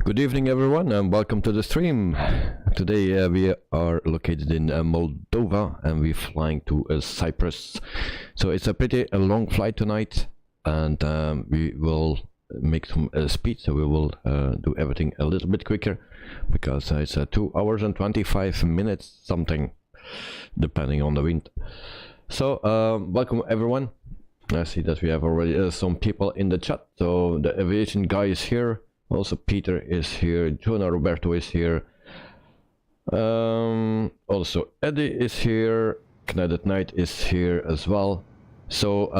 Good evening everyone and welcome to the stream. Today we are located in Moldova and we're flying to Cyprus. So it's a pretty long flight tonight and we will make some speed, so we will do everything a little bit quicker because it's 2 hours and 25 minutes something depending on the wind. So welcome everyone. I see that we have already some people in the chat. So the aviation guy is here. Also Peter is here, Jonah Roberto is here, also Eddie is here, Knight Knight is here as well. So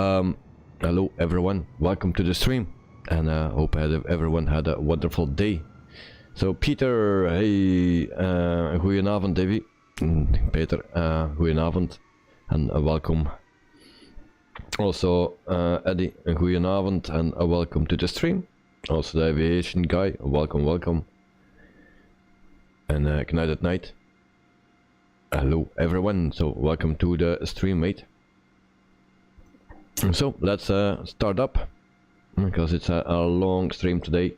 hello everyone, welcome to the stream, and I hope everyone had a wonderful day. So Peter, hey, goedenavond Davy, Peter, goedenavond and welcome. Also Eddie, goedenavond and welcome to the stream. Also the aviation guy, welcome. And Knight Night. Hello everyone, so welcome to the stream, mate. So let's start up, because it's a long stream today.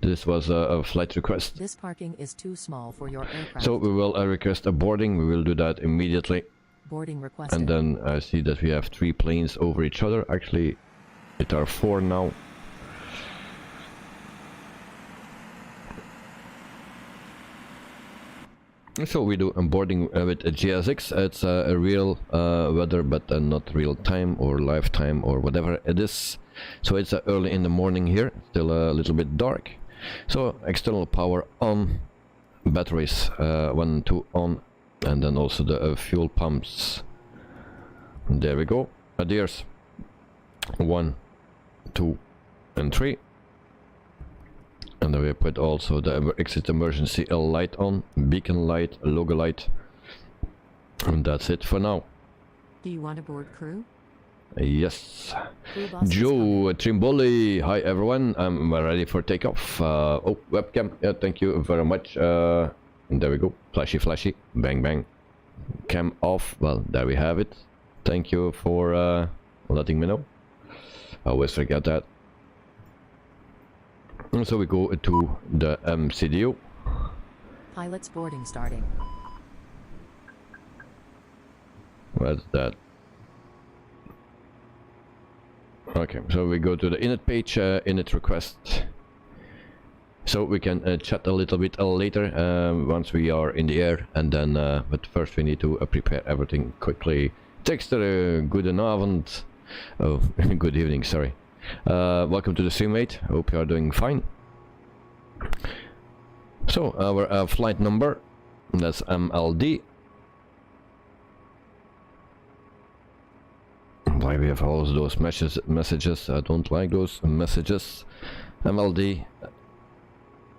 This was a flight request. This parking is too small for your aircraft. So we will request a boarding, we will do that immediately. Boarding requested. And then I see that we have 3 planes over each other. Actually, it are 4 now. So we do onboarding with a GSX. It's a real weather, but not real time or live time or whatever it is. So it's early in the morning here, still a little bit dark. So external power on, batteries 1 and 2 on, and then also the fuel pumps. There we go. Adheres 1, 2, and 3. And then we put also the exit emergency light on, beacon light, logo light, and that's it for now. Do you want to board crew? Yes. Joe Trimboli, hi everyone, I'm ready for takeoff. Oh, webcam, yeah, thank you very much. And there we go, flashy, bang bang. Cam off, well, there we have it. Thank you for letting me know. I always forget that. So we go to the CDO. Pilot's boarding starting. What's that? Okay, so we go to the init page, init request. So we can chat a little bit later once we are in the air, and then but first we need to prepare everything quickly. Texter, goedenavond. Oh, good evening, sorry. Welcome to the stream, mate. Hope you are doing fine. So our flight number, that's MLD. Why we have all those messages? I don't like those messages. MLD,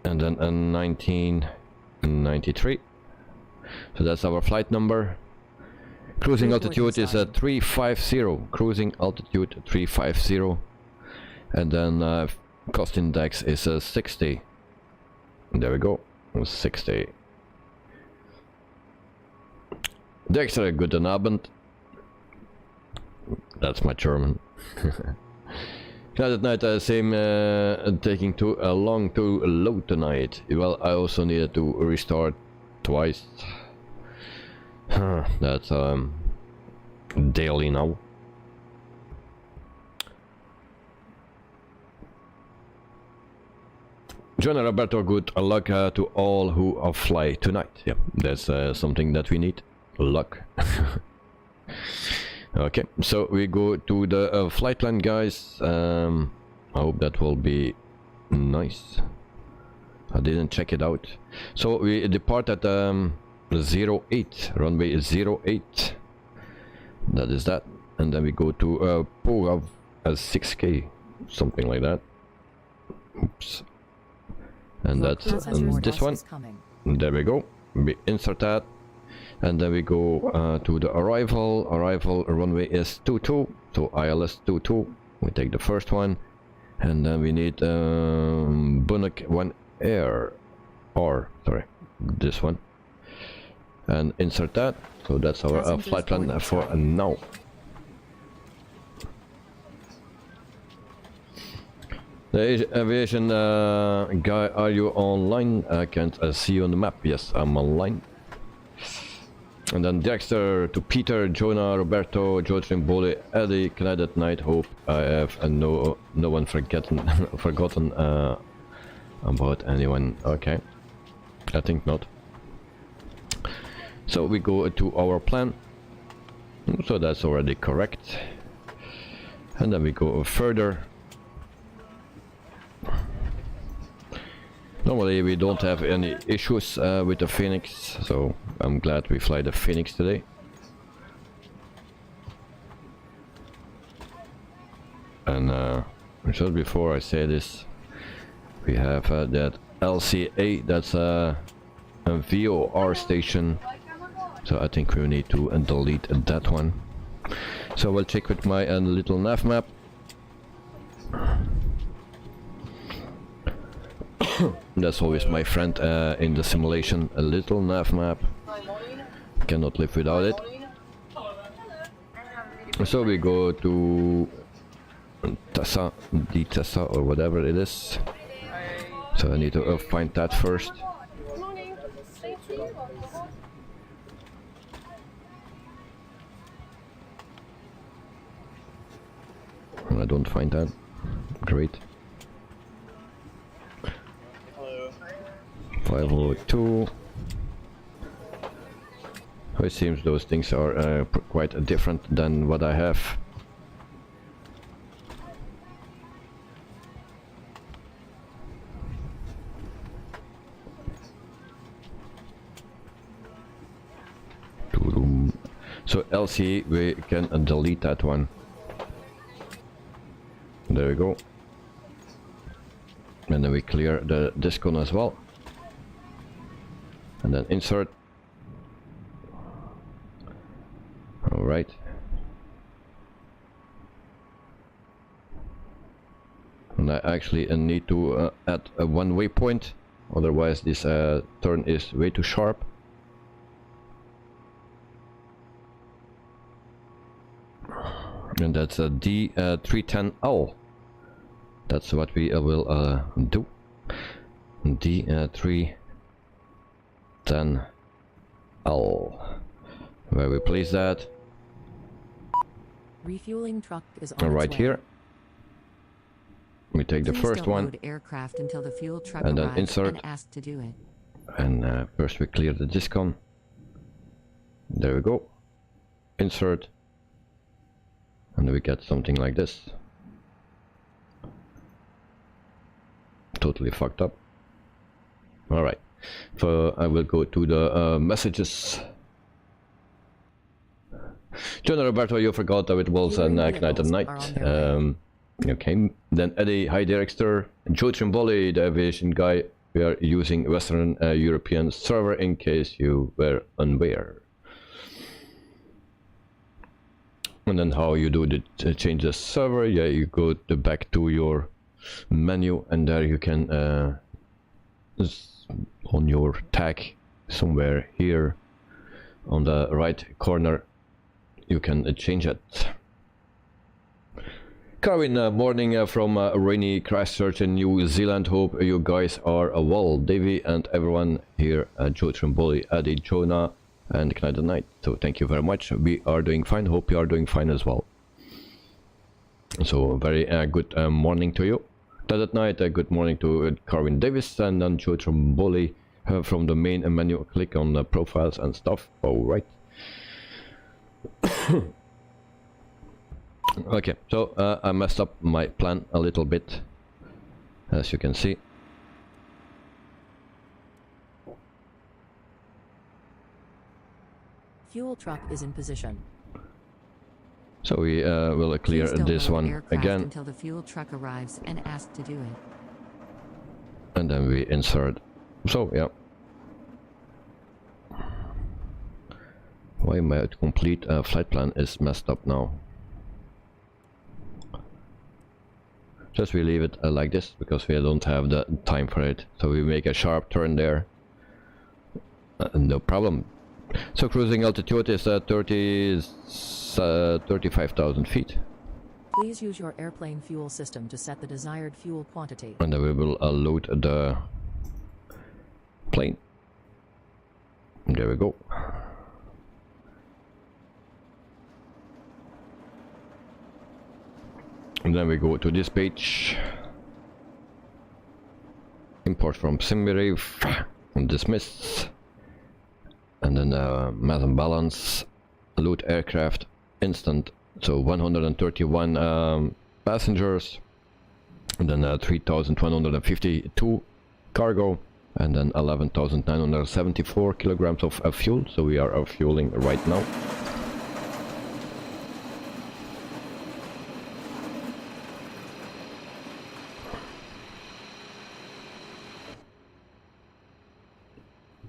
and then 1993. So that's our flight number. Cruising altitude is 350. Cruising altitude 350. And then cost index is 60. There we go, 60. Dexter, guten Abend. That's my German. That night, same taking too long to load tonight. Well, I also needed to restart twice. That's daily now. John and Roberto, good luck to all who fly tonight. Yeah, that's something that we need. Luck. Okay, so we go to the flight line, guys. I hope that will be nice. I didn't check it out. So we depart at 08, runway 08. That is that. And then we go to Pogav as 6K, something like that. Oops. And that's this one. There we go. We insert that, and then we go to the arrival. Arrival runway is 22, so ILS 22. We take the first one, and then we need Bunnik 1 Air, or sorry, this one, and insert that. So that's our flight plan for now. The aviation guy, are you online? I can't see you on the map. Yes, I'm online. And then Dexter to Peter, Jonah, Roberto, Joe Trimboli, Eddie, Cadet Knight. Hope I have no one forgotten about anyone. Okay, I think not. So we go to our plan. So that's already correct. And then we go further. Normally we don't have any issues with the Phoenix, so I'm glad we fly the Phoenix today. And just before I say this, we have that LCA, that's a VOR station, so I think we need to delete that one. So we'll check with my little nav map. That's always my friend in the simulation, a little nav map. Cannot live without it. So we go to Tessa, or whatever it is. So I need to find that first. I don't find that. Great. 502. It seems those things are quite different than what I have. So LC, we can delete that one. There we go. And then we clear the discon as well. And then insert. Alright. And I actually need to add a one waypoint, otherwise this turn is way too sharp. And that's a D310L. That's what we will do. D310L. Where we place that? Refueling truck is on right its way. Here. We take the first one. Load aircraft until the fuel truck and then arrives insert. and ask to do it. And first we clear the discon. There we go. Insert. And we get something like this. Totally fucked up. Alright. So I will go to the messages. John Roberto, you forgot that it was a night and night. Okay. Then Eddie, hi Dexter. Joe Trimboli, the aviation guy. We are using Western European server in case you were unaware. And then how you do the change the server? Yeah, you go back to your menu, and there you can on your tag somewhere here on the right corner you can change it. Carwin, morning from rainy Christchurch in New Zealand. Hope you guys are well. Davey and everyone here, Joe Trimboli, Eddie, Jonah and Canada Night. So thank you very much. We are doing fine. Hope you are doing fine as well. So very good morning to you. That night, good morning to Carwin Davis and then Joe Trimboli from the main menu. Click on the profiles and stuff. All right. Okay, so I messed up my plan a little bit, as you can see. Fuel truck is in position. So we will clear this one again until the fuel truck arrives and ask to do it. And then we insert. So yeah. Why my complete flight plan is messed up now? Just we leave it like this because we don't have the time for it. So we make a sharp turn there. No problem. So cruising altitude is 35,000 feet. Please use your airplane fuel system to set the desired fuel quantity. And then we will load the plane. There we go. And then we go to this page. Import from SimBrief and dismiss. And then mass and balance. Load aircraft instant. So 131 passengers. And then 3,152 cargo. And then 11,974 kilograms of fuel. So we are fueling right now.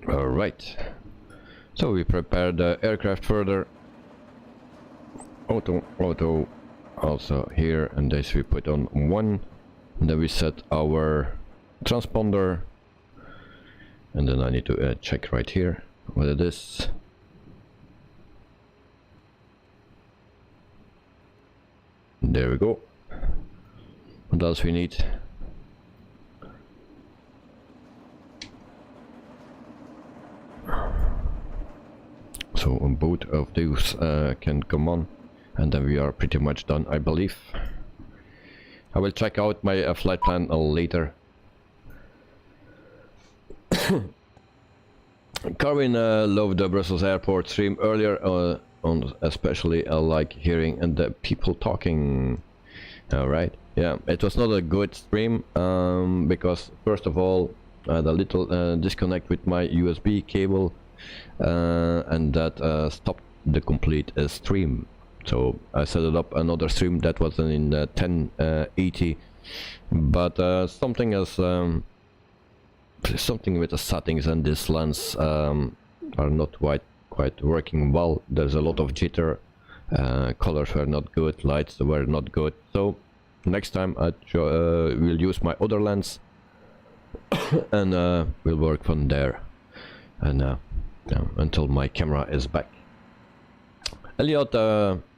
Alright. So we prepare the aircraft further. Auto also here, and this we put on 1. And then we set our transponder. And then I need to check right here what it is. There we go. What else we need? So both of those can come on, and then we are pretty much done, I believe. I will check out my flight plan later. Carvin loved the Brussels airport stream earlier, on especially like hearing and the people talking. Alright, yeah, it was not a good stream because first of all I had a little disconnect with my USB cable, and that stopped the complete stream. So I set it up another stream that was in 1080, but something else. Something with the settings and this lens are not quite working well. There's a lot of jitter, colors were not good, lights were not good. So next time I will use my other lens and we'll work from there, and until my camera is back. Elliot,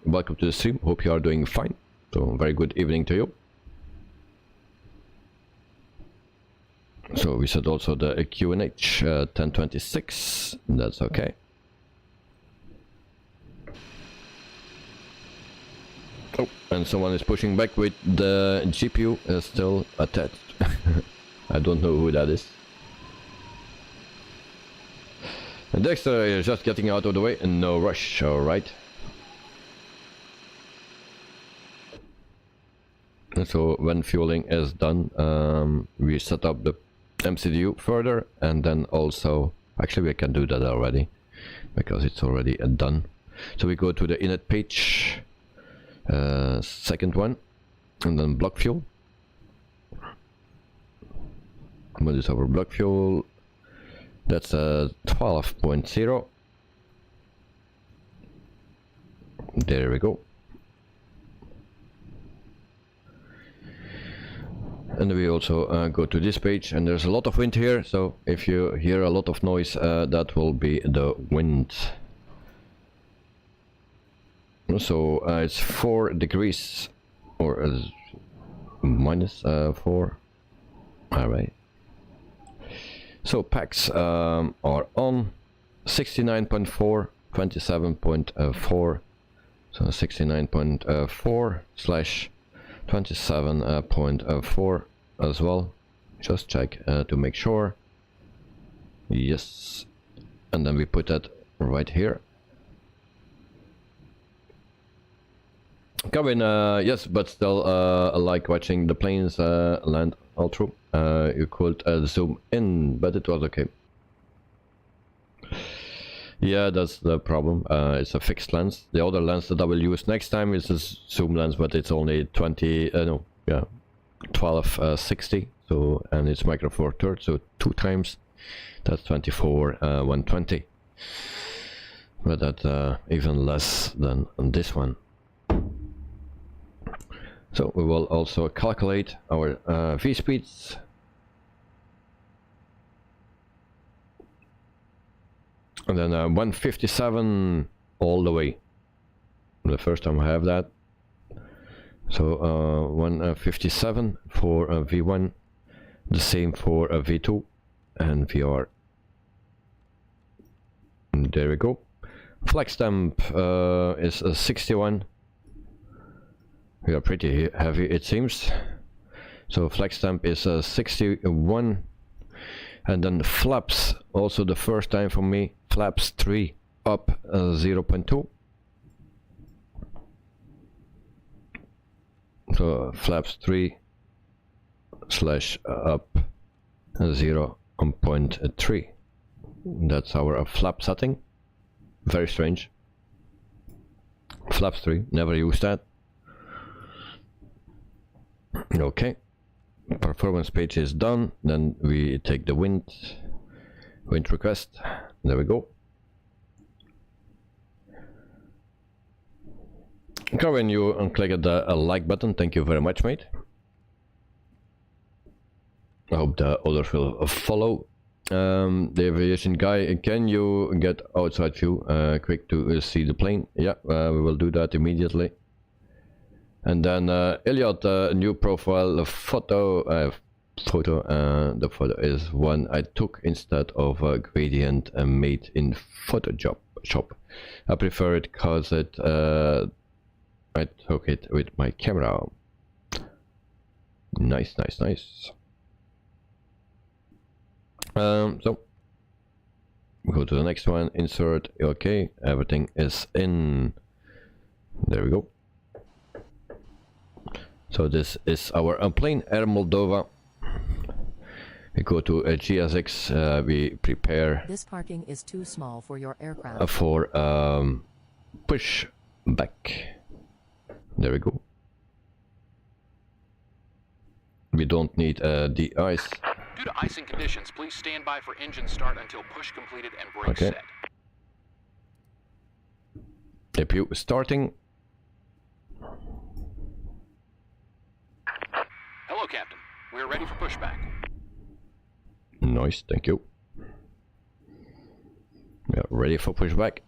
welcome to the stream. Hope you are doing fine. So very good evening to you. So we said also the QNH 1026, that's okay. Oh, and someone is pushing back with the GPU still attached. I don't know who that is. And Dexter is just getting out of the way and no rush, alright. So when fueling is done, we set up the MCDU further, and then also actually we can do that already because it's already done. So we go to the init page, second one, and then block fuel. What is our block fuel? That's 12.0. There we go. And we also go to this page, and there's a lot of wind here, so if you hear a lot of noise, that will be the wind. So it's 4 degrees, or minus 4. Alright. So packs are on 69.4, 27.4, so 69.4 slash 27.4 as well. Just check to make sure. Yes, and then we put that right here. Kevin, yes, but still I like watching the planes land all through. You could zoom in, but it was okay. Yeah, that's the problem. It's a fixed lens. The other lens that I will use next time is a zoom lens, but it's only 1260. So, and it's micro four thirds, so 2 times. That's 24 120. But that's even less than on this one. So we will also calculate our V speeds. And then 157 all the way. The first time I have that. So 157 for V1, the same for V2 and VR. And there we go. Flex temp is 61. We are pretty heavy, it seems. So flex temp is 61. And then flaps, also the first time for me, flaps 3 up 0.2. So flaps 3 slash up 0.3. That's our flap setting. Very strange. Flaps 3, never used that. Okay. Performance page is done. Then we take the wind request. There we go. When you click the like button, thank you very much, mate. I hope the others will follow. The aviation guy, can you get outside view quick to see the plane? Yeah, we will do that immediately. And then Elliot, new profile photo. The photo is one I took instead of a gradient made in Photoshop. I prefer it because I took it with my camera. Nice. So go to the next one, insert. Okay, everything is in. There we go. So this is our plane, Air Moldova. We go to a GSX. We prepare. This parking is too small for your aircraft. For push back. There we go. We don't need the ice. Due to icing conditions, please stand by for engine start until push completed and brake set. APU starting. Hello, Captain. We are ready for pushback. Nice, thank you. We are ready for pushback.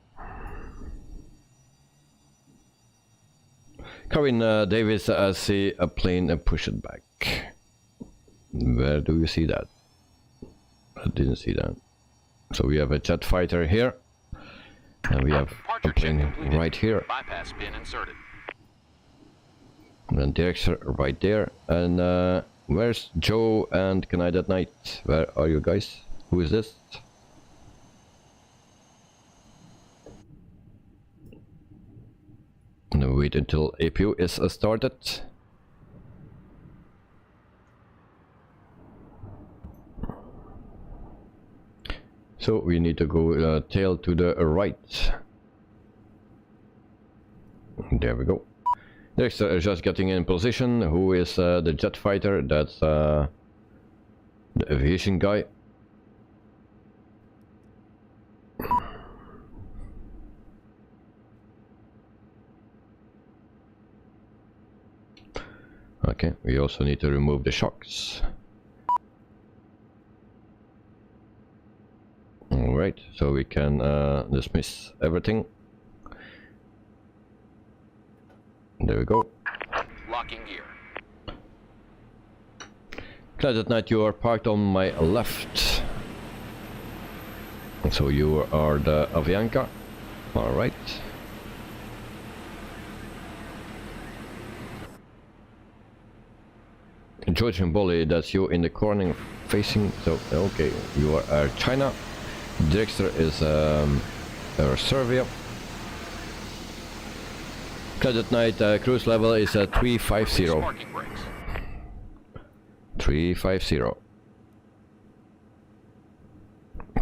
Kevin Davis, I see a plane push it back. Where do you see that? I didn't see that. So we have a jet fighter here. And we have a plane right here. Bypass pin inserted. And then director right there. And where's Joe and Knight at Night? Where are you guys? Who is this? And wait until APU is started. So we need to go tail to the right. There we go. Next is just getting in position. Who is the jet fighter? That's the aviation guy. Okay, we also need to remove the shocks. Alright, so we can dismiss everything. There we go. Locking gear. Glad at Night, you are parked on my left. So you are the Avianca. Alright. George and Bolly, that's you in the corner facing. So okay, you are China. Director is Serbia. Glad at Night, cruise level is 350. 350.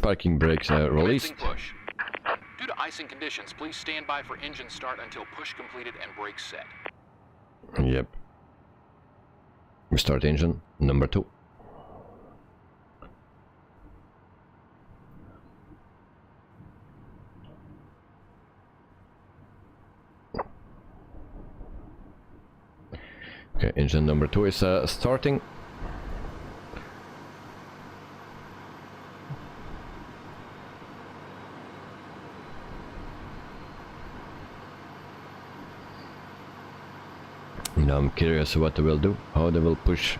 Parking brakes released. Push. Due to icing conditions, please stand by for engine start until push completed and brake set. Yep. Restart engine number 2. Okay, engine number 2 is starting. Now I'm curious what they will do, how they will push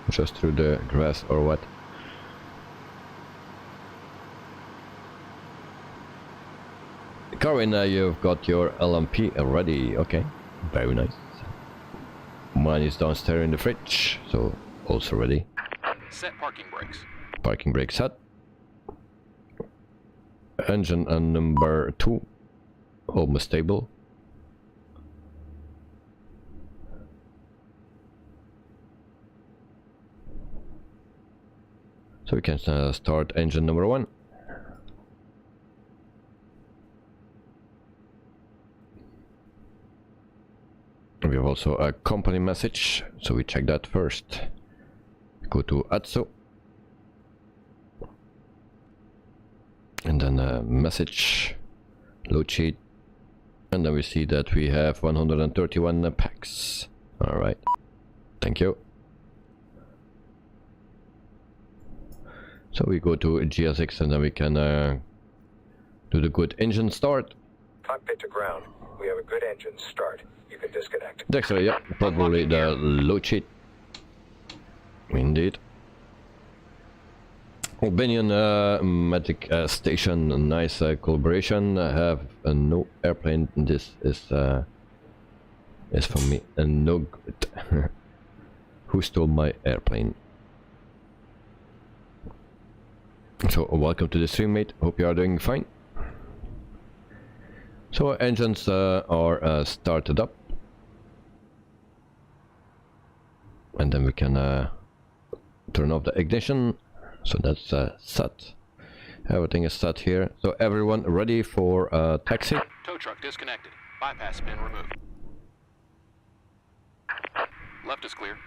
just through the grass or what. Karin, you've got your LMP ready, okay, very nice. Mine is downstairs in the fridge, so also ready. Set parking brakes. Parking brake set. Engine number 2, almost stable. So we can start engine number 1. We have also a company message, so we check that first. Go to ATSO. And then a message, load sheet. And then we see that we have 131 packs. Alright, thank you. So we go to GSX and then we can do the good engine start. Cockpit to ground. We have a good engine start. You can disconnect. Dexter, yeah, probably the load sheet. Indeed. Albanian Magic Station, nice collaboration. I have no airplane. This is for me no good. Who stole my airplane? So welcome to the stream, mate. Hope you are doing fine. So engines are started up, and then we can turn off the ignition. So that's set. Everything is set here. So everyone ready for taxi? Tow truck disconnected. Bypass pin removed. Left is clear.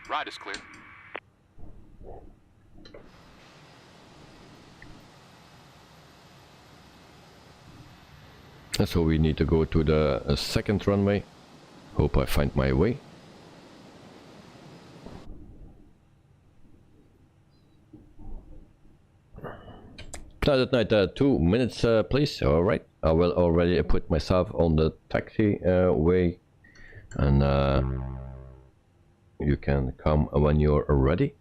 Right is clear. So we need to go to the second runway. Hope I find my way. At night, 2 minutes, please. All right, I will already put myself on the taxi way, and you can come when you're ready.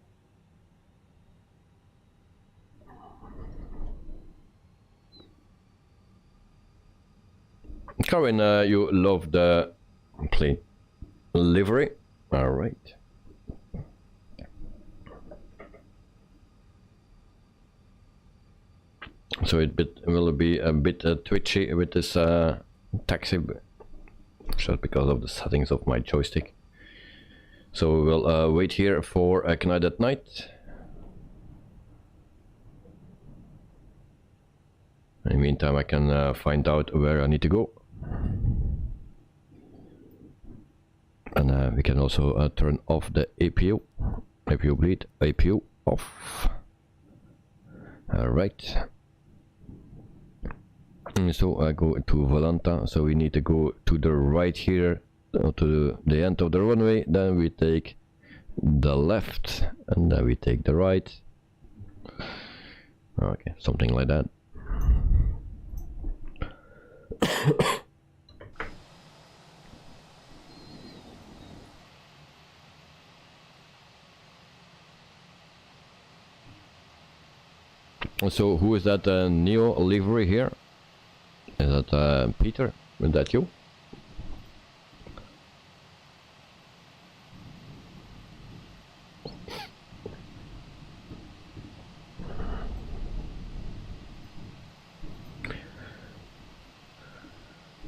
Karin, you love the plane livery. All right. So it will be a bit twitchy with this taxi, just because of the settings of my joystick. So we will wait here for Knight at Night. In the meantime, I can find out where I need to go. And we can also turn off the APU. APU bleed, APU off. Alright. So I go to Volanta, so we need to go to the right here, to the end of the runway, then we take the left, and then we take the right. Okay, something like that. So who is that Neo livery here? Is that Peter? Is that you?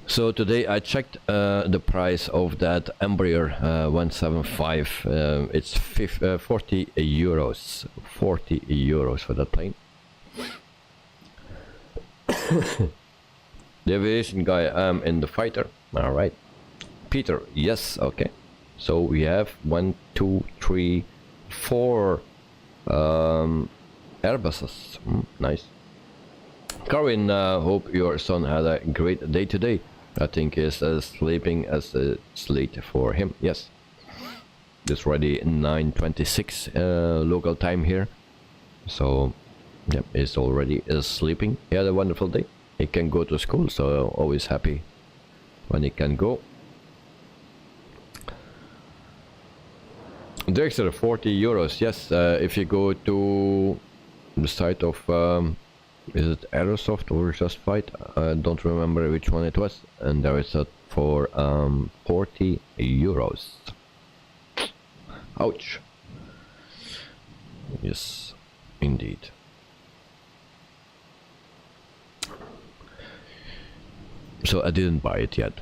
So today I checked the price of that Embraer 175. It's 40 euros. 40 euros for that plane. The aviation guy, I'm in the fighter. All right, Peter. Yes, okay. So we have 1, 2, 3, 4 Airbuses. Nice. Karin, hope your son had a great day today. I think he's sleeping as it's late for him. Yes. It's already 9:26 local time here. So, yeah, he's already sleeping. He had a wonderful day. He can go to school, so always happy when he can go. Drexler, 40 euros. Yes, if you go to the site of is it Aerosoft or Just Fight? I don't remember which one it was, and there is a for 40 euros. Ouch. Yes, indeed. So I didn't buy it yet.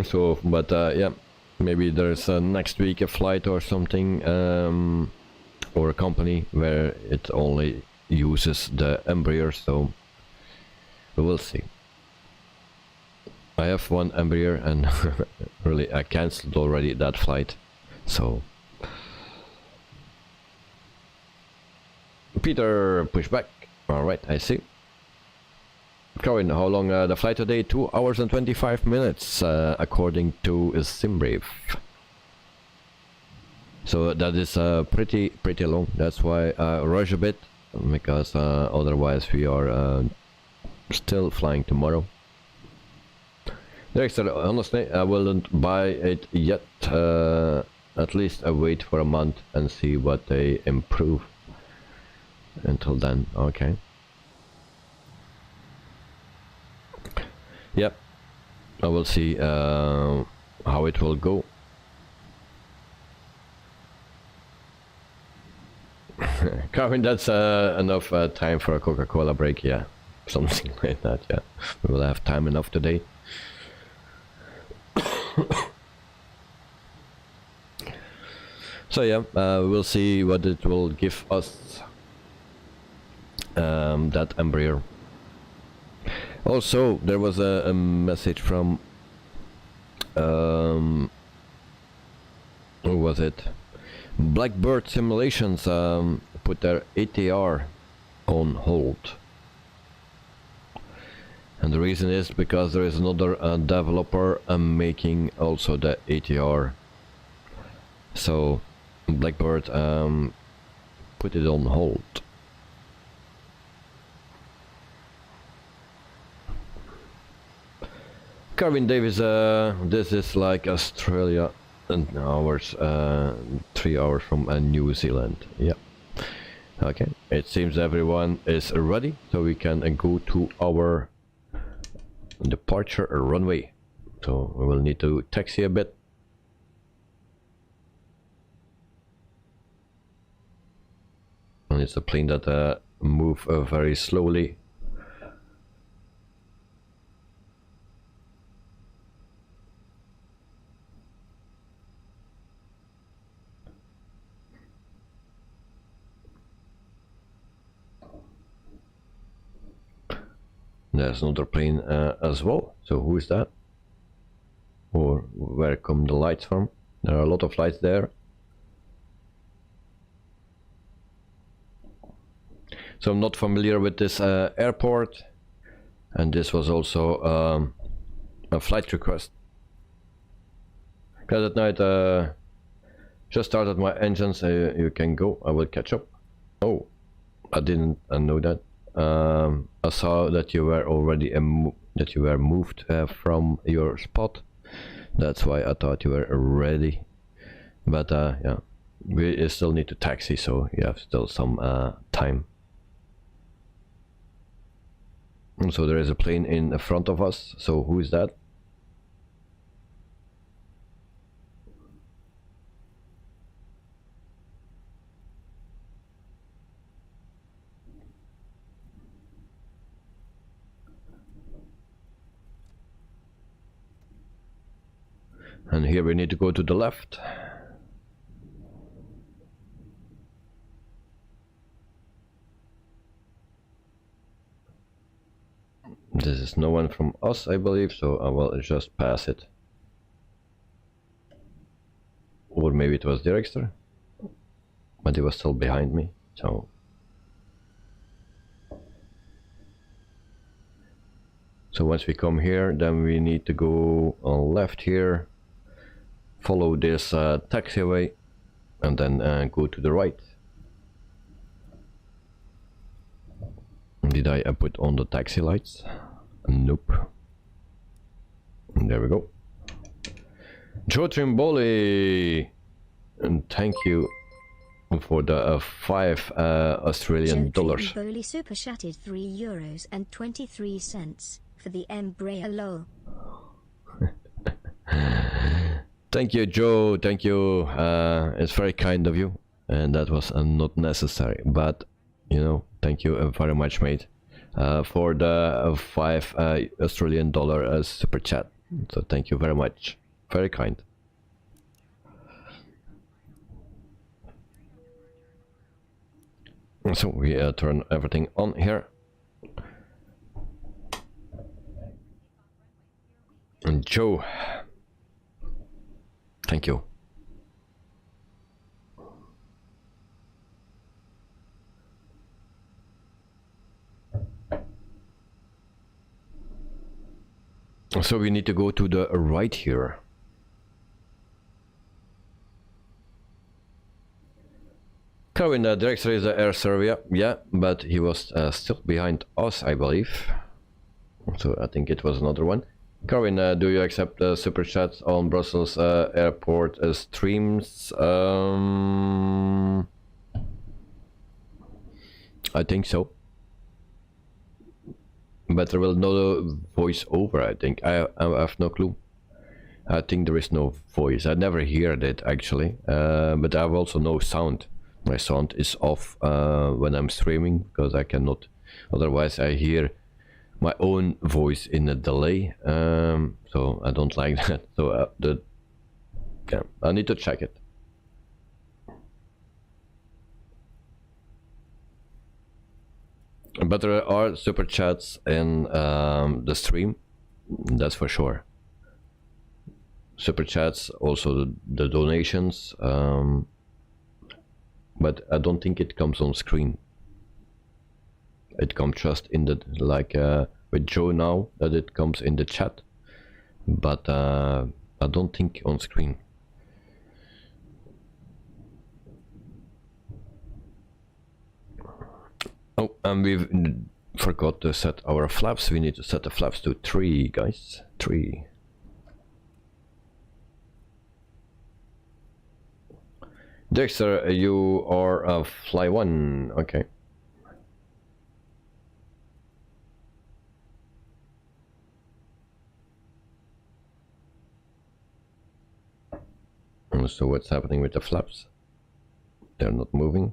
So, but yeah, maybe there's next week a flight or something, or a company where it only uses the Embraer, so we will see. I have one Embraer and really I cancelled already that flight, so Peter, push back. Alright, I see. Corin, how long the flight today? 2 hours and 25 minutes, according to Simbrief. So that is pretty long. That's why I rush a bit, because otherwise we are still flying tomorrow. Dexter, honestly, I wouldn't buy it yet. At least I wait for a month and see what they improve. Until then, okay. Yep, I will see how it will go. Carvin, that's enough time for a Coca-Cola break, yeah. Something like that, yeah. We will have time enough today. So yeah, we'll see what it will give us, that Embraer. Also, there was a message from who was it? Blackbird Simulations put their ATR on hold, and the reason is because there is another developer making also the ATR. So Blackbird put it on hold. Carvin Davis, this is like Australia and hours, 3 hours from New Zealand. Yeah. Okay. It seems everyone is ready, so we can go to our departure runway. So we will need to taxi a bit. And it's a plane that moves very slowly. There's another plane as well. So who is that? Or where come the lights from? There are a lot of lights there. So I'm not familiar with this airport, and this was also a flight request. Because at night just started my engines. You can go. I will catch up. Oh, I didn't know that. I saw that you were already moved from your spot. That's why I thought you were ready. But yeah, we still need to taxi, so you have still some time. And so there is a plane in front of us. So who is that? And here we need to go to the left. This is no one from us, I believe, so I will just pass it. Or maybe it was Dirkster, but he was still behind me, so... So once we come here, then we need to go on left here, follow this taxiway, and then go to the right. Did I put on the taxi lights? Nope. And there we go. Joe Trimboli, and thank you for the 5 Australian dollars. Trimboli super chatted €3.23 for the Embraer LOL. Thank you, Joe. Thank you. It's very kind of you, and that was not necessary. But you know, thank you very much, mate, for the 5 Australian dollar super chat. So thank you very much. Very kind. So we turn everything on here. And Joe, thank you. So we need to go to the right here. Kevin, the director is the air surveyor, yeah, but he was still behind us, I believe. So I think it was another one. Kevin, do you accept super chats on Brussels airport streams? I think so. But there will no voice over, I think. I have no clue. I think there is no voice. I never heard it actually. But I have also no sound. My sound is off when I'm streaming because I cannot. Otherwise, I hear my own voice in a delay. So I don't like that. So yeah, I need to check it. But there are super chats in the stream, that's for sure. Super chats, also the donations, but I don't think it comes on screen. It comes just in the, like with Joe now, that it comes in the chat, but I don't think on screen. Oh, and we've forgot to set our flaps. We need to set the flaps to 3, guys. 3. Dexter, you are a fly 1. Okay. So what's happening with the flaps? They're not moving.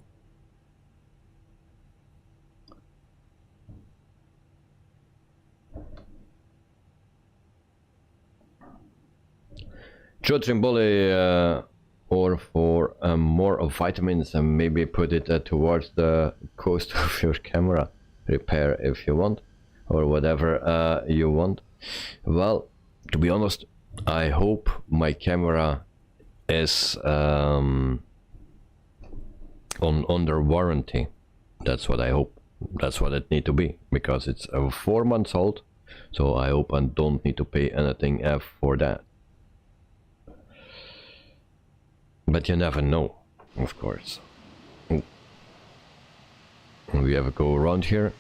Joe Trimboli, or for more of vitamins, and maybe put it towards the cost of your camera repair if you want, or whatever you want. Well, to be honest, I hope my camera is under warranty. That's what I hope. That's what it need to be, because it's 4 months old. So I hope I don't need to pay anything for that. But you never know, of course. Ooh. We have a go around here.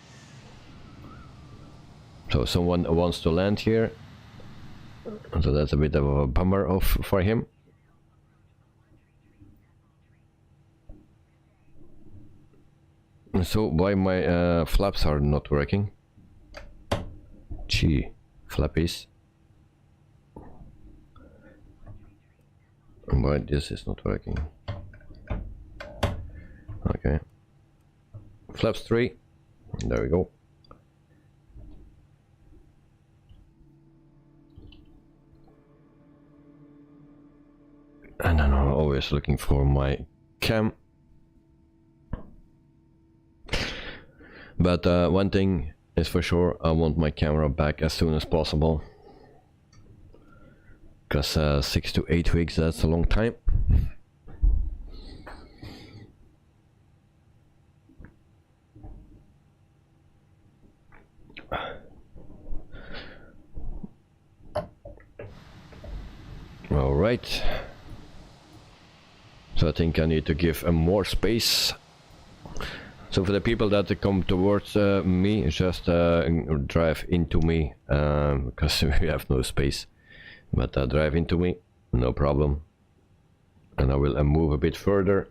So someone wants to land here. So that's a bit of a bummer for him. So why my flaps are not working? Gee, flappies. Why this is not working? Okay. Flaps 3. There we go. And then I'm always looking for my cam. But one thing is for sure, I want my camera back as soon as possible. Because 6 to 8 weeks, that's a long time. All right. So I think I need to give more space. So for the people that come towards me, just drive into me, because we have no space. But drive into me, no problem. And I will move a bit further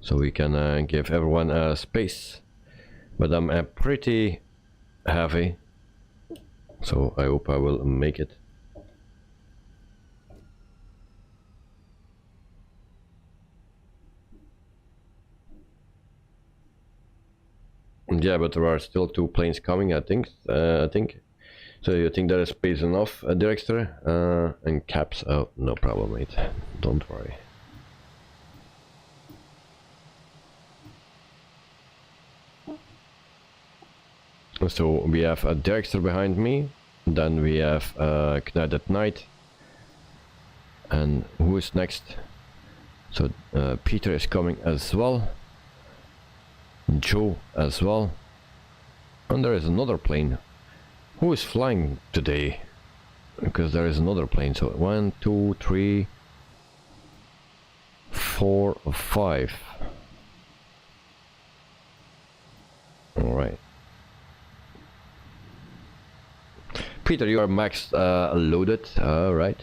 so we can give everyone space. But I'm pretty heavy, so I hope I will make it. Yeah, but there are still 2 planes coming, I think. So you think there is space enough, Director? And caps? Oh, no problem, mate. Don't worry. So we have a Director behind me. Then we have Knight at Night. And who is next? So Peter is coming as well. Joe as well. And there is another plane. Who is flying today? Because there is another plane. So 1, 2, 3, 4, 5. Alright. Peter, you are max loaded. Alright.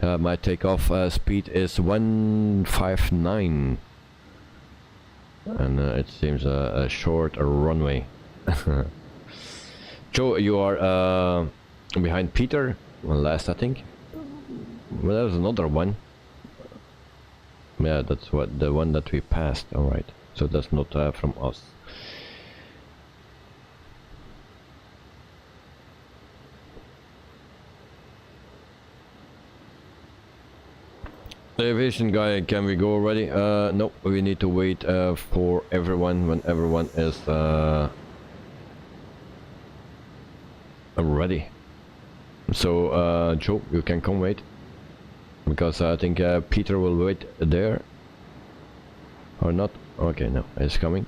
My takeoff speed is 159. And it seems a short runway. Joe, you are behind Peter, last I think. Well, there's another one. Yeah, that's what the one that we passed. All right, so that's not from us. Aviation guy, can we go already? No, we need to wait for everyone when everyone is ready. So Joe, you can come wait, because I think Peter will wait there, or not. Okay, no, it's coming.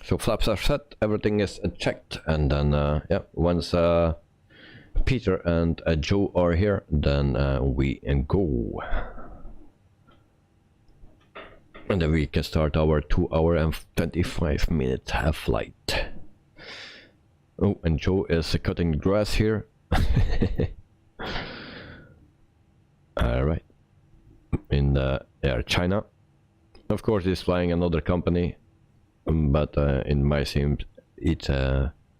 So flaps are set, everything is checked, and then yeah, once Peter and Joe are here, then we go. And then we can start our 2 hour and 25 minute flight. Oh, and Joe is cutting grass here. Alright. In Air China. Of course he's flying another company. But in my sim it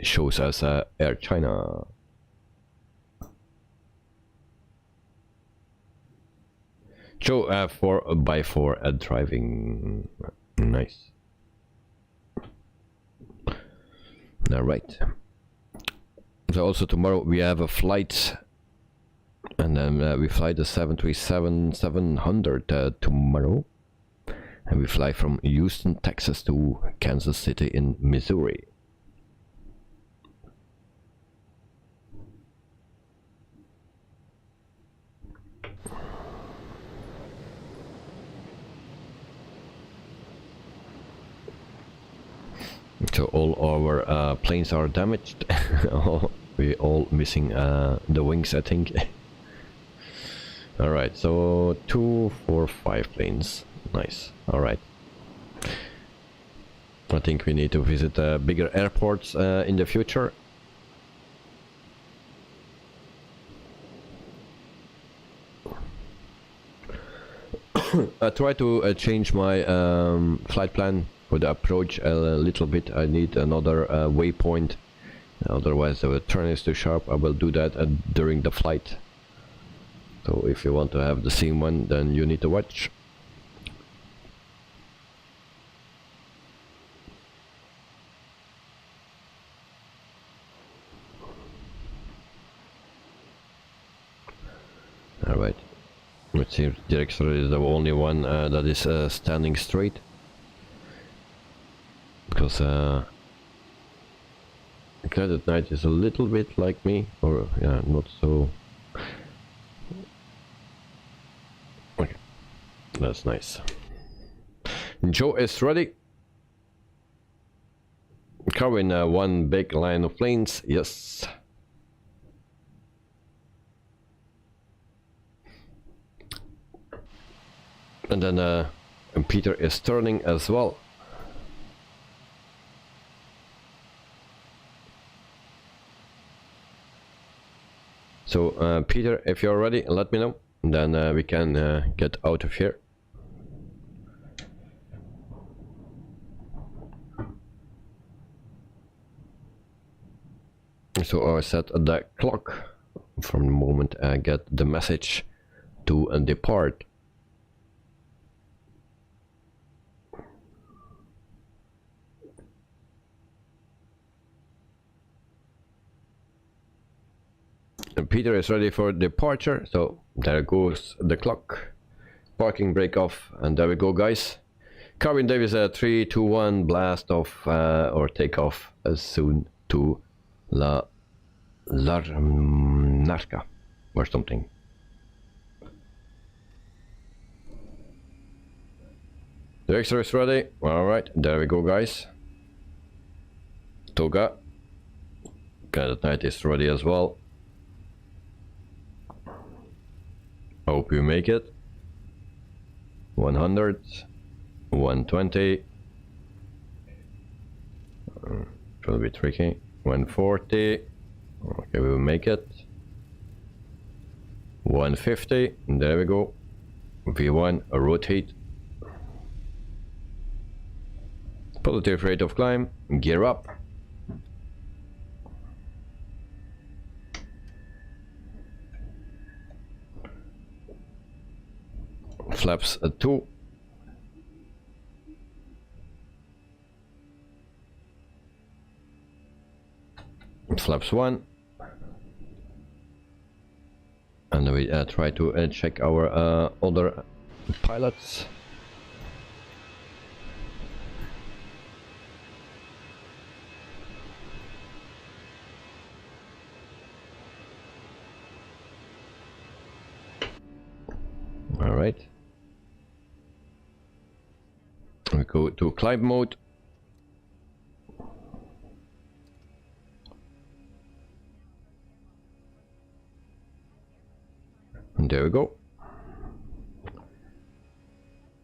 shows us Air China. Joe 4x4 driving. Nice. Alright. So also tomorrow we have a flight, and then we fly the 737-700 tomorrow. And we fly from Houston, Texas to Kansas City in Missouri. So all our planes are damaged. We all missing the wings, I think. Alright, so 2, 4, 5 planes. Nice. All right. I think we need to visit bigger airports in the future. I try to change my flight plan for the approach a little bit. I need another waypoint. Otherwise the turn is too sharp. I will do that during the flight. So if you want to have the same one, then you need to watch. Alright, it seems Director is the only one that is standing straight, because Knight at Night is a little bit like me, or yeah, not so. Okay, that's nice. Joe is ready. Carving one big line of planes, yes. And then Peter is turning as well. So Peter, if you're ready, let me know, and then we can get out of here. So I set the clock from the moment I get the message to depart. And Peter is ready for departure, so there goes the clock. Parking brake off, and there we go, guys. Carvin Davis 3, 2, 1, blast off or take off as soon to Larnaca or something. The extra is ready. Alright, there we go, guys. Toga. Cadet Knight is ready as well. Hope you make it. 100, 120. It will be tricky. 140. Okay, we will make it. 150. There we go. V1, rotate. Positive rate of climb. Gear up. Flaps 2. Flaps 1. And we try to check our other pilots. All right. We go to climb mode. And there we go.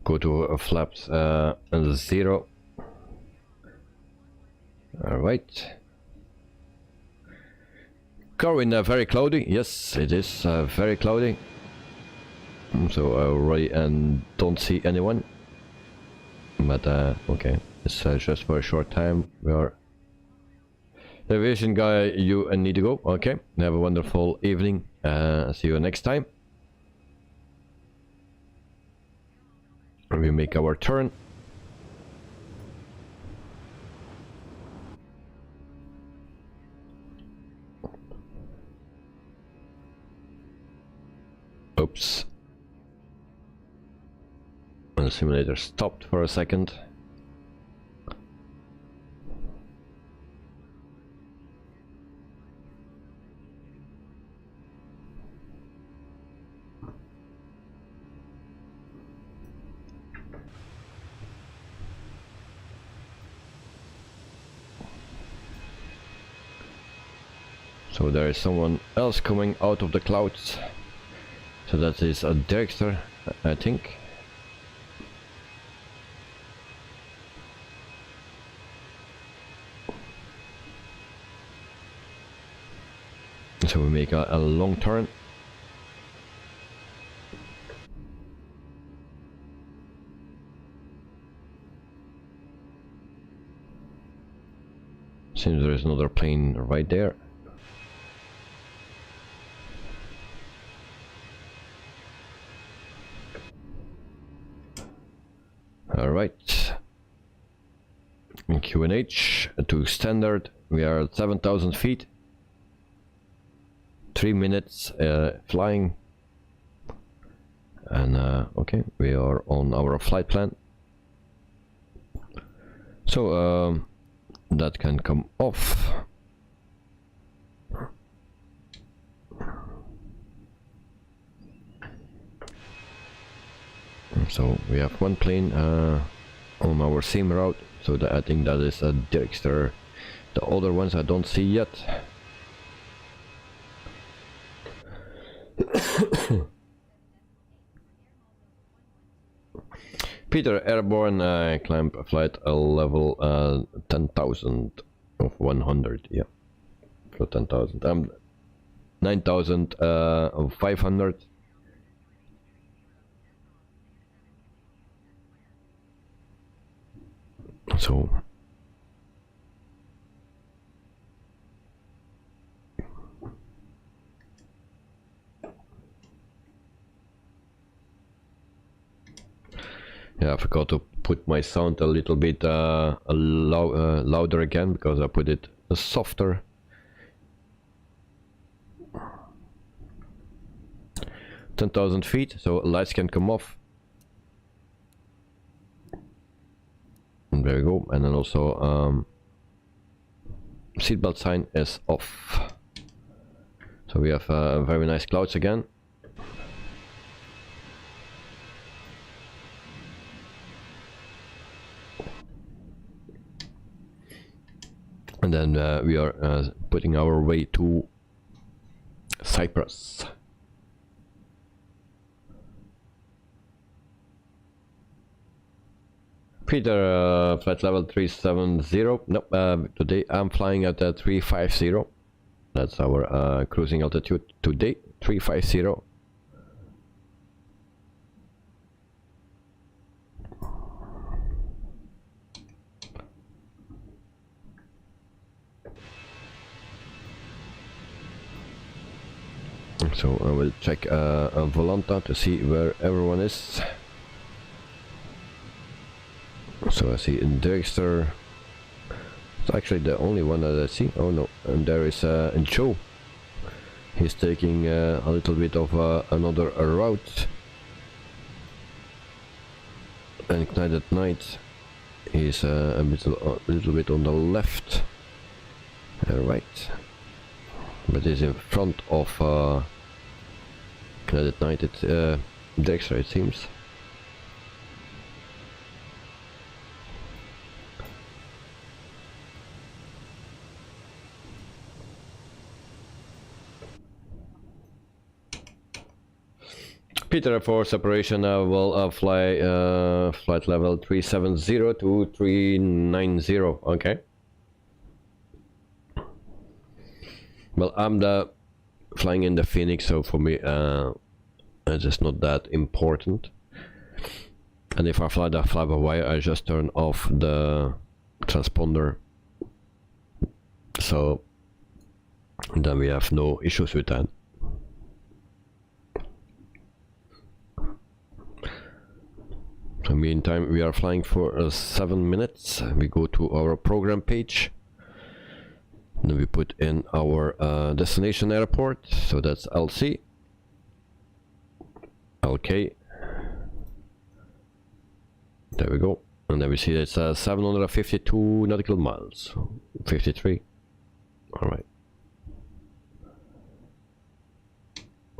Go to flaps 0. All right. Carvin very cloudy. Yes, it is very cloudy. So I already don't see anyone. But okay, it's just for a short time. We are aviation guy. You need to go. Okay, have a wonderful evening. See you next time. We make our turn. Oops. The simulator stopped for a second. So there is someone else coming out of the clouds. So that is a director, I think. So we make a long turn. Seems there is another plane right there. All right. In QNH to standard, we are at 7,000 feet. 3 minutes flying, and okay, we are on our flight plan, so that can come off. So we have one plane on our same route, so that I think that is a Dirkster The other ones I don't see yet. Peter Airborne, climb flight level 10,000 of 100, yeah. For 10,000. 9,500. So yeah, I forgot to put my sound a little bit louder again, because I put it softer. $10,000 feet, so lights can come off. And there we go. And then also seatbelt sign is off. So we have very nice clouds again. And then we are putting our way to Cyprus. Peter, flight level 370. Nope, today I'm flying at 350. That's our cruising altitude today, 350. So I will check Volanta to see where everyone is. So I see Dexter. It's actually the only one that I see. Oh no, and there is Joe. He's taking a little bit of another route. And Night at Night is a little bit on the left. Right. But is in front of Night at Night. It's Dexter, it seems. Peter, for separation, will fly flight level 370 to 390. Okay. Well, I'm flying in the FENIX, so for me, it's just not that important. And if I fly the fly-by-wire, I just turn off the transponder. So then we have no issues with that. So meantime, we are flying for 7 minutes. We go to our program page. Then we put in our destination airport. So that's LC. LK. There we go. And then we see it's 752 nautical miles. 53. Alright.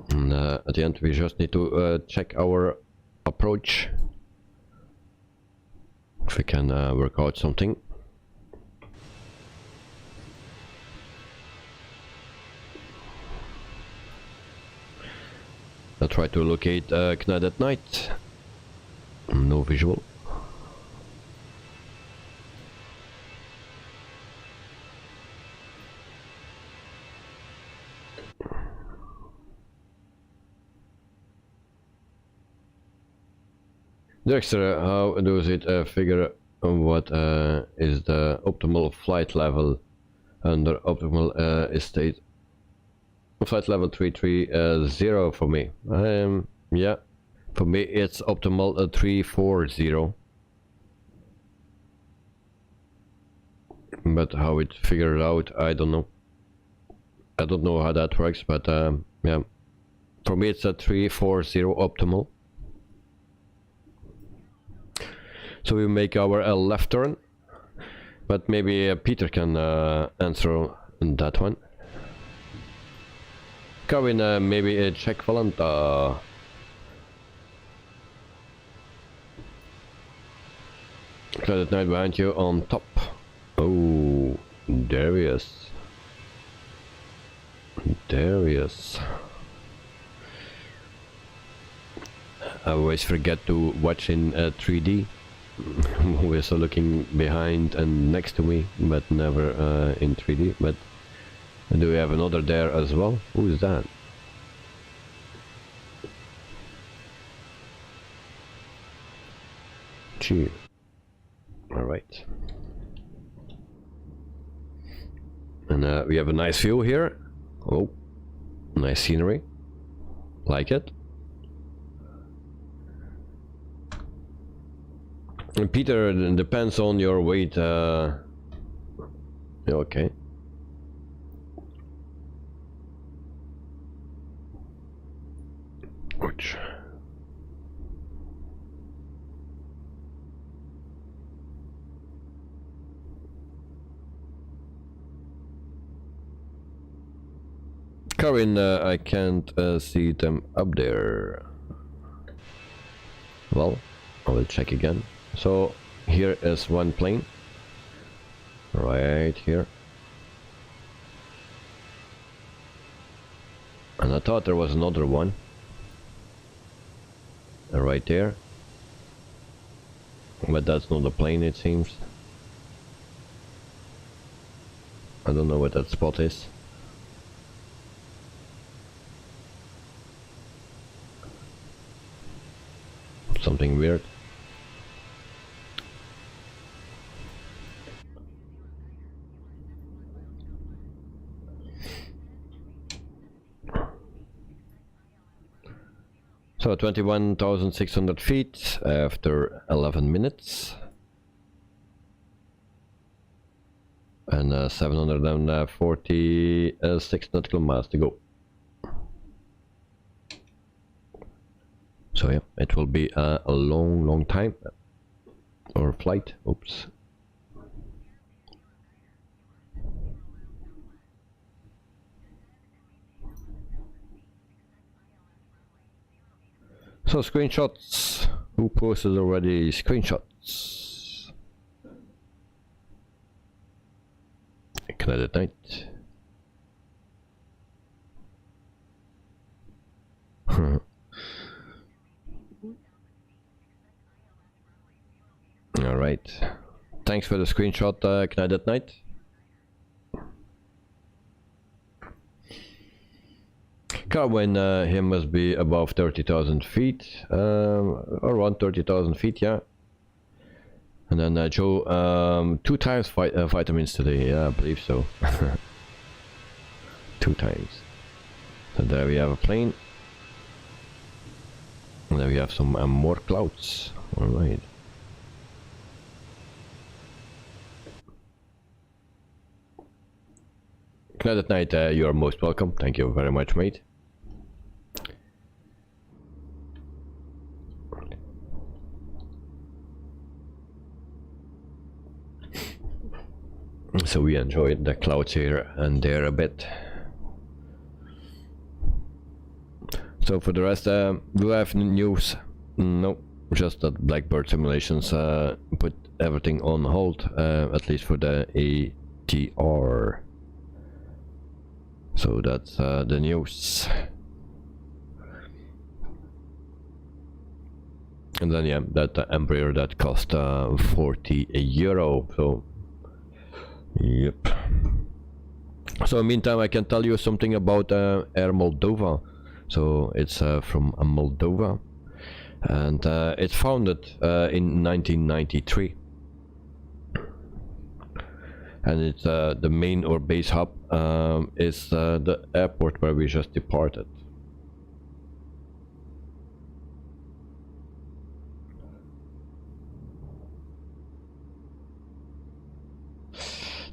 And at the end, we just need to check our approach. If we can work out something. I'll try to locate Night at Night. No visual. Dexter, how does it figure what is the optimal flight level under optimal estate? Flight level 330 for me. Yeah, for me it's optimal 340. But how it figured out, I don't know. I don't know how that works, but yeah, for me it's a 340 optimal. So we make our left turn, but maybe Peter can answer that one. Kevin, maybe check Volanta. Night at Night behind you on top. Oh, there he is. There he is. I always forget to watch in 3D. We're so looking behind and next to me, but never in 3D. But do we have another there as well? Who is that? Gee. Alright. And we have a nice view here. Oh, nice scenery. Like it. And Peter, it depends on your weight. Okay. Ouch. Karin, I can't see them up there. Well, I will check again. So here is one plane right here, and I thought there was another one right there, but that's not a plane, it seems. I don't know what that spot is. Something weird. So 21,600 feet after 11 minutes. And 746 nautical miles to go. So yeah, it will be a long time. Or flight. Oops. So screenshots. Who posted already screenshots? Connected night. All right. Thanks for the screenshot, Connected night. Carwin, he must be above 30,000 feet, around 30,000 feet, yeah. And then Joe, 2 times vitamins today, yeah, I believe so. 2 times. So there we have a plane. And then we have some more clouds. All right. Connected night, you are most welcome. Thank you very much, mate. So we enjoyed the clouds here and there a bit. So for the rest, do we have news? No, just that Blackbird Simulations put everything on hold, at least for the ATR. So that's the news. And then yeah, that Embraer that cost 40 euro. So yep. So in the meantime, I can tell you something about Air Moldova. So it's from Moldova, and it's founded in 1993. And it's the main or base hub is the airport where we just departed.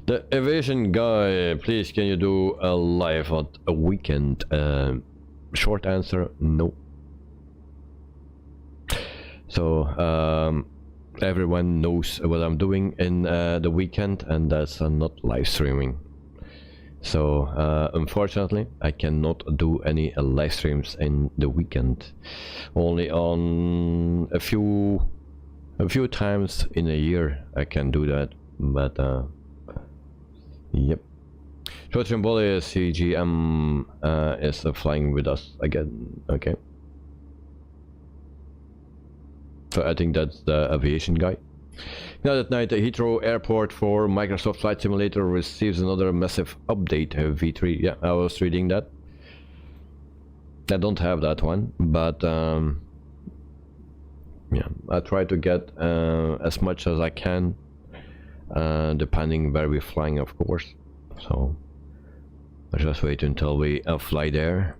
The aviation guy, please can you do a live on a weekend? Short answer, no. So everyone knows what I'm doing in the weekend, and that's not live streaming. So unfortunately I cannot do any live streams in the weekend. Only on a few times in a year I can do that, but Yep. So Trimboli CGM is flying with us again. Okay. So I think that's the aviation guy. Now that night, Heathrow Airport for Microsoft Flight Simulator receives another massive update. V3. Yeah, I was reading that. I don't have that one, but yeah, I try to get as much as I can, depending where we're flying, of course. So I'll just wait until we fly there.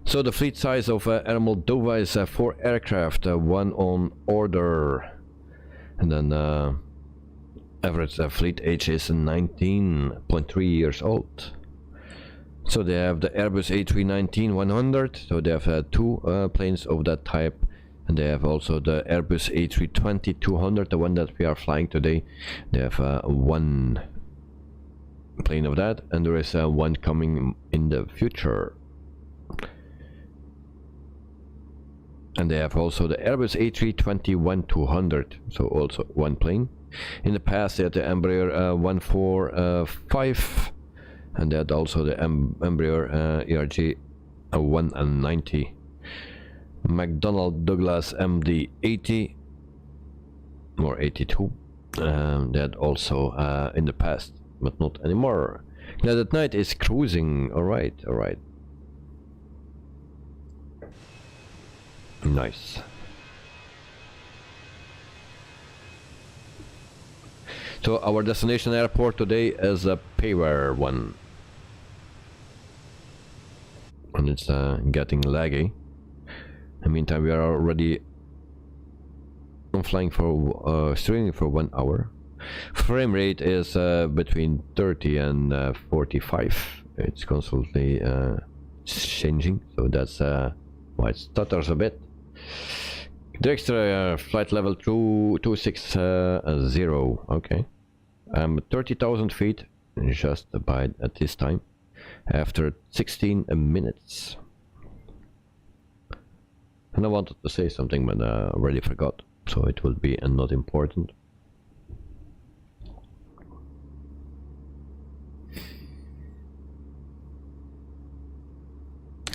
So the fleet size of Air Moldova is 4 aircraft, 1 on order, and then average fleet age is 19.3 years old. So they have the Airbus A319-100, so they have 2 planes of that type, and they have also the Airbus A320-200, the one that we are flying today. They have 1 plane of that, and there is 1 coming in the future. And they have also the Airbus A321-200, so also 1 plane. In the past they had the Embraer 145, and they had also the Embraer ERJ 190, McDonnell Douglas MD-80 or 82. They had also in the past, but not anymore. Now that night is cruising. All right. Nice. So our destination airport today is a Payware one, and it's getting laggy. In the meantime, we are already flying for streaming for 1 hour. Frame rate is between 30 and 45. It's constantly changing, so that's why it stutters a bit. Dragster flight level 260. Okay. 30,000 feet just by at this time after 16 minutes. And I wanted to say something, but I already forgot, so it will be not important.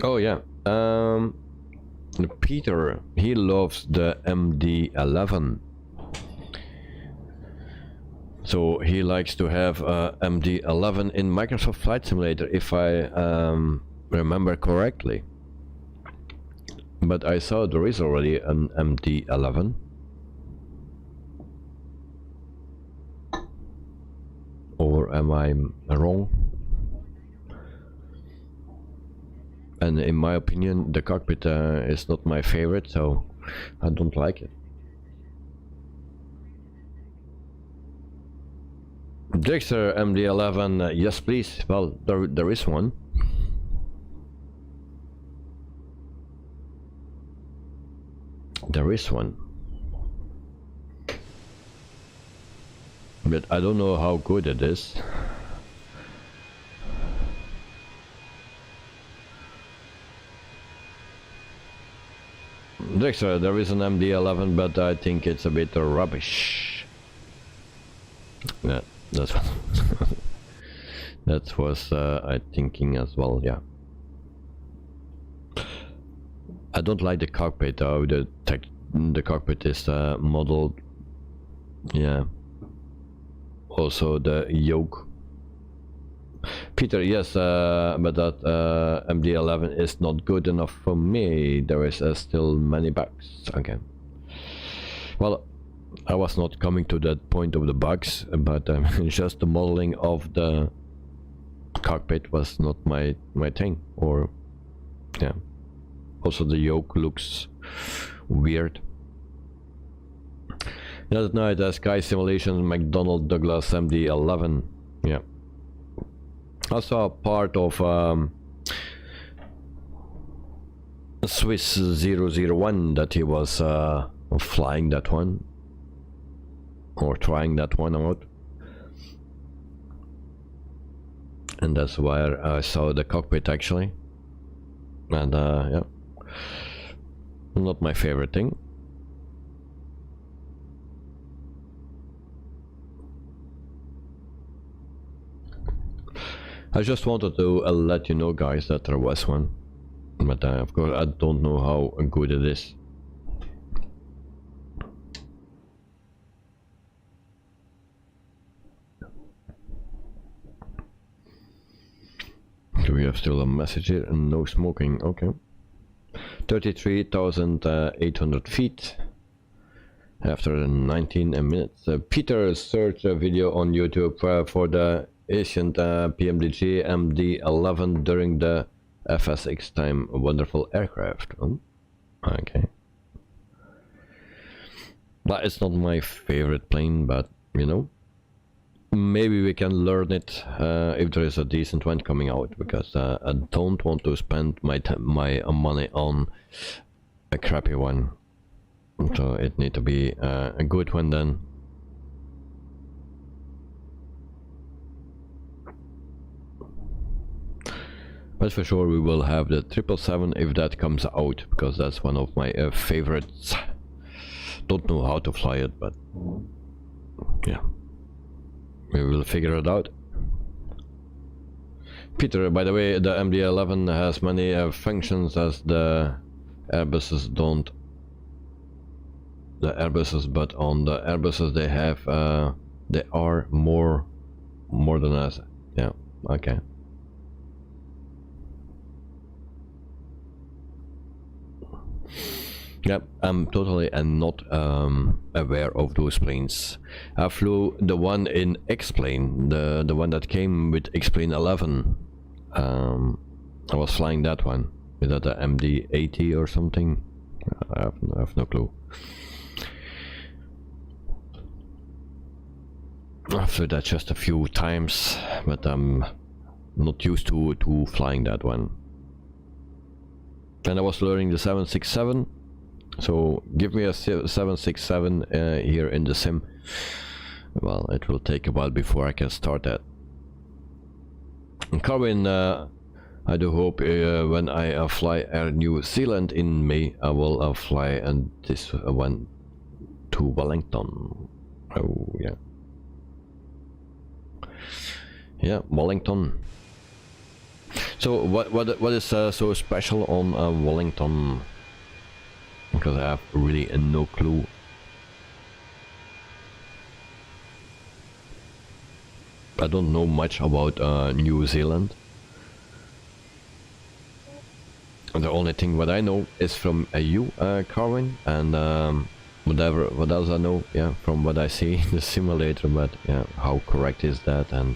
Oh yeah, Peter, he loves the MD-11, so he likes to have MD-11 in Microsoft Flight Simulator, if I remember correctly. But I saw there is already an MD-11. Or am I wrong? And in my opinion, the cockpit is not my favorite, so I don't like it. Dragster MD-11, yes please. Well, there is one. There is one. But I don't know how good it is. Dragster, there is an MD-11, but I think it's a bit rubbish. Yeah, that's what that was I thinking as well. Yeah, I don't like the cockpit. The cockpit is modeled. Yeah. Also the yoke. Peter, yes, but that MD-11 is not good enough for me. There is still many bugs. Okay. Well, I was not coming to that point of the bugs, but just the modeling of the cockpit was not my thing. Or yeah. Also the yoke looks weird. The other night, Sky Simulation McDonnell Douglas MD-11. Yeah. I saw a part of Swiss 001 that he was flying that one. Or trying that one out. And that's where I saw the cockpit actually. And yeah. Not my favorite thing. I just wanted to let you know, guys, that there was one, but of course I don't know how good it is. Do we have still a message here? No smoking. Okay. 33,800 feet after 19 minutes. Peter searched a video on YouTube for the ancient PMDG MD-11 during the FSX time. A wonderful aircraft. Oh, okay. But it's not my favorite plane, but you know, maybe we can learn it if there is a decent one coming out, because I don't want to spend my money on a crappy one. So it need to be a good one then. But for sure we will have the 777 if that comes out, because that's one of my favorites. Don't know how to fly it, but yeah, we will figure it out. Peter, by the way, the MD-11 has many functions as the Airbuses don't. The Airbuses, but on the Airbuses they have they are more than us. Yeah, okay. Yep, I'm totally not aware of those planes. I flew the one in X-Plane, the one that came with X-Plane 11. I was flying that one. Is that the MD-80 or something? I have no clue. I flew that just a few times, but I'm not used to flying that one. And I was learning the 767. So give me a 767 here in the sim. Well, it will take a while before I can start that. And Carwin, I do hope when I fly Air New Zealand in May, I will fly and this one to Wellington. Oh yeah, yeah, Wellington. So what is so special on Wellington? Because I have really no clue. I don't know much about New Zealand. The only thing what I know is from you, Carwin, and what else I know, yeah, from what I see in the simulator. But yeah, how correct is that? And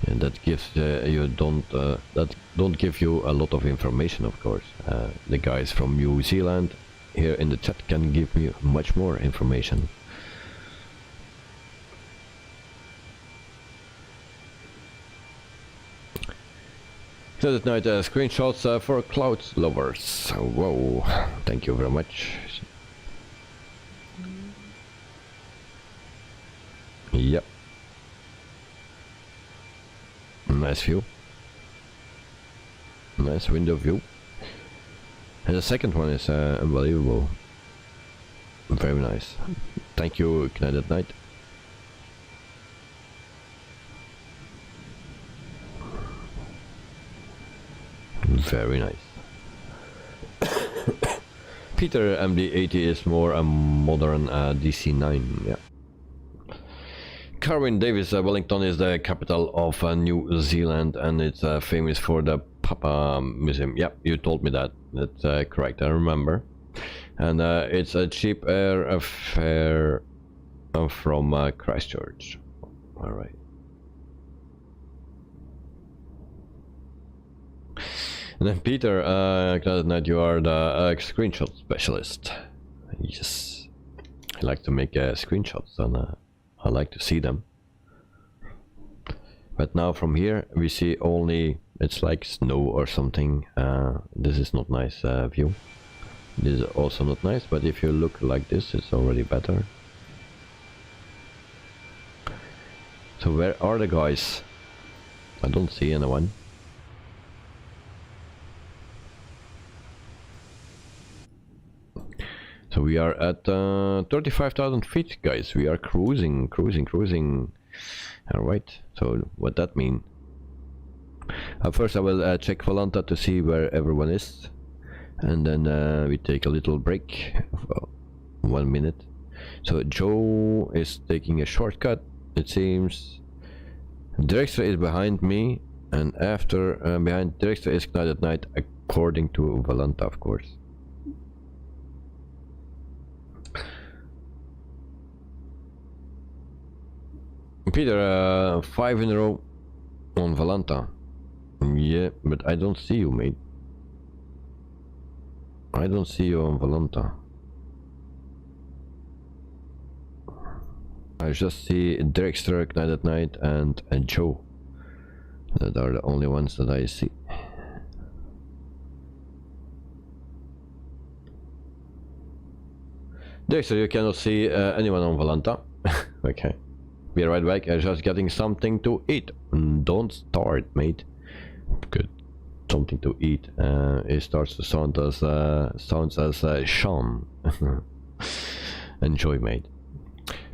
that gives that don't give you a lot of information, of course. The guys from New Zealand here in the chat can give me much more information. So that night screenshots for cloud lovers. Whoa, thank you very much. Yep. Nice view. Nice window view. And the second one is unbelievable. Very nice. Thank you, Connected Night. Very nice. Peter, MD-80 is more a modern DC-9, yeah. Carwin Davis, Wellington is the capital of New Zealand, and it's famous for the Papa Museum. Yeah, you told me that. That's correct, I remember. And it's a cheap air fare from Christchurch. Alright. And then Peter, glad that you are the screenshot specialist. Yes. I like to make screenshots, and I like to see them. But now from here we see only, it's like snow or something. This is not nice view. This is also not nice, but if you look like this, it's already better. So where are the guys? I don't see anyone. So we are at 35,000 feet, guys. We are cruising. Alright, so what that mean? First I will check Volanta to see where everyone is, and then we take a little break of 1 minute. So Joe is taking a shortcut, it seems. Drexler is behind me, and after behind Drexler is Knight at Night, according to Volanta, of course. Peter, 5 in a row on Volanta. Yeah, but I don't see you, mate. I don't see you on Volanta. I just see Drexler, Knight at Night, and Joe. That are the only ones that I see. Drexler, you cannot see anyone on Volanta. Okay. Be right back. I'm just getting something to eat. Don't start, mate. Good. Something to eat. It starts to sound as Sean. Enjoy, mate.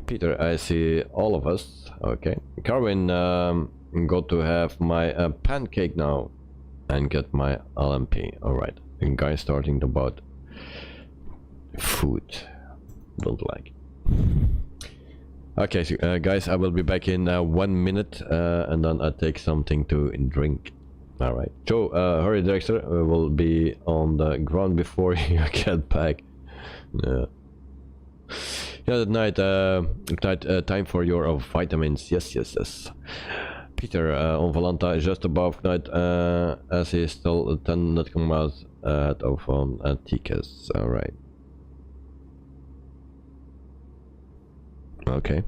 Peter, I see all of us. Okay. Carwin, got to have my pancake now and get my LMP. All right. And guys starting about food. Don't like. Okay, so, guys, I will be back in 1 minute, and then I take something to drink. All right, Joe, hurry, Drexler. We will be on the ground before you get back. Yeah, at night, time for your vitamins. Yes. Peter on Volanta is just above night, as he is still 10 nautical miles ahead of Tikas. All right. Okay,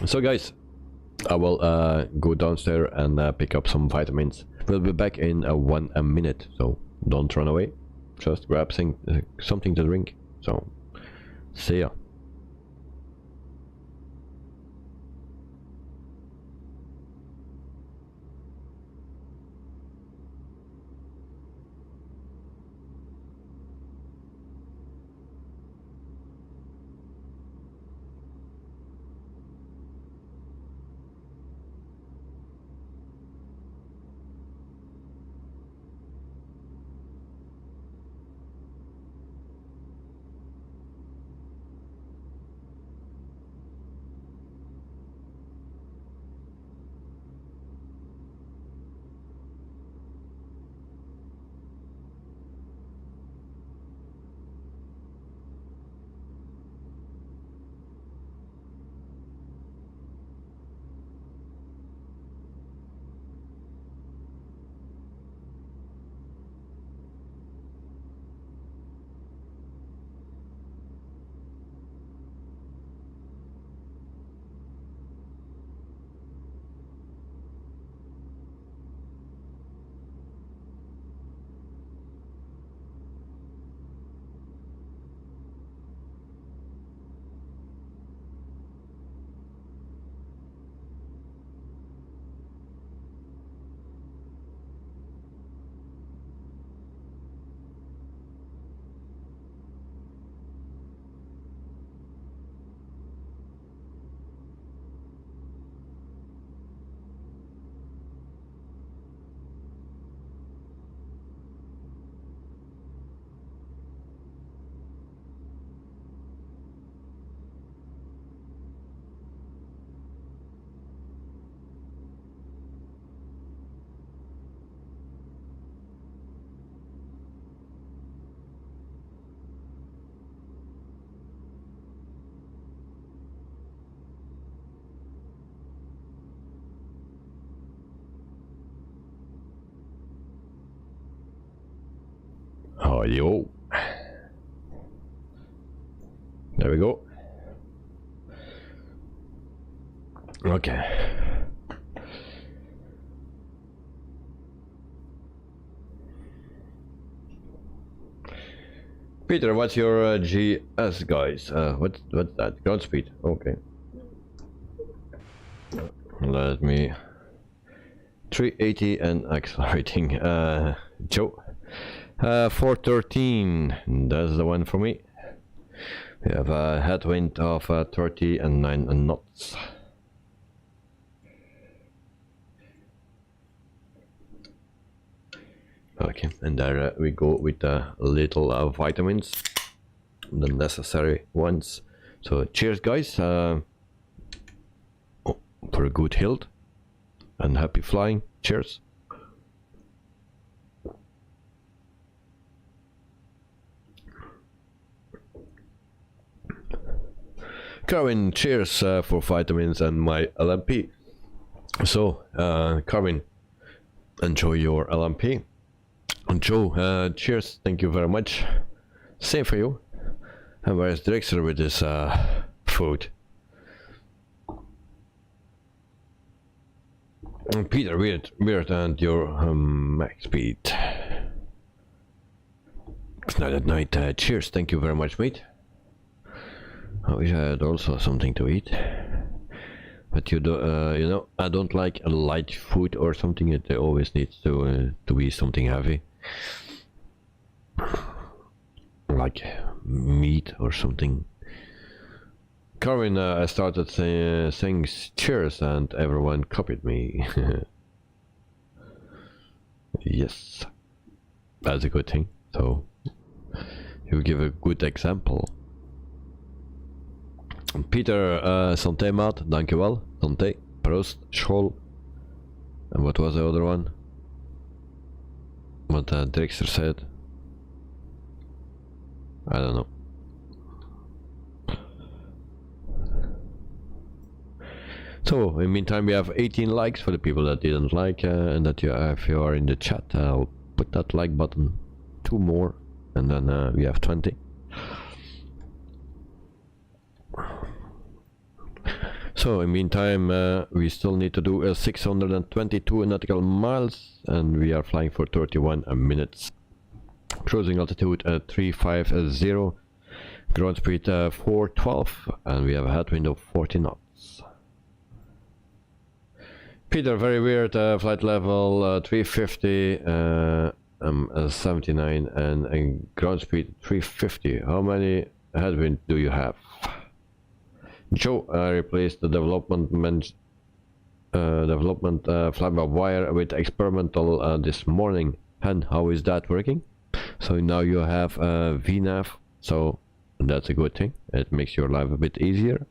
so guys, I will go downstairs and pick up some vitamins. We'll be back in 1 minute, so don't run away. Just grab something to drink. So, see ya. Oh, yo. There we go. Okay. Peter, what's your GS, guys? What's that? Ground speed. Okay. Let me 380 and accelerating. Joe. 413. That's the one for me. We have a headwind of 30 and 9 knots. Okay, and there we go with a little vitamins, the necessary ones. So cheers guys, for a good health and happy flying. Cheers. Carvin, cheers for vitamins and my LMP. So Carvin, enjoy your LMP. And Joe, cheers, thank you very much. Same for you. And where's Drexler with his food? And Peter, weird and your max speed. It's not at night. Cheers, thank you very much, mate. I wish I had also something to eat. But you do, you know, I don't like a light food or something. It always needs to be something heavy, like meat or something. Carvin, I started saying cheers and everyone copied me. Yes, that's a good thing. So you give a good example. Peter, santé maat, dankjewel. Santé, proost, school. And what was the other one? What Drexler said? I don't know. So, in the meantime, we have 18 likes for the people that didn't like, and that if you are in the chat, I'll put that like button. 2 more, and then we have 20. So in the meantime, we still need to do 622 nautical miles, and we are flying for 31 minutes. Cruising altitude 350, ground speed 412, and we have a headwind of 40 knots. Peter, very weird, flight level 350, 79, and ground speed 350. How many headwind do you have? Joe, replaced the development flyby wire with experimental this morning. And how is that working? So now you have VNAV, so that's a good thing. It makes your life a bit easier.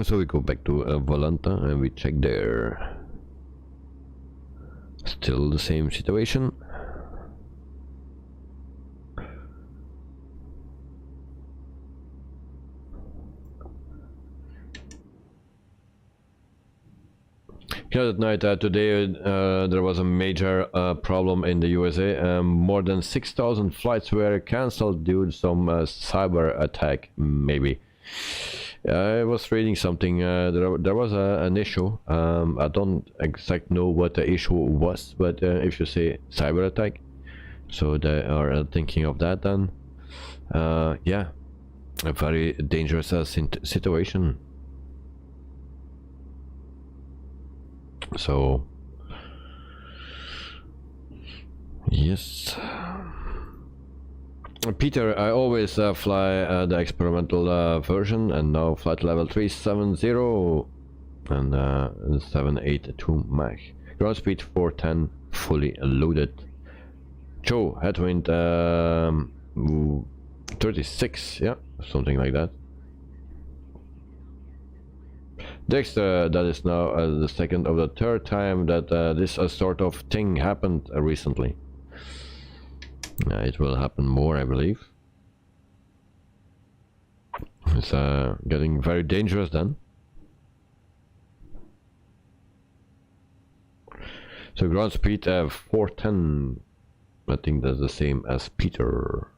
So we go back to Volanta and we check there. Still the same situation. Yeah, at night today there was a major problem in the USA. More than 6,000 flights were cancelled due to some cyber attack, maybe. I was reading something, there was an issue. I don't exactly know what the issue was, but if you say cyber attack, so they are thinking of that then. Yeah, a very dangerous situation. So yes, Peter, I always fly the experimental version, and now flight level 370 and 782 Mach, ground speed 410, fully loaded. Joe, headwind 36, yeah, something like that. Dexter, that is now the second or the third time that this sort of thing happened recently. It will happen more, I believe. It's getting very dangerous then. So ground speed 410. I think that's the same as Peter.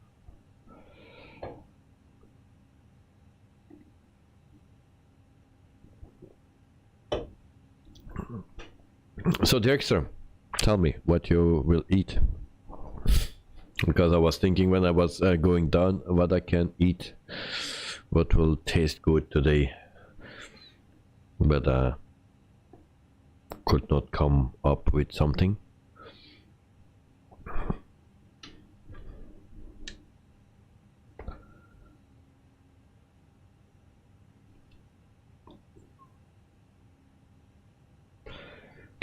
So Dexter, tell me what you will eat, because I was thinking when I was going down what I can eat, what will taste good today, but could not come up with something.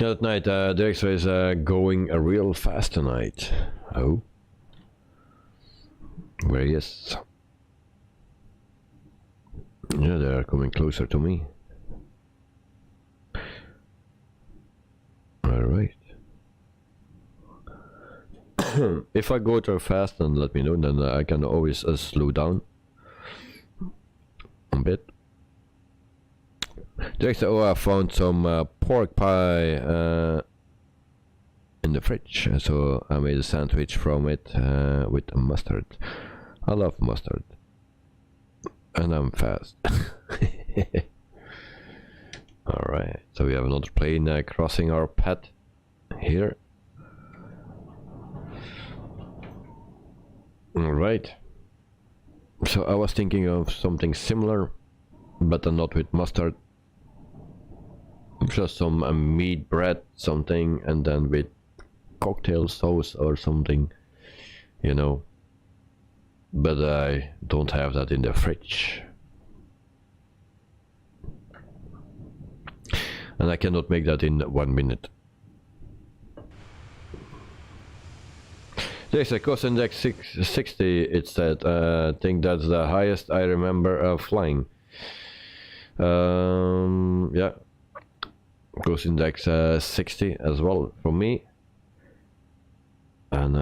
At night, the X-ray is going real fast tonight. Oh. Where he is? Yeah, they are coming closer to me. Alright. If I go too fast, then let me know, then I can always slow down a bit. Oh, I found some pork pie in the fridge, so I made a sandwich from it with mustard. I love mustard. And I'm fast. Alright, so we have another plane crossing our path here. Alright. So I was thinking of something similar, but not with mustard. Just some meat bread, something, and then with cocktail sauce or something, you know. But I don't have that in the fridge. And I cannot make that in 1 minute. There's a cost index 60, it said. I think that's the highest I remember flying. Yeah. Cost index 60 as well for me. And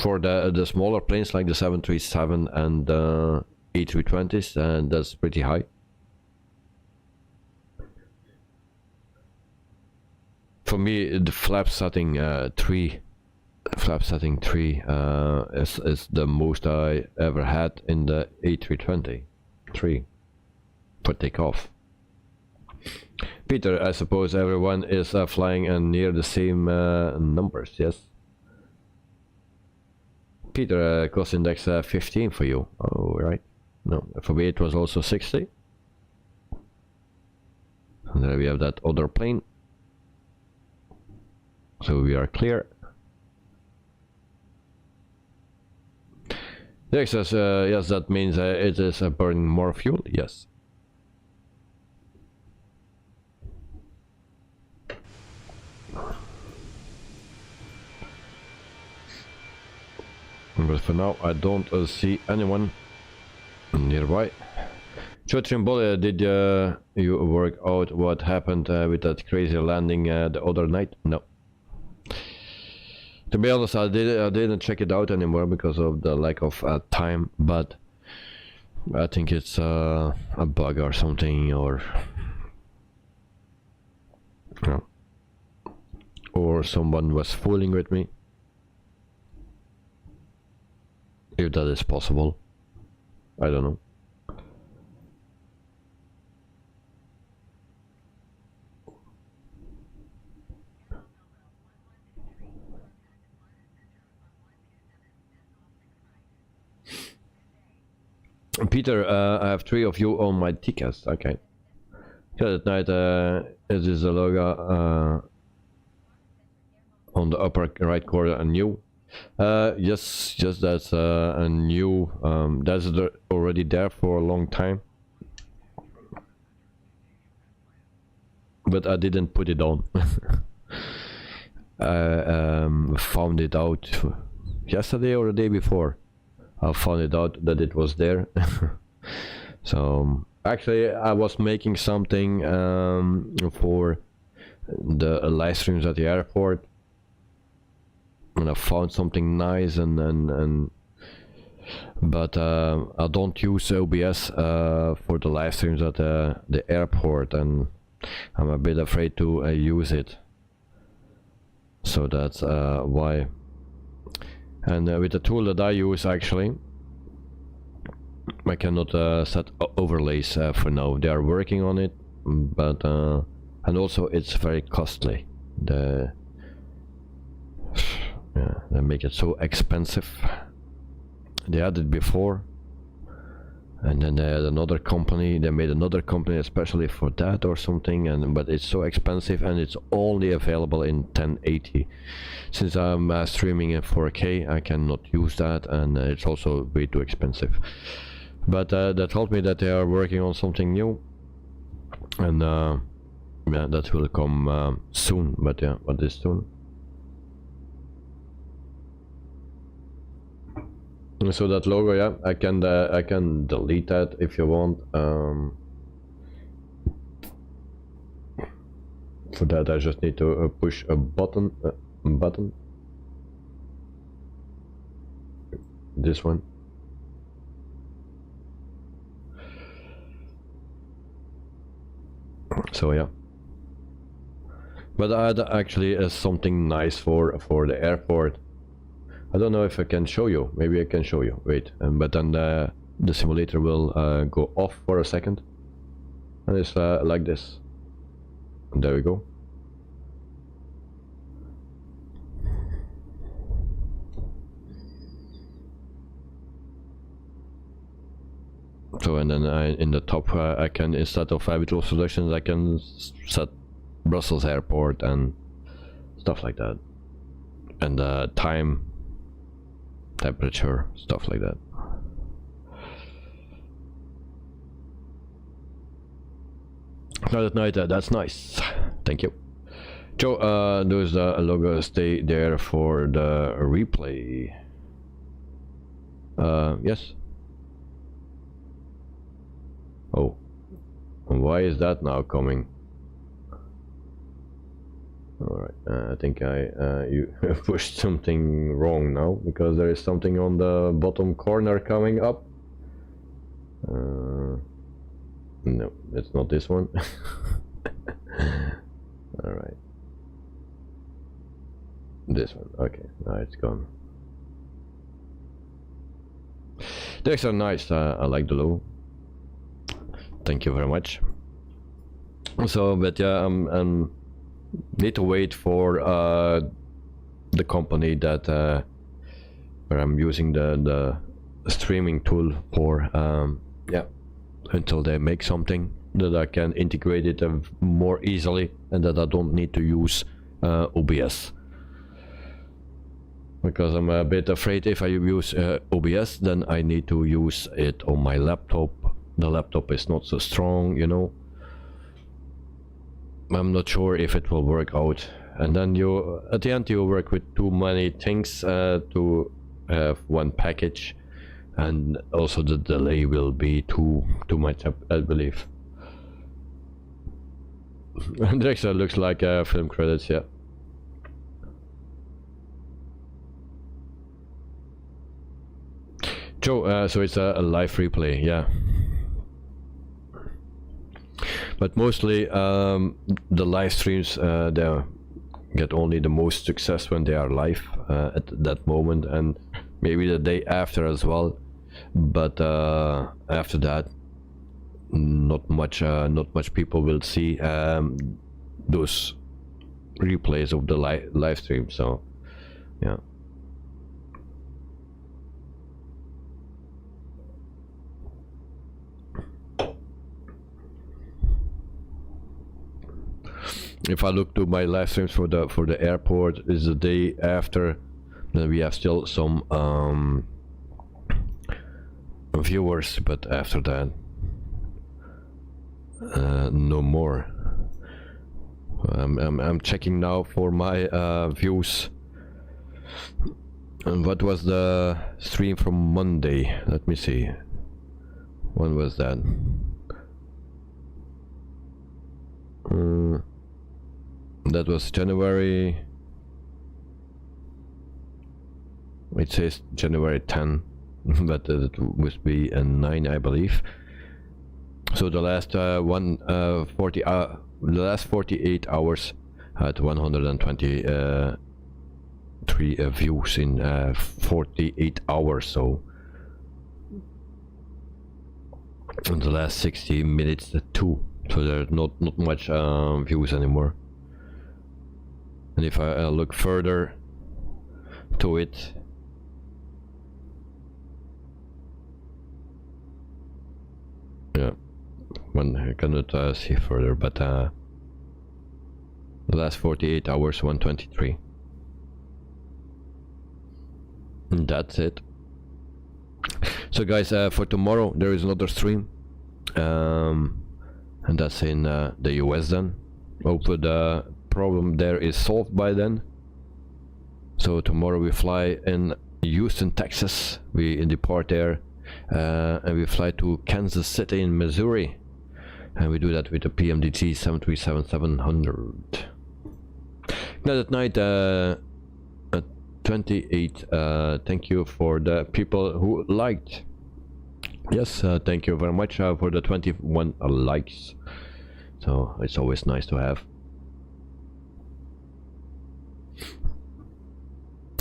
for the smaller planes like the 737 and A320s, that's pretty high. For me, the flap setting 3 is the most I ever had in the A320 3 for takeoff. Peter, I suppose everyone is flying near the same numbers, yes? Peter, cost index 15 for you. Oh, right. No, for me it was also 60. And there we have that other plane. So we are clear. Next says, yes, that means it is burning more fuel. Yes. But for now, I don't see anyone nearby. Chotrimbole, did you work out what happened with that crazy landing the other night? No. To be honest, I didn't check it out anymore because of the lack of time, but I think it's a bug or something, or someone was fooling with me. If that is possible, I don't know. Peter, I have 3 of you on my tickets. Okay. Good at night. Is this a logo on the upper right corner a new? Yes, that's a new. That's already there for a long time, but I didn't put it on. I found it out yesterday or the day before. I found it out that it was there. So actually, I was making something for the live streams at the airport. And I found something nice, but I don't use OBS for the live streams at the airport, and I'm a bit afraid to use it. So that's why. And with the tool that I use, actually, I cannot set overlays for now. They are working on it, but and also it's very costly. Yeah, they make it so expensive. They had it before, and then they had another company. They made another company especially for that or something. But it's so expensive, and it's only available in 1080. Since I'm streaming in 4K, I cannot use that, and it's also way too expensive. But they told me that they are working on something new, and Yeah, that will come soon, but yeah, what is soon? So that logo, yeah, I can delete that if you want. For that, I just need to push a button. This one. So yeah. But I had actually something nice for the airport. I don't know if I can show you. Maybe I can show you. Wait, but then the simulator will go off for a second, and it's like this. And there we go. So and then in the top I can, instead of habitual selections, I can set Brussels airport and stuff like that, and time, temperature, stuff like that. Not at night, that's nice. Thank you. Joe, those logo stay there for the replay. Yes. Oh, why is that now coming? Alright, I think you pushed something wrong now, because there is something on the bottom corner coming up. No, it's not this one. Alright. This one, okay, now it's gone. These are nice, I like the logo. Thank you very much. So, but yeah, need to wait for the company that where I'm using the streaming tool for, yeah, until they make something that I can integrate it more easily, and that I don't need to use OBS. Because I'm a bit afraid if I use OBS, then I need to use it on my laptop. The laptop is not so strong, you know. I'm not sure if it will work out, and then you at the end you work with too many things to have one package, and also the delay will be too much, I believe. And actually looks like film credits, yeah. Joe, so it's a live replay, yeah. But mostly the live streams, they get only the most success when they are live at that moment, and maybe the day after as well. But after that, not much people will see those replays of the live stream. So yeah. If I look to my live streams for the airport, is the day after, then we have still some viewers, but after that no more. I'm checking now for my views. And what was the stream from Monday? Let me see. When was that? That was January. It says January 10, but it must be a 9, I believe. So the last the last 48 hours had 123 views in 48 hours. So in the last 60 minutes, 2. So there's not much views anymore. And if I look further to it, yeah, one I cannot see further, but the last 48 hours 123. And that's it. So guys, for tomorrow there is another stream, and that's in the US then. Hopefully the problem there is solved by then. So tomorrow we fly in Houston, Texas. We depart there and we fly to Kansas City in Missouri, and we do that with the PMDG 737-700. Now at night, 28. Thank you for the people who liked. Yes, thank you very much for the 21 likes. So it's always nice to have.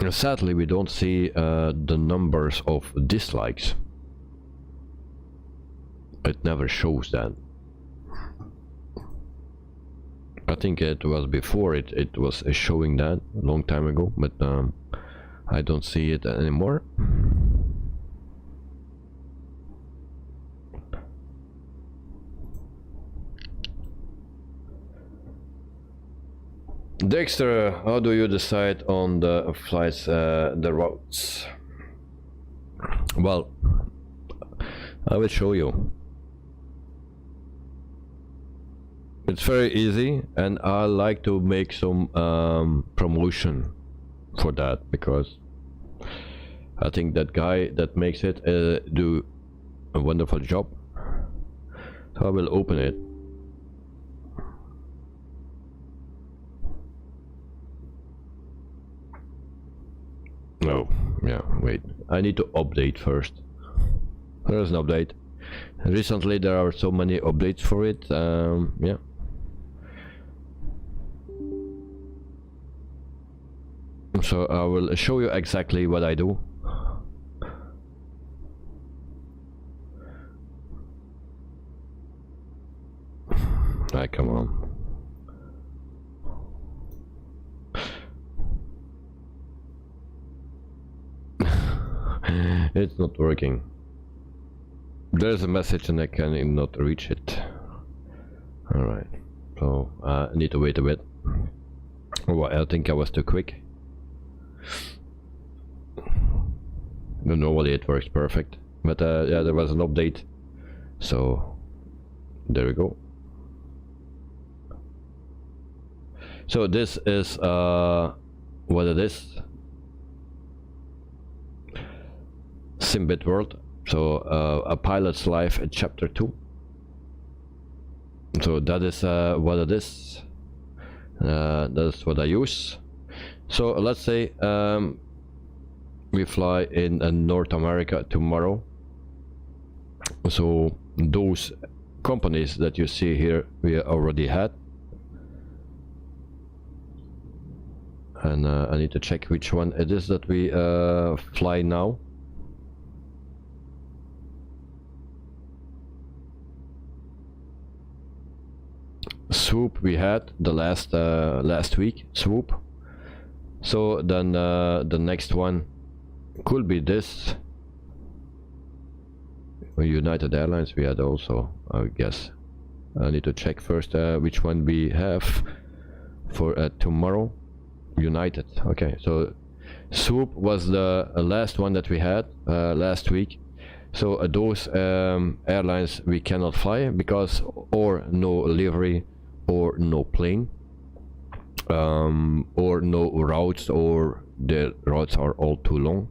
Sadly, we don't see the numbers of dislikes. It never shows that. I think it was before it was showing that a long time ago, but I don't see it anymore. Dexter, how do you decide on the flights, the routes? Well, I will show you. It's very easy, and I like to make some promotion for that, because I think that guy that makes it do a wonderful job. So I will open it. No, yeah, wait. I need to update first. There's an update. Recently there are so many updates for it. Yeah. So I will show you exactly what I do. Ah, come on. It's not working. There's a message and I cannot reach it. Alright, so I need to wait a bit. Oh, I think I was too quick. Normally it works perfect, but yeah, there was an update, so there we go. So this is what it is. Simbit World. So a pilot's life at chapter 2. So that is what it is. That's what I use. So let's say we fly in North America tomorrow. So those companies that you see here we already had, and I need to check which one it is that we fly now. Swoop we had the last week, Swoop. So then the next one could be this. United Airlines we had also, I guess. I need to check first which one we have for tomorrow. United. Okay, so Swoop was the last one that we had last week. So those airlines we cannot fly because or no livery or no plane, or no routes, or the routes are all too long.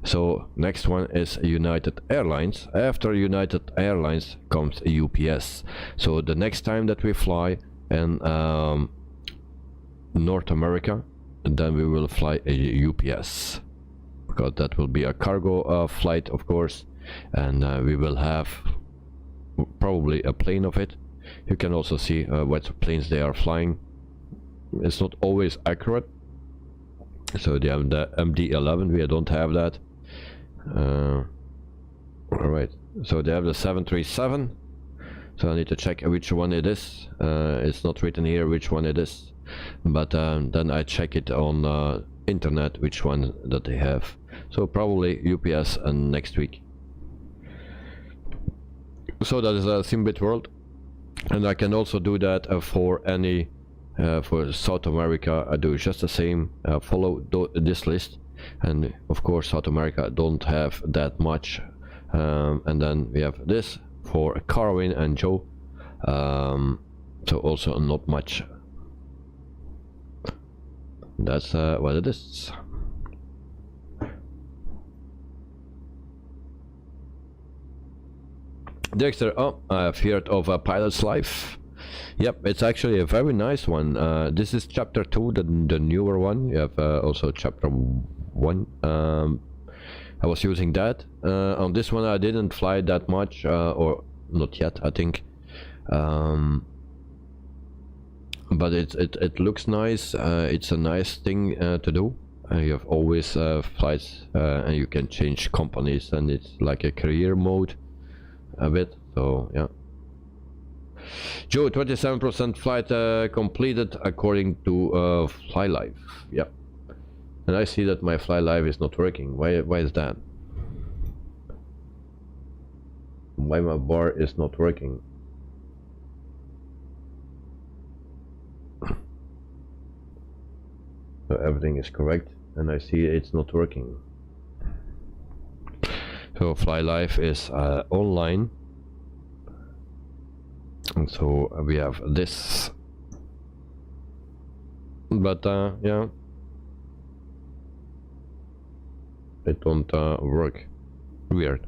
So next one is United Airlines. After United Airlines comes UPS. So the next time that we fly in North America, then we will fly a UPS, because that will be a cargo flight, of course, and we will have probably a plane of it. You can also see what planes they are flying. It's not always accurate. So they have the MD-11, we don't have that. Alright, so they have the 737. So I need to check which one it is. It's not written here which one it is, but then I check it on internet which one that they have. So probably UPS and next week. So that is a Simbit World, and I can also do that for any for South America. I do just the same, follow this list, and of course South America don't have that much, and then we have this for Carwin and Joe, so also not much that's what it is. Dexter, oh, I've heard of a pilot's life. Yep, it's actually a very nice one. This is chapter 2, the newer one. You have also chapter 1. I was using that. On this one I didn't fly that much, or not yet, I think. But it looks nice. It's a nice thing to do. You have always flights, and you can change companies, and it's like a career mode a bit. So yeah. Joe, 27% flight completed according to FlyLife. Yeah, and I see that my FlyLife is not working. Why is that? Why my bar is not working? So everything is correct, and I see it's not working. So FlyLife is online, and so we have this. But yeah, it don't work. Weird.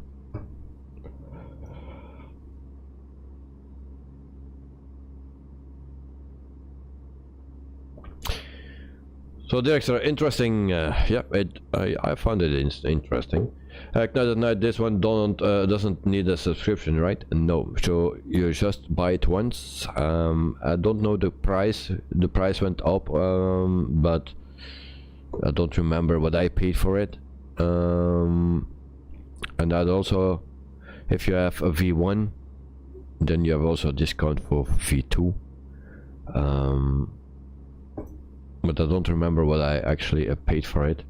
So the extra interesting, yeah, I found it interesting. Night Night, this one doesn't need a subscription, right? No, so you just buy it once. I don't know the price. The price went up, but I don't remember what I paid for it. And that also, if you have a V1, then you have also a discount for V2. But I don't remember what I actually paid for it.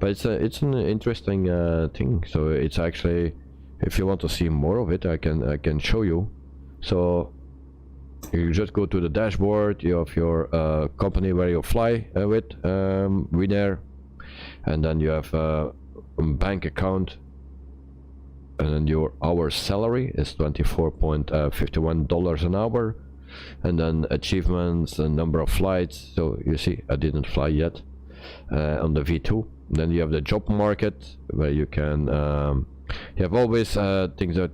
But it's an interesting thing. So it's actually, if you want to see more of it, I can show you. So you just go to the dashboard. You have your company where you fly with, Winair, and then you have a bank account, and then your hour salary is $24.51 an hour. And then achievements and number of flights. So you see I didn't fly yet on the V2. Then you have the job market, where you can you have always things that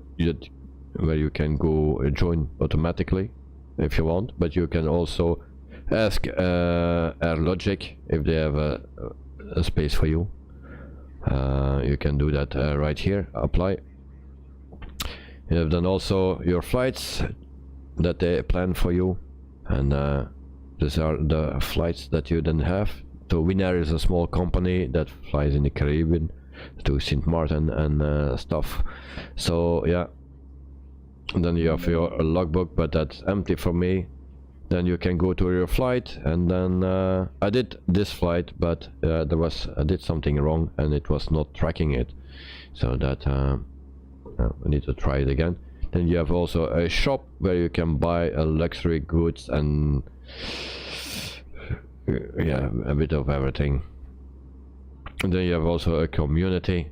where you can go join automatically if you want, but you can also ask AirLogic if they have a space for you. You can do that right here, apply. You have then also your flights that they plan for you, and these are the flights that you then have. So Winair is a small company that flies in the Caribbean to St. Martin and stuff. So yeah, and then you have your logbook, but that's empty for me. Then you can go to your flight, and then I did this flight, but I did something wrong and it was not tracking it, so that I need to try it again. Then you have also a shop where you can buy luxury goods and yeah, a bit of everything. And then you have also a community,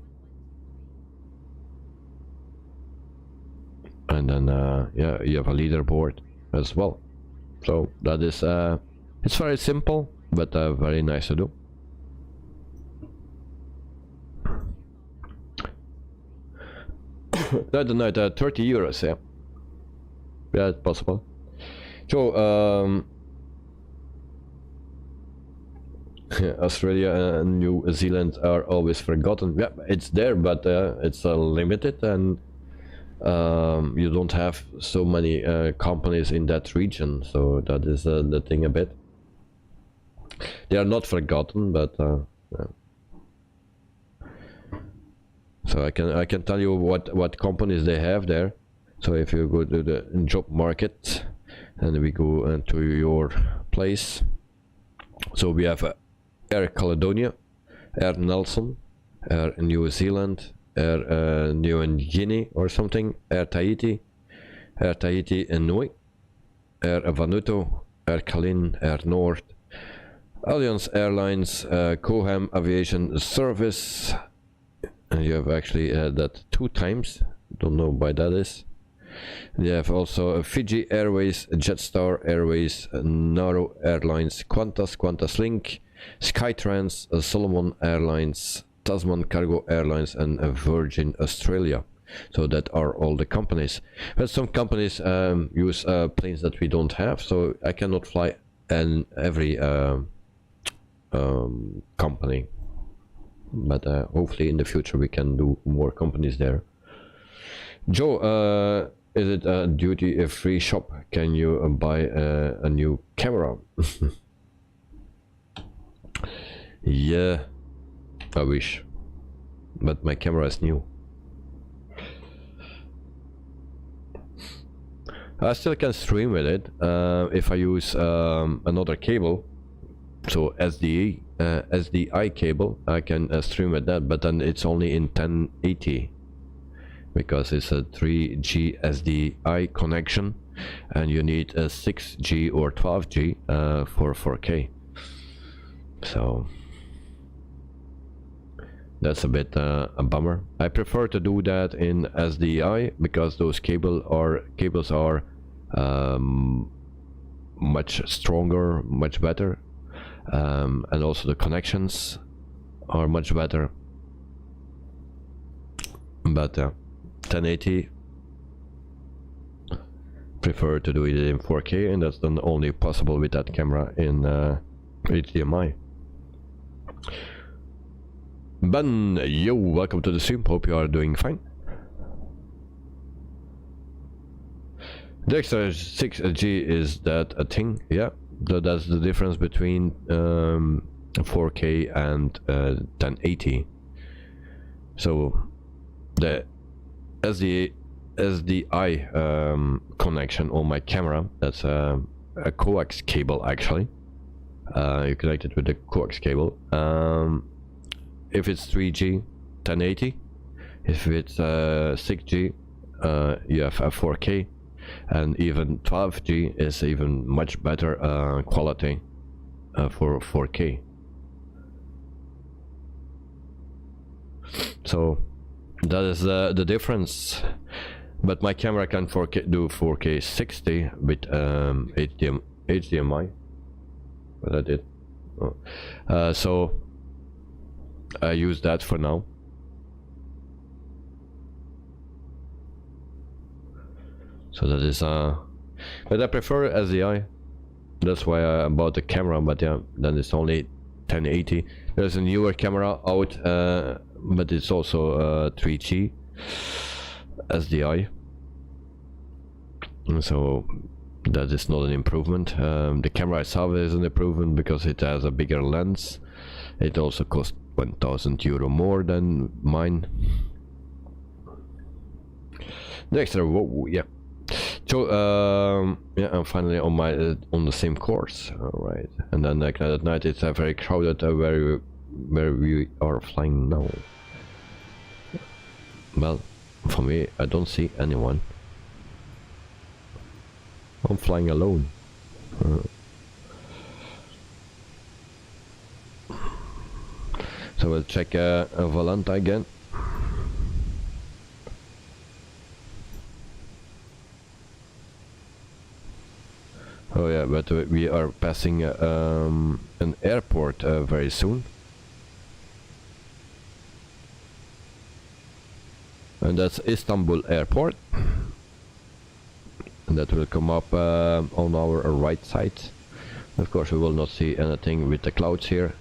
and then yeah, you have a leaderboard as well. So that is it's very simple, but very nice to do. Night to Night, 30 euros, yeah. Yeah, it's possible. So, Australia and New Zealand are always forgotten. Yeah, it's there, but it's limited, and you don't have so many companies in that region, so that is the thing a bit. They are not forgotten, but yeah. So I can tell you what companies they have there. So if you go to the job market, and we go into your place, so we have Air Caledonia, Air Nelson, Air New Zealand, Air New Guinea or something, Air Tahiti Nui, Air Vanuatu, Air Kalin, Air North, Alliance Airlines, Coham Aviation Service. And you have actually that 2 times, don't know why that is. You have also Fiji Airways, Jetstar Airways, Nauru Airlines, Qantas Link, Skytrans, Solomon Airlines, Tasman Cargo Airlines, and Virgin Australia. So that are all the companies. But some companies use planes that we don't have, so I cannot fly in every company. But hopefully in the future we can do more companies there. Joe, is it a duty-free shop? Can you buy a new camera? Yeah, I wish, but my camera is new. I still can stream with it if I use another cable, so SDI cable. I can stream with that, but then it's only in 1080 because it's a 3G SDI connection, and you need a 6G or 12G for 4K. So that's a bit a bummer. I prefer to do that in SDI because those cables are much stronger, much better, and also the connections are much better. But 1080, prefer to do it in 4K, and that's then only possible with that camera in HDMI. Ben, yo, welcome to the stream. Hope you are doing fine. The extra 6G, is that a thing? Yeah, so that's the difference between 4K and 1080. So the SDI connection on my camera, that's a coax cable actually. You connect it with the coax cable. If it's 3G, 1080. If it's 6G, you have a 4K, and even 12G is even much better quality for 4K. So that is the difference. But my camera can do 4K 60 with HDMI. But I did. Oh. So I use that for now. So that is but I prefer SDI. That's why I bought the camera. But yeah, then it's only 1080. There's a newer camera out, but it's also 3G SDI. So that is not an improvement. The camera itself is an improvement because it has a bigger lens. It also costs €1,000 more than mine. The extra, whoa, yeah. So yeah, I'm finally on my on the same course. All right, and then like at night it's very crowded where we are flying now. Well, for me, I don't see anyone. I'm flying alone. So we'll check Valenta again. Oh yeah, but we are passing an airport very soon. And that's Istanbul Airport. And that will come up on our right side. Of course we will not see anything with the clouds here.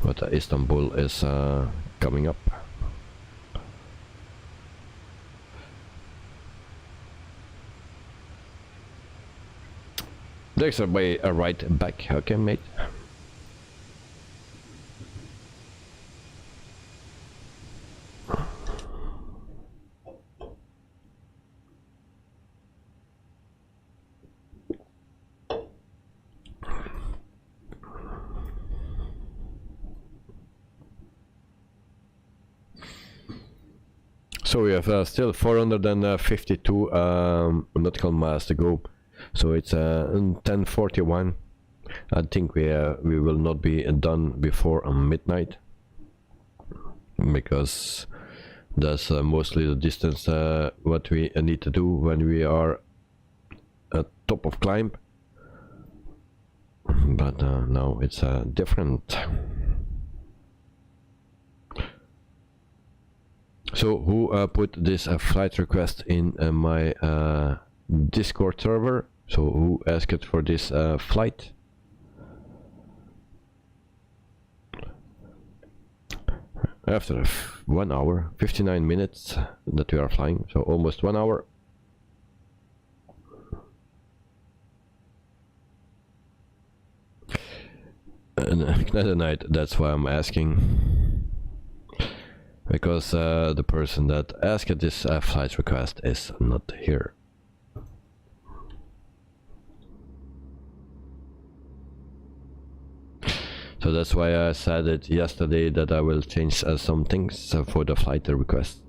But Istanbul is coming up. There's a way right back, okay mate? So we have still 452 nautical miles to go. So it's 10:41. I think we will not be done before midnight, because that's mostly the distance what we need to do when we are at top of climb. but now it's different. So who put this flight request in my Discord server? So who asked for this flight? After 1 hour, 59 minutes that we are flying, so almost 1 hour. Another night, that's why I'm asking, because the person that asked this flight request is not here. So that's why I said it yesterday that I will change some things for the flight requests.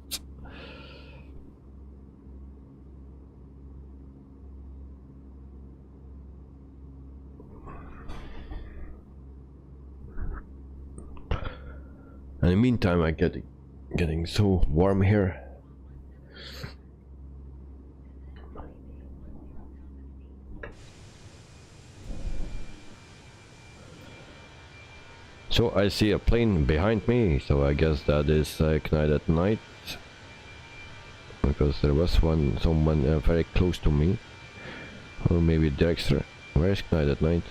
In the meantime, I'm getting so warm here. So I see a plane behind me, so I guess that is Knight at night, because there was someone very close to me, or maybe Dexter. Where is Knight at night?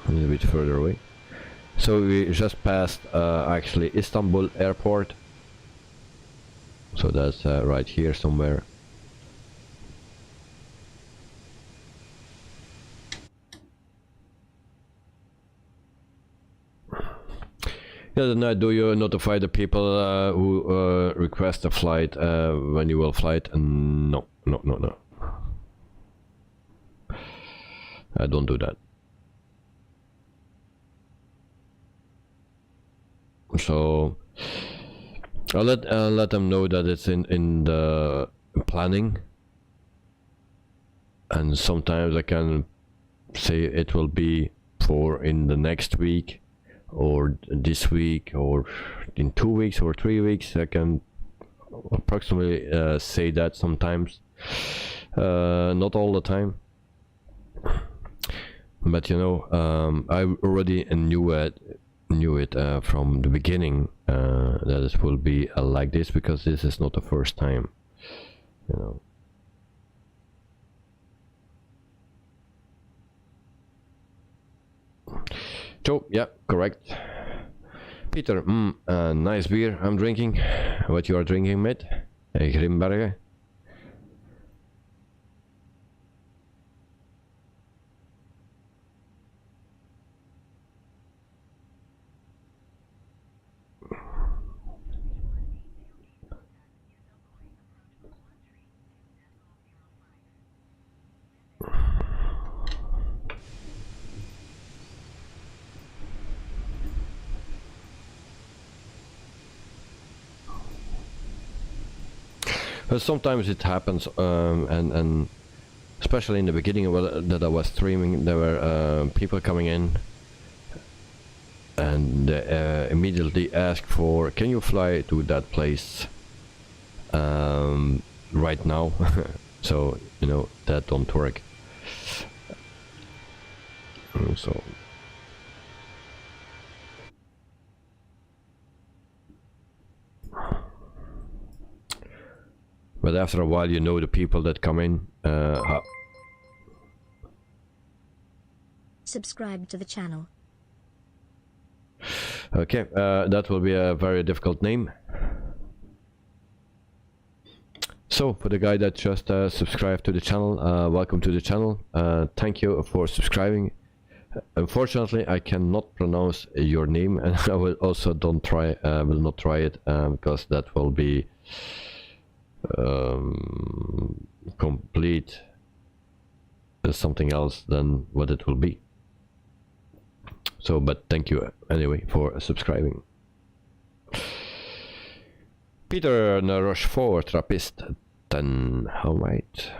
A little bit further away. So we just passed actually Istanbul airport, so that's right here somewhere. The other night, do you notify the people who request a flight when you will flight? No. I don't do that. So I'll let them know that it's in the planning, and sometimes I can say it will be for in the next week, or this week, or in 2 weeks or 3 weeks. I can approximately say that sometimes, not all the time, but you know, I already knew it from the beginning that it will be like this, because this is not the first time, you know. So yeah, correct. Peter, nice beer I'm drinking. What you are drinking, mate? Grimbergen. Sometimes it happens, and especially in the beginning that I was streaming, there were people coming in and immediately ask for, can you fly to that place right now? So you know that don't work. So but after a while, you know the people that come in. Subscribe to the channel. Okay, that will be a very difficult name. So, for the guy that just subscribed to the channel, welcome to the channel. Thank you for subscribing. Unfortunately, I cannot pronounce your name, and I will also will not try it, because that will be complete something else than what it will be. So, but thank you anyway for subscribing. Peter Rochefort, Trappist 10. All right.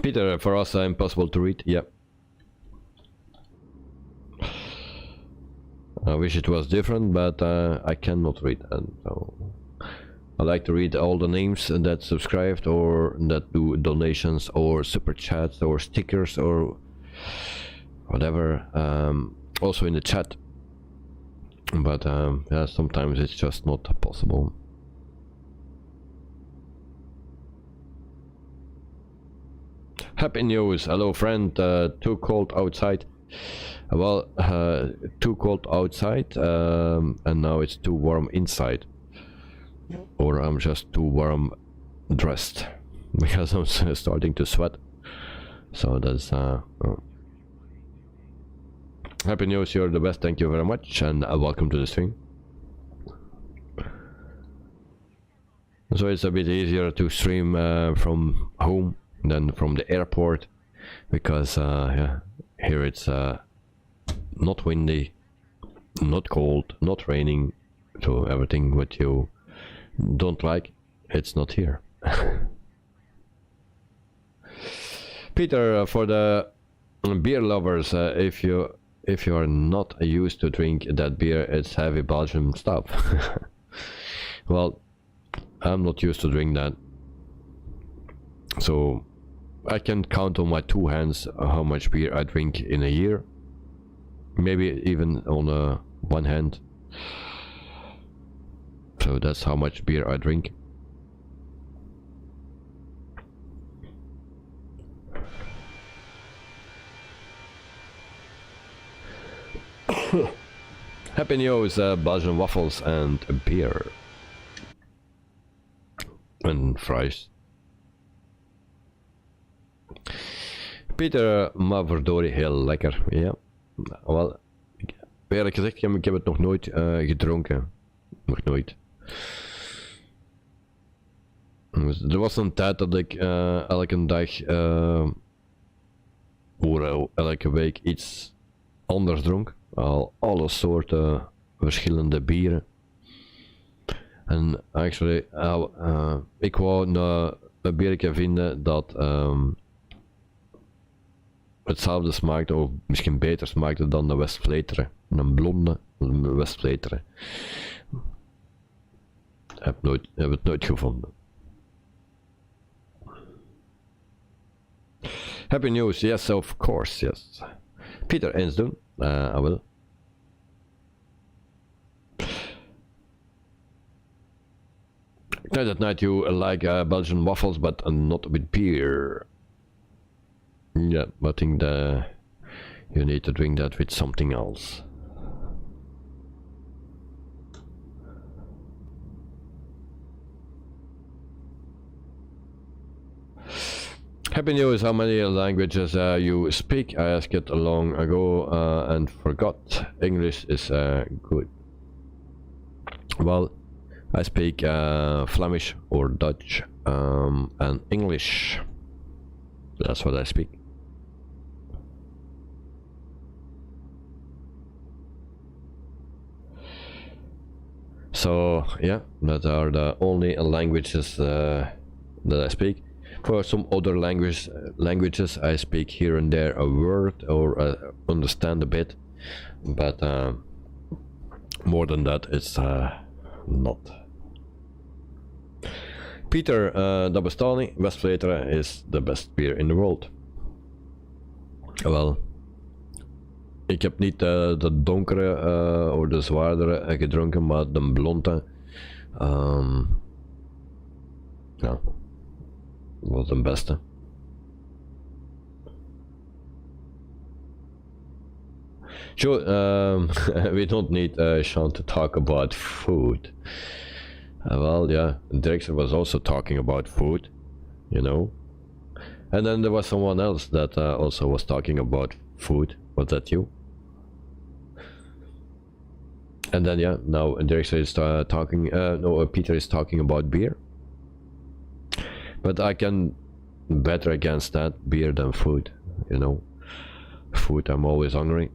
Peter, for us, impossible to read. Yep. I wish it was different, but I cannot read that. So I like to read all the names that subscribed or that do donations or super chats or stickers or whatever. Also in the chat, but yeah, sometimes it's just not possible. Happy news, hello friend. Too cold outside. Well, too cold outside, and now it's too warm inside. Or I'm just too warm dressed because I'm starting to sweat. So that's happy news, you're the best, thank you very much, and welcome to the stream. So it's a bit easier to stream from home than from the airport, because yeah, here it's not windy, not cold, not raining, so everything what you don't like, it's not here. Peter, for the beer lovers, if you are not used to drink that beer, it's heavy Belgian stuff. Well, I'm not used to drink that, so I can count on my two hands how much beer I drink in a year, maybe even on one hand. So that's how much beer I drink. Happy news, Belgian waffles and beer. En fries. Peter, maar verdorie, heel lekker. Ja, wel, eerlijk gezegd, ik heb het nog nooit gedronken. Nog nooit. Dus er was een tijd dat ik elke dag, elke week iets anders dronk. Al alle soorten verschillende bieren. En actually, ik wou een biertje vinden dat hetzelfde smaakte, of misschien beter smaakte dan de Westvleteren. Een blonde Westvleteren. Heb het nooit gevonden. Happy news, yes, of course, yes. Peter, eens doen. I will. Night at night you like Belgian waffles, but not with beer. Yeah, I think you need to drink that with something else. Happy news, how many languages you speak? I asked it long ago and forgot. English is good. Well, I speak Flemish or Dutch and English. That's what I speak. So yeah, that are the only languages that I speak. For some other languages I speak here and there a word or understand a bit, but more than that it's not. Peter, dat bestaat niet. Westvleteren is the best beer in the world. Wel, ik heb niet de donkere of de zwaardere gedronken, maar de blonde. Ja, was de beste. Sure, we don't need Sean to talk about food. Well, yeah, Dexter was also talking about food, you know. And then there was someone else that also was talking about food. Was that you? And then yeah, now Dexter is talking, no, Peter is talking about beer. But I can better against that beer than food, you know. Food, I'm always hungry.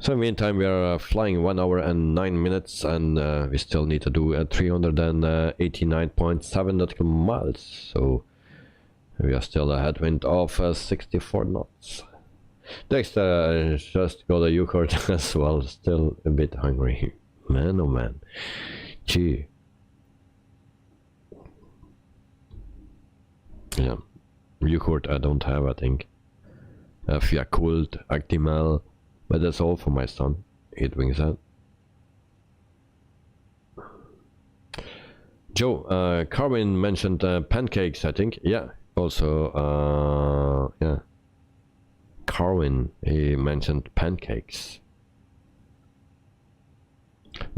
So in the meantime, we are flying 1 hour and 9 minutes, and we still need to do 389.7 nautical miles. So we are still a headwind of 64 knots. Dexter just got a yogurt as well, still a bit hungry. Man, oh man. Gee. Yeah. Yogurt I don't have, I think. Yakult, Actimel, but that's all for my son. He drinks that. Joe, Carwin mentioned pancakes, I think. Yeah. Also, yeah. Carwin, he mentioned pancakes.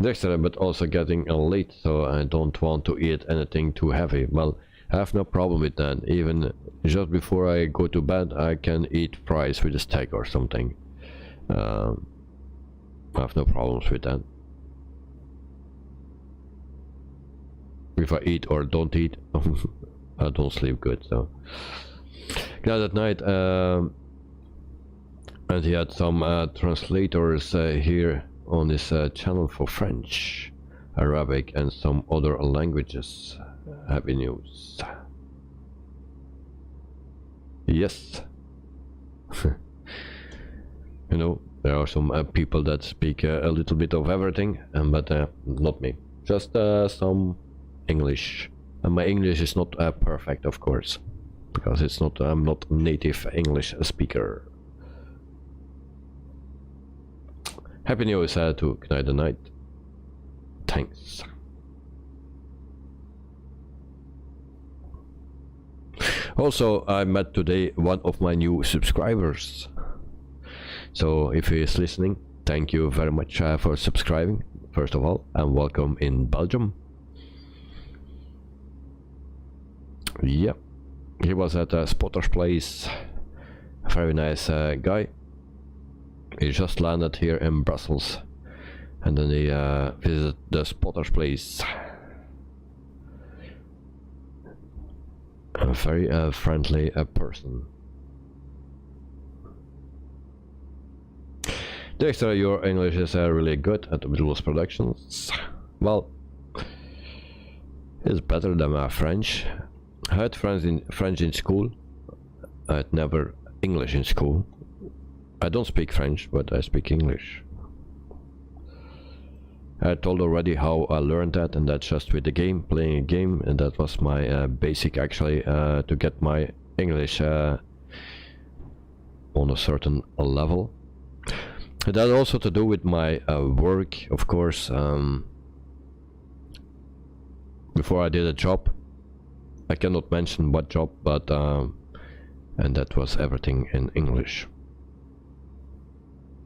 Dexter, but also getting late, so I don't want to eat anything too heavy. Well, I have no problem with that. Even just before I go to bed, I can eat fries with a steak or something. I have no problems with that. If I eat or don't eat, I don't sleep good. So glad at night. And he had some translators here on his channel for French, Arabic, and some other languages. Happy news. Yes. You know, there are some people that speak a little bit of everything, but not me. Just some English. And my English is not perfect, of course, because it's not. I'm not native English speaker. Happy news to Knight the Night. Thanks. Also, I met today one of my new subscribers. So if he is listening, thank you very much for subscribing, first of all, and welcome in Belgium. Yeah, he was at a Spotter's place. A very nice guy. He just landed here in Brussels, and then he visited the Spotter's place. A very friendly person. Dexter, your English is really good at Windows Productions. Well, it's better than my French. I had French in school. I had never English in school. I don't speak French, but I speak English. I told already how I learned that, and that's just with the game, playing a game, and that was my basic actually to get my English on a certain level. And that also to do with my work, of course. Before I did a job, I cannot mention what job, but and that was everything in English.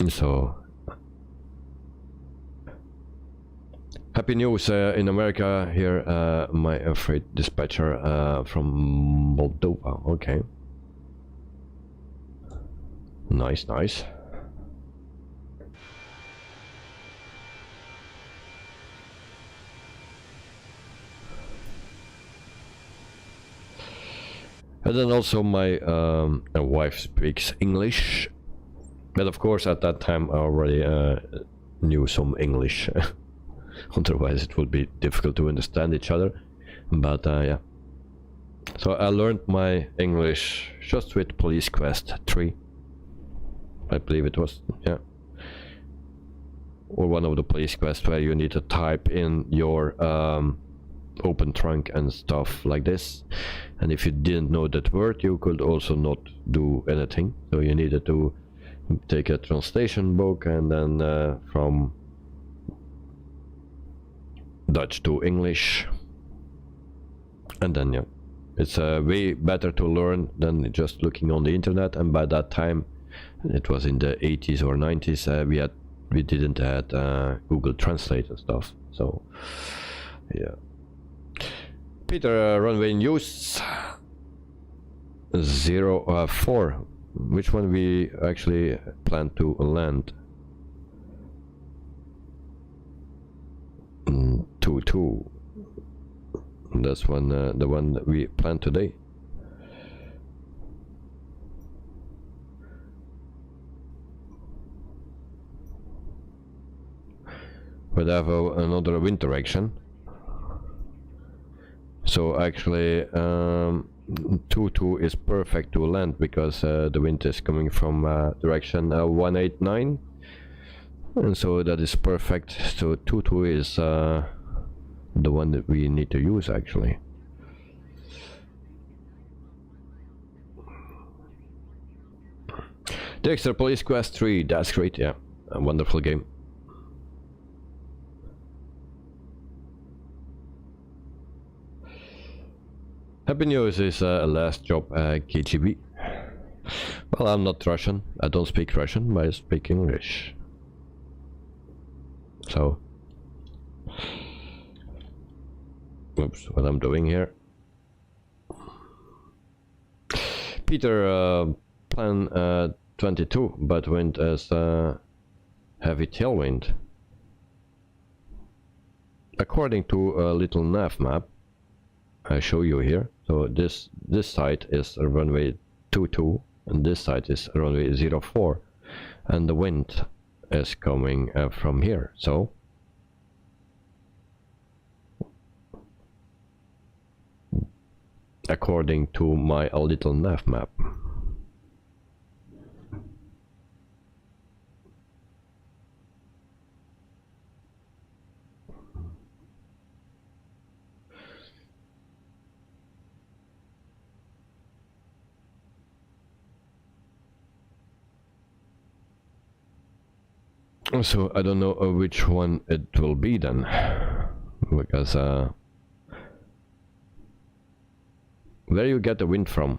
So happy news in America here, my freight dispatcher from Moldova. Okay, nice, nice. And then also my wife speaks English, but of course at that time I already knew some English. Otherwise it would be difficult to understand each other. But yeah, so I learned my English just with Police Quest 3, I believe it was, yeah, or one of the Police Quests where you need to type in your open trunk and stuff like this, and if you didn't know that word you could also not do anything, so you needed to take a translation book and then from Dutch to English, and then yeah, it's way better to learn than just looking on the internet. And by that time, it was in the 80s or 90s, we didn't had Google Translate and stuff, so yeah. Peter, runway news 04. Which one we actually plan to land? 22. That's one, the one that we planned today. but I have another wind direction. So actually 2-2 is perfect to land because the wind is coming from direction 189, and so that is perfect. So 2-2 is the one that we need to use actually. Dexter Police Quest 3, that's great, yeah, a wonderful game. Happy News is last job KGB. Well, I'm not Russian, I don't speak Russian, but I speak English. So, oops, what I'm doing here. Peter, plan 22, but wind as heavy tailwind. According to a little nav map I show you here, so this side is runway 22 and this side is runway 04, and the wind is coming from here. So according to my little nav map. So I don't know which one it will be then, because where you get the wind from?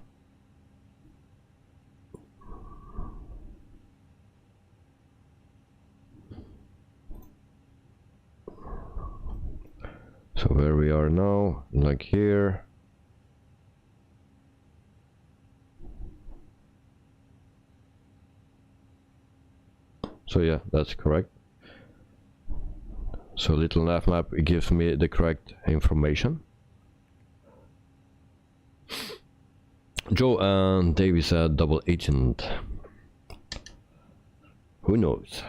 So where we are now, like here. So yeah, that's correct. So little nav map gives me the correct information. Joe and Davis are double agent. Who knows?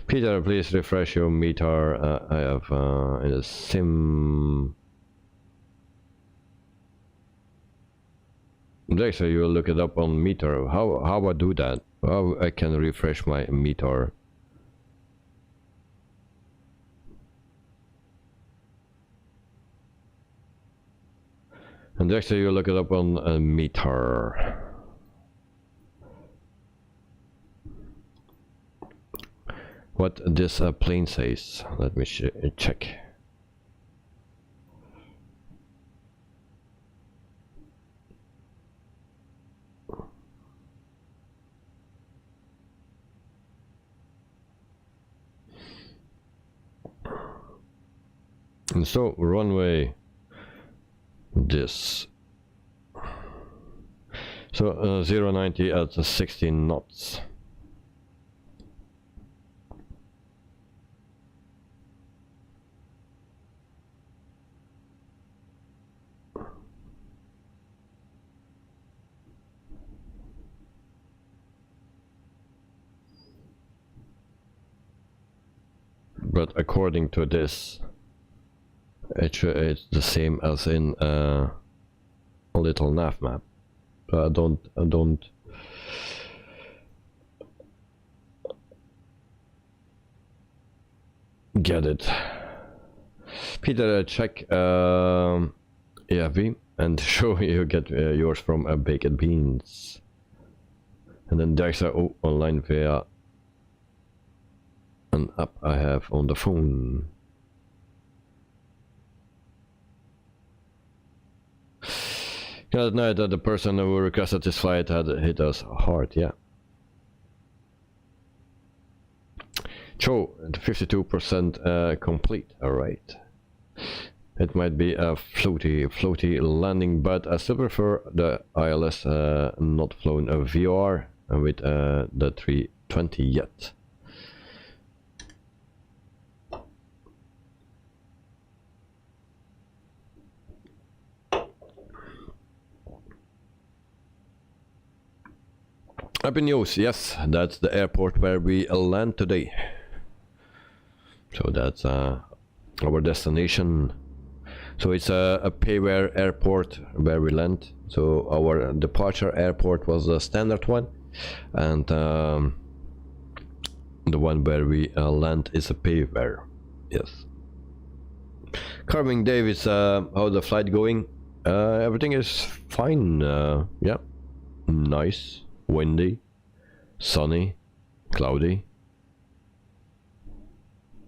Peter, please refresh your meter. I have in a sim. Dexter, you will look it up on meter. How I do that? How I can refresh my meter? And Dexter, you look it up on a meter. What this plane says. Let me check. And so runway this. So 090 at 16 knots. But according to this, it's the same as in a little nav map. So I don't get it. Peter, check EFV and show you get yours from Baked Beans. And then Dexter online via an app I have on the phone. That night that the person who requested this flight had hit us hard, yeah. Joe, 52% complete, alright. It might be a floaty landing, but I still prefer the ILS not flown a VR with the 320 yet. Happy news, yes, that's the airport where we land today. So that's our destination. So it's a payware airport where we land. So our departure airport was a standard one, and the one where we land is a payware. Yes. Carving Davis, how the flight going? Everything is fine. Yeah, nice, windy, sunny, cloudy.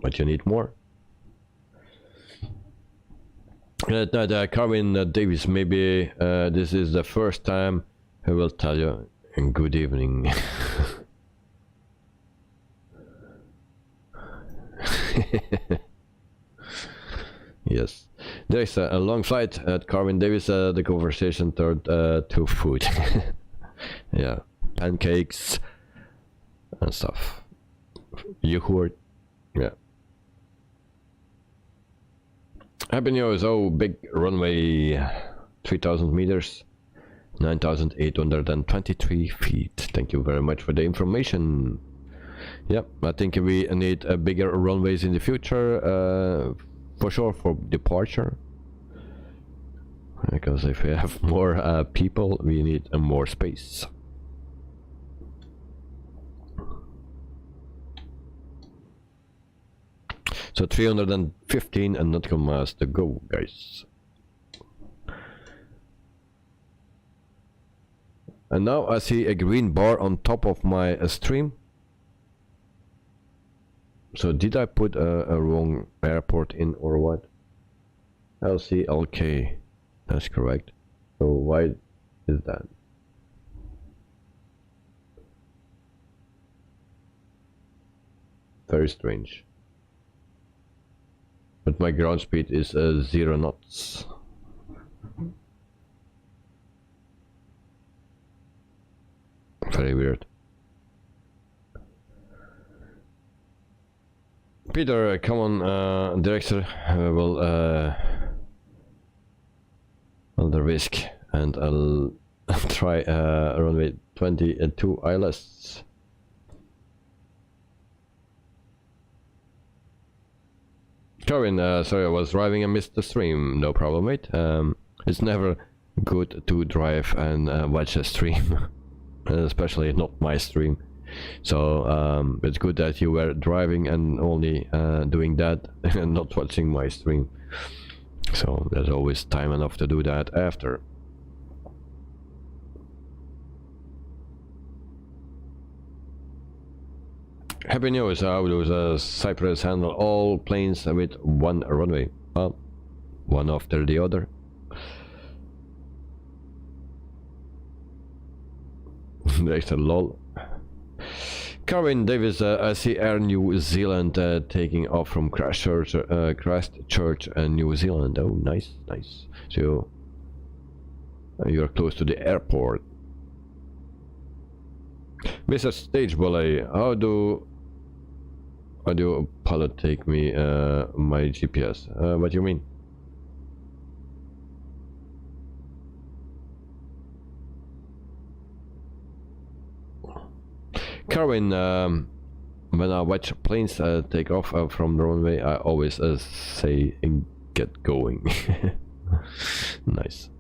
But you need more. Carvin Davis, maybe this is the first time I will tell you good evening. Yes, there's a long flight at Carvin Davis. The conversation turned to food. Yeah, pancakes and stuff. Yogurt. Yeah. Happy news. Oh, big runway, 3,000 meters, 9,823 feet. Thank you very much for the information. Yep, I think we need bigger runways in the future, for sure, for departure. Because if we have more people, we need more space. So 315 nautical miles to go, guys. And now I see a green bar on top of my stream. So did I put a wrong airport in or what? LCLK, that's correct. So why is that? Very strange. But my ground speed is 0 knots. Very weird. Peter, come on, director. Well, the risk, and I'll try runway 22 ILS. Karin, sorry, I was driving and missed the stream. No problem, mate. It's never good to drive and watch a stream, especially not my stream. So it's good that you were driving and only doing that and not watching my stream. So there's always time enough to do that after. Happy news, how does Cyprus handle all planes with one runway? Well, one after the other. There's a lol. Carwin Davis, I see Air New Zealand taking off from Christchurch, New Zealand. Oh, nice, nice. So you're close to the airport. Mr. Stage Bully, how do pilot take me my GPS? What do you mean? Carwin, when I watch planes take off from the runway, I always say get going. Nice.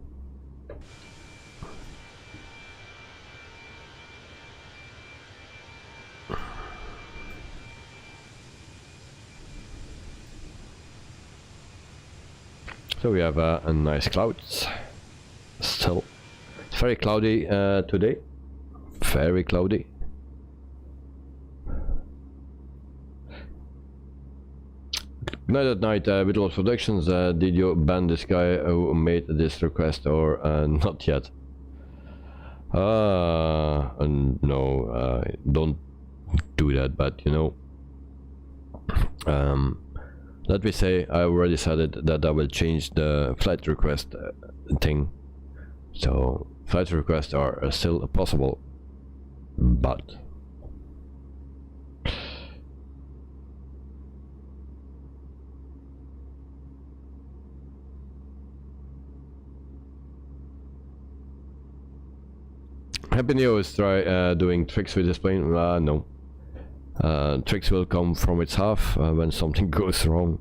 So we have a nice clouds. Still, it's very cloudy today. Very cloudy. Night at Night, Vitals Productions, did you ban this guy who made this request or not yet? No, don't do that, but you know, let me say I already decided that I will change the flight request thing. So flight requests are still possible, but Happy News, try doing tricks with this plane. No. Tricks will come from its half when something goes wrong.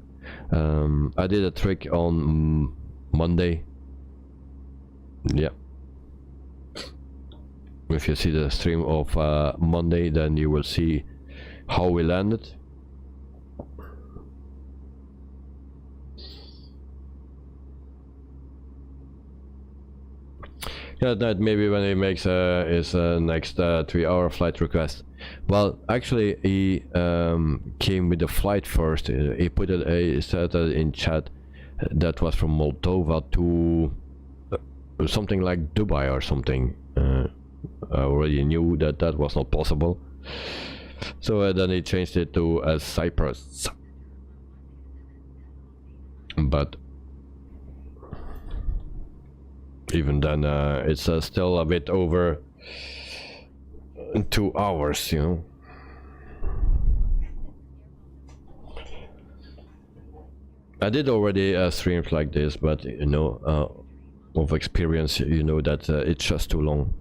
I did a trick on Monday. Yeah. If you see the stream of Monday, then you will see how we landed. Yeah, that maybe when he makes his next 3-hour flight request. Well, actually, he came with the flight first. He put it, he said in chat that was from Moldova to something like Dubai or something. I already knew that that was not possible. So then he changed it to Cyprus. But even then, it's still a bit over 2 hours, you know. I did already streams like this, but you know, of experience, you know that it's just too long.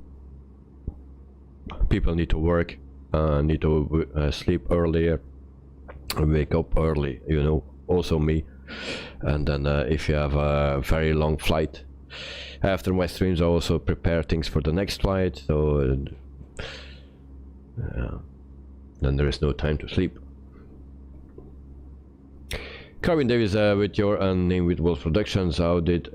People need to work, need to sleep earlier, wake up early, you know, also me. And then if you have a very long flight, after my streams I also prepare things for the next flight, so then there is no time to sleep. Carvin Davis, with your name with Wolf Productions, how did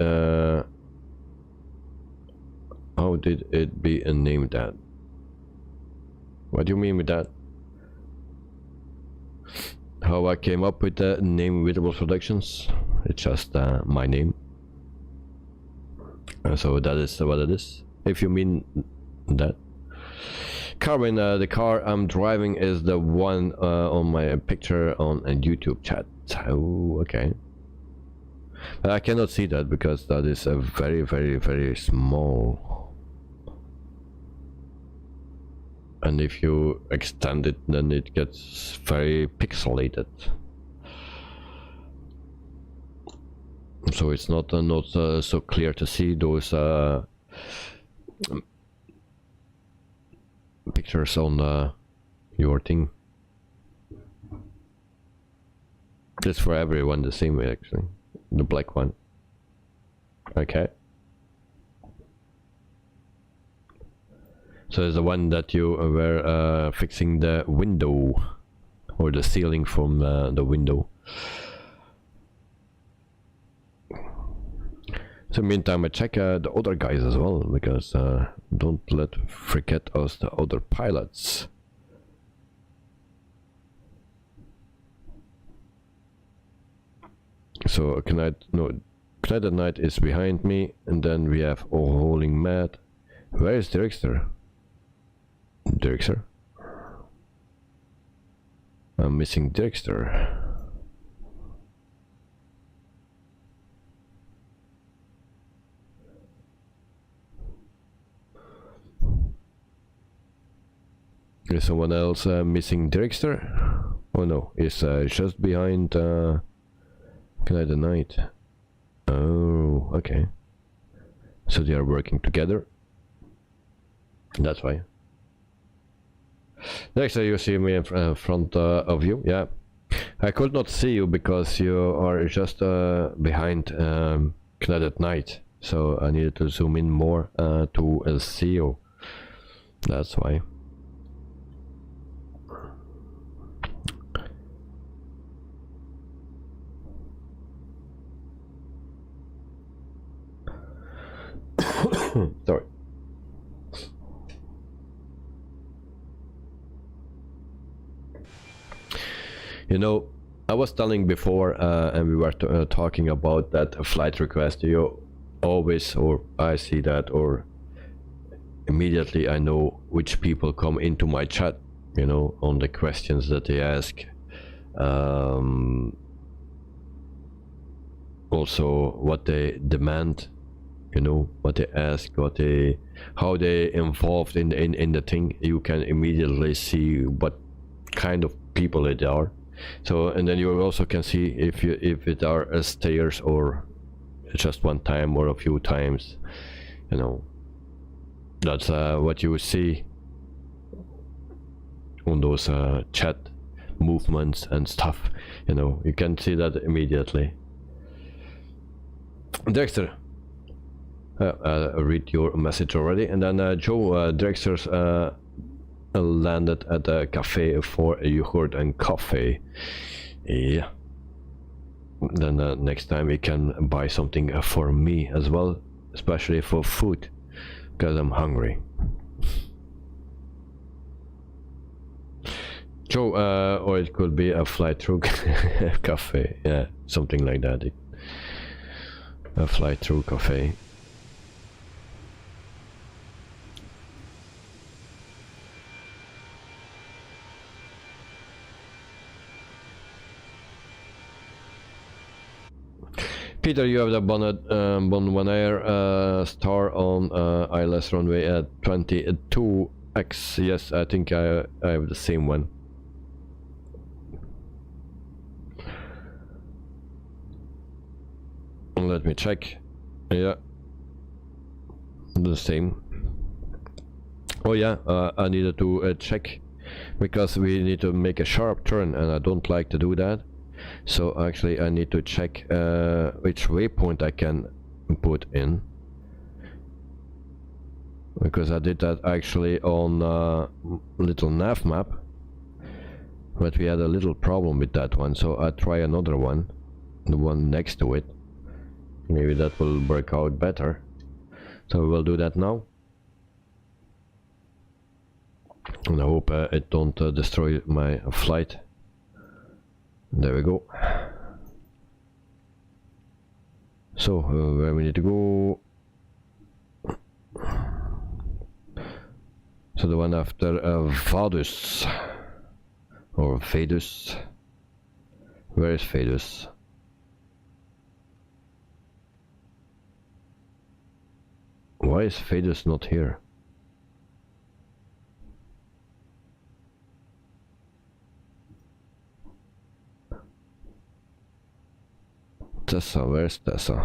it be named that? What do you mean with that? How I came up with the name Wolf Productions? It's just my name. So that is what it is, if you mean that. Carvin, the car I'm driving is the one on my picture on a YouTube chat. Oh, okay. But I cannot see that because that is a very, very, very small. And if you extend it, then it gets very pixelated. So it's not so clear to see those pictures on your thing. It's for everyone the same way, actually. The black one. Okay. So it's the one that you were fixing the window or the ceiling from the window. So meantime, I check the other guys as well, because don't forget us, the other pilots. So Knight at Night is behind me, and then we have Holding Mad. Where is Dirkster? Dirkster? I'm missing Dirkster. Is someone else missing Dirkster? Oh no, it's just behind Knight at Night. Oh, okay. So they are working together. That's why. Next you see me in front of you. Yeah, I could not see you because you are just behind Knight at Night. So I needed to zoom in more to see you. That's why. Sorry. You know, I was telling before, and we were talking about that flight request. You always, or I see that, or immediately I know which people come into my chat, you know, on the questions that they ask. Also what they demand, you know, what they ask, how they involved in the thing. You can immediately see what kind of people they are. So, and then you also can see if it are stayers or just one time or a few times, you know. That's what you see on those chat movements and stuff. You know, you can see that immediately. Dexter, I read your message already. And then Joe, Dexter's landed at a cafe for yogurt and coffee. Yeah. Then next time we can buy something for me as well, especially for food, because I'm hungry. Joe, or it could be a fly-through cafe, yeah, something like that. A fly-through cafe. Peter, you have the Bonaire star on ILS runway at 22X. Yes, I think I have the same one. Let me check. Yeah, the same. Oh yeah, I needed to check because we need to make a sharp turn and I don't like to do that. So actually I need to check which waypoint I can put in, because I did that actually on little nav map, but we had a little problem with that one, so I try another one, the one next to it. Maybe that will work out better. So we will do that now. And I hope it don't destroy my flight. There we go. So where we need to go? So the one after Vadus or Vedus. Where is Vedus? Why is Vedus not here? Tessa, where's Tessa?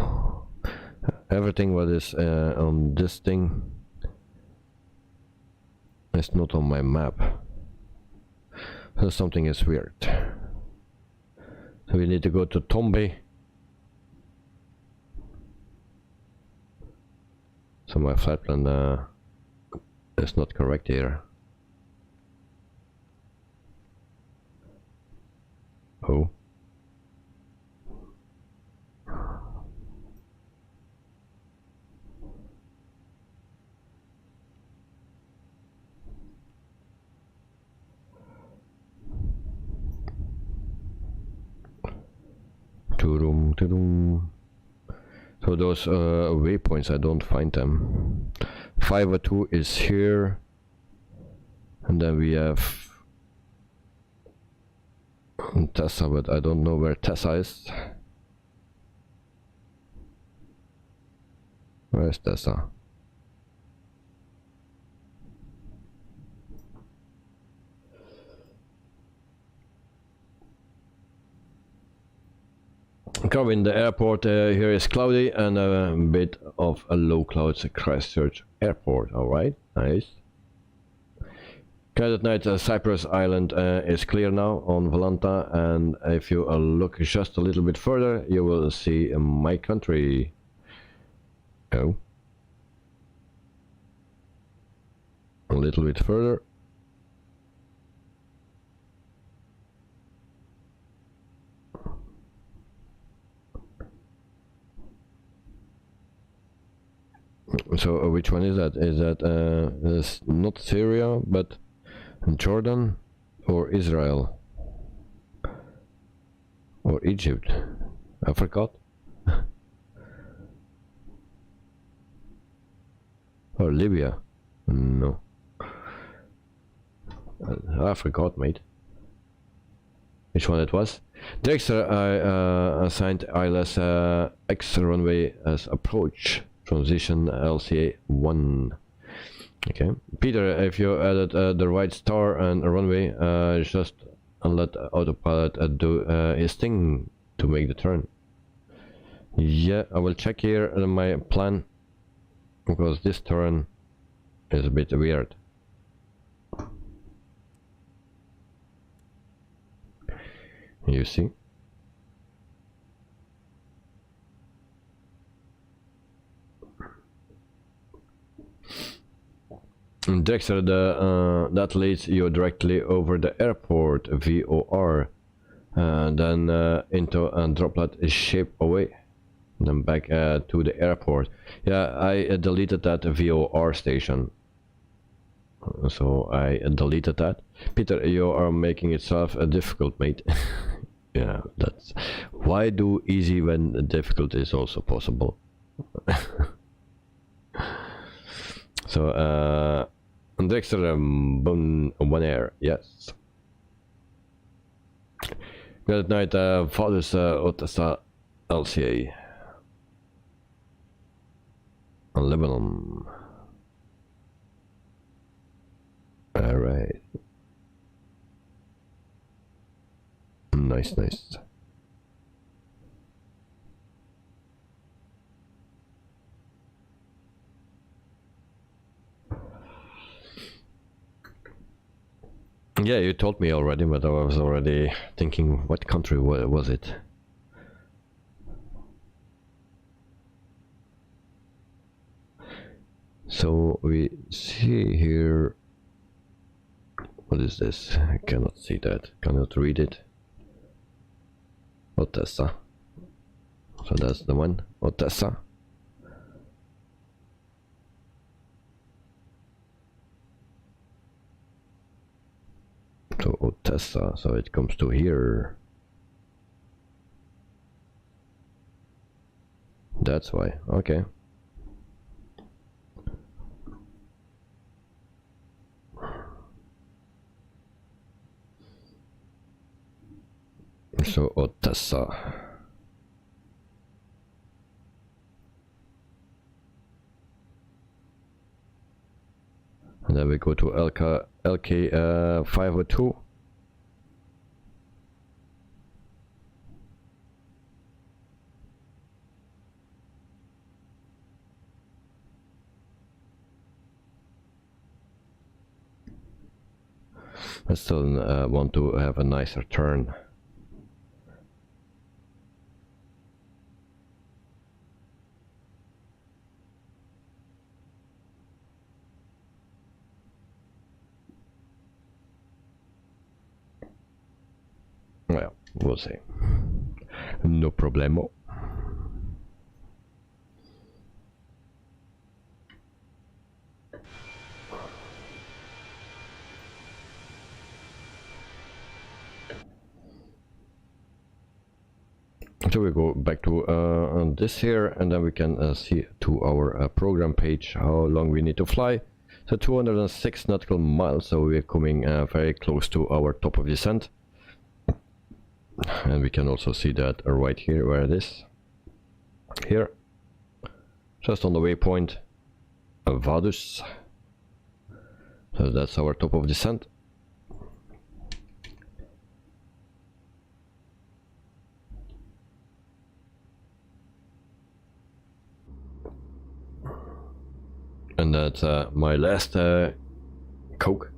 Everything what is on this thing is not on my map. So something is weird. So we need to go to Tombe. So my flight plan is not correct here. Oh. So those waypoints, I don't find them. 502 is here, and then we have Tessa, but I don't know where Tessa is. Where's Tessa? Covering the airport here is cloudy and a bit of a low clouds Christchurch airport. Alright, nice. At night, Cyprus Island is clear now on Volanta, and if you look just a little bit further, you will see my country. Oh. A little bit further. So which one is that? Is that is not Syria, but Jordan or Israel or Egypt? I forgot. Or Libya? No. I forgot, mate. Which one it was? Dexter, I assigned ILS X runway as approach. Transition LCA1. Okay, Peter, if you added the right star and a runway, just let autopilot do his thing to make the turn. Yeah, I will check here my plan, because this turn is a bit weird. You see? Dexter, that leads you directly over the airport VOR, and then into a droplet shape away, then back to the airport. Yeah, I deleted that VOR station, so I deleted that. Peter, you are making itself difficult, mate. Yeah, that's why do easy when difficult is also possible. So Dexter, one air, yes. Good night, fathers, Otasa LCA. Lebanon. Alright. Nice, nice. Yeah, you told me already, but I was already thinking what country was it? So we see here, what is this? I cannot see that, cannot read it. Odessa. So that's the one, Odessa. To Odessa, so it comes to here. That's why, okay. So Odessa. And then we go to LK 502. I still want to have a nicer turn. Well, we'll see. No problemo. So we go back to this here, and then we can see to our program page how long we need to fly. So 206 nautical miles, so we're coming very close to our top of descent. And we can also see that right here where it is. Here, just on the waypoint, Vaduz. So that's our top of descent. And that's my last Coke.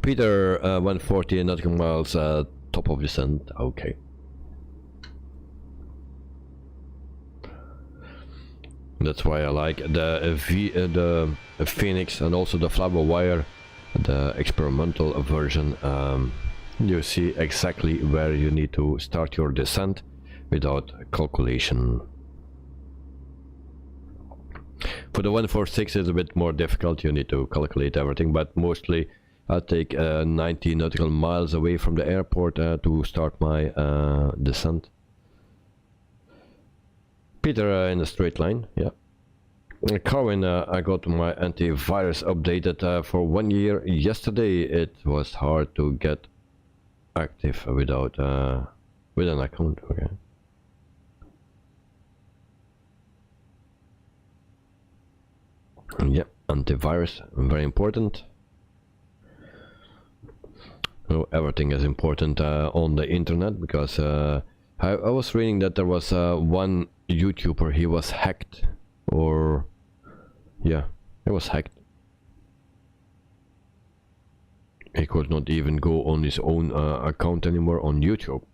Peter, 140 nautical miles, top of descent. Okay. That's why I like the FENIX and also the Flower Wire, the experimental version. You see exactly where you need to start your descent without calculation. For the 146 it's a bit more difficult, you need to calculate everything, but mostly I take 90 nautical miles away from the airport to start my descent. Peter, in a straight line, yeah. Carwin, I got my antivirus updated for 1 year yesterday. It was hard to get active without with an account. Okay. Yeah, antivirus, very important. So everything is important on the internet, because I was reading that there was one YouTuber, he was hacked, or yeah, he was hacked. He could not even go on his own account anymore on YouTube.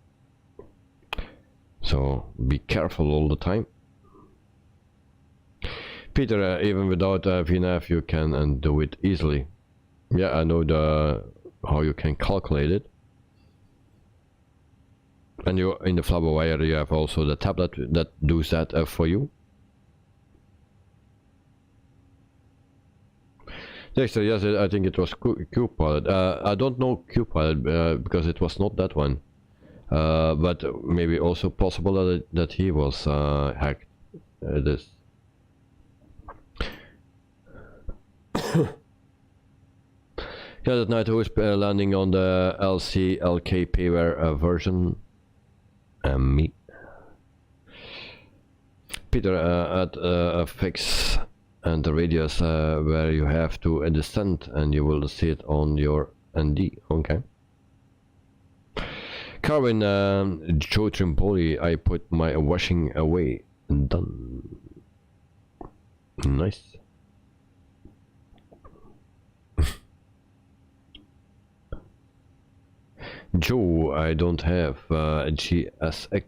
So be careful all the time. Peter, even without VNAV you can do it easily. Yeah, I know how you can calculate it. And you in the FlabberWire you have also the tablet that does that for you. Dexter, yes, I think it was QPilot. I don't know QPilot because it was not that one. But maybe also possible that he was hacked. This. Yeah, that night who is landing on the LCLK payware version? Me. Peter, at a fix and the radius where you have to descend, and you will see it on your ND. Okay. Carvin, Joe Trimpoli, I put my washing away and done. Nice. Joe, I don't have GSX.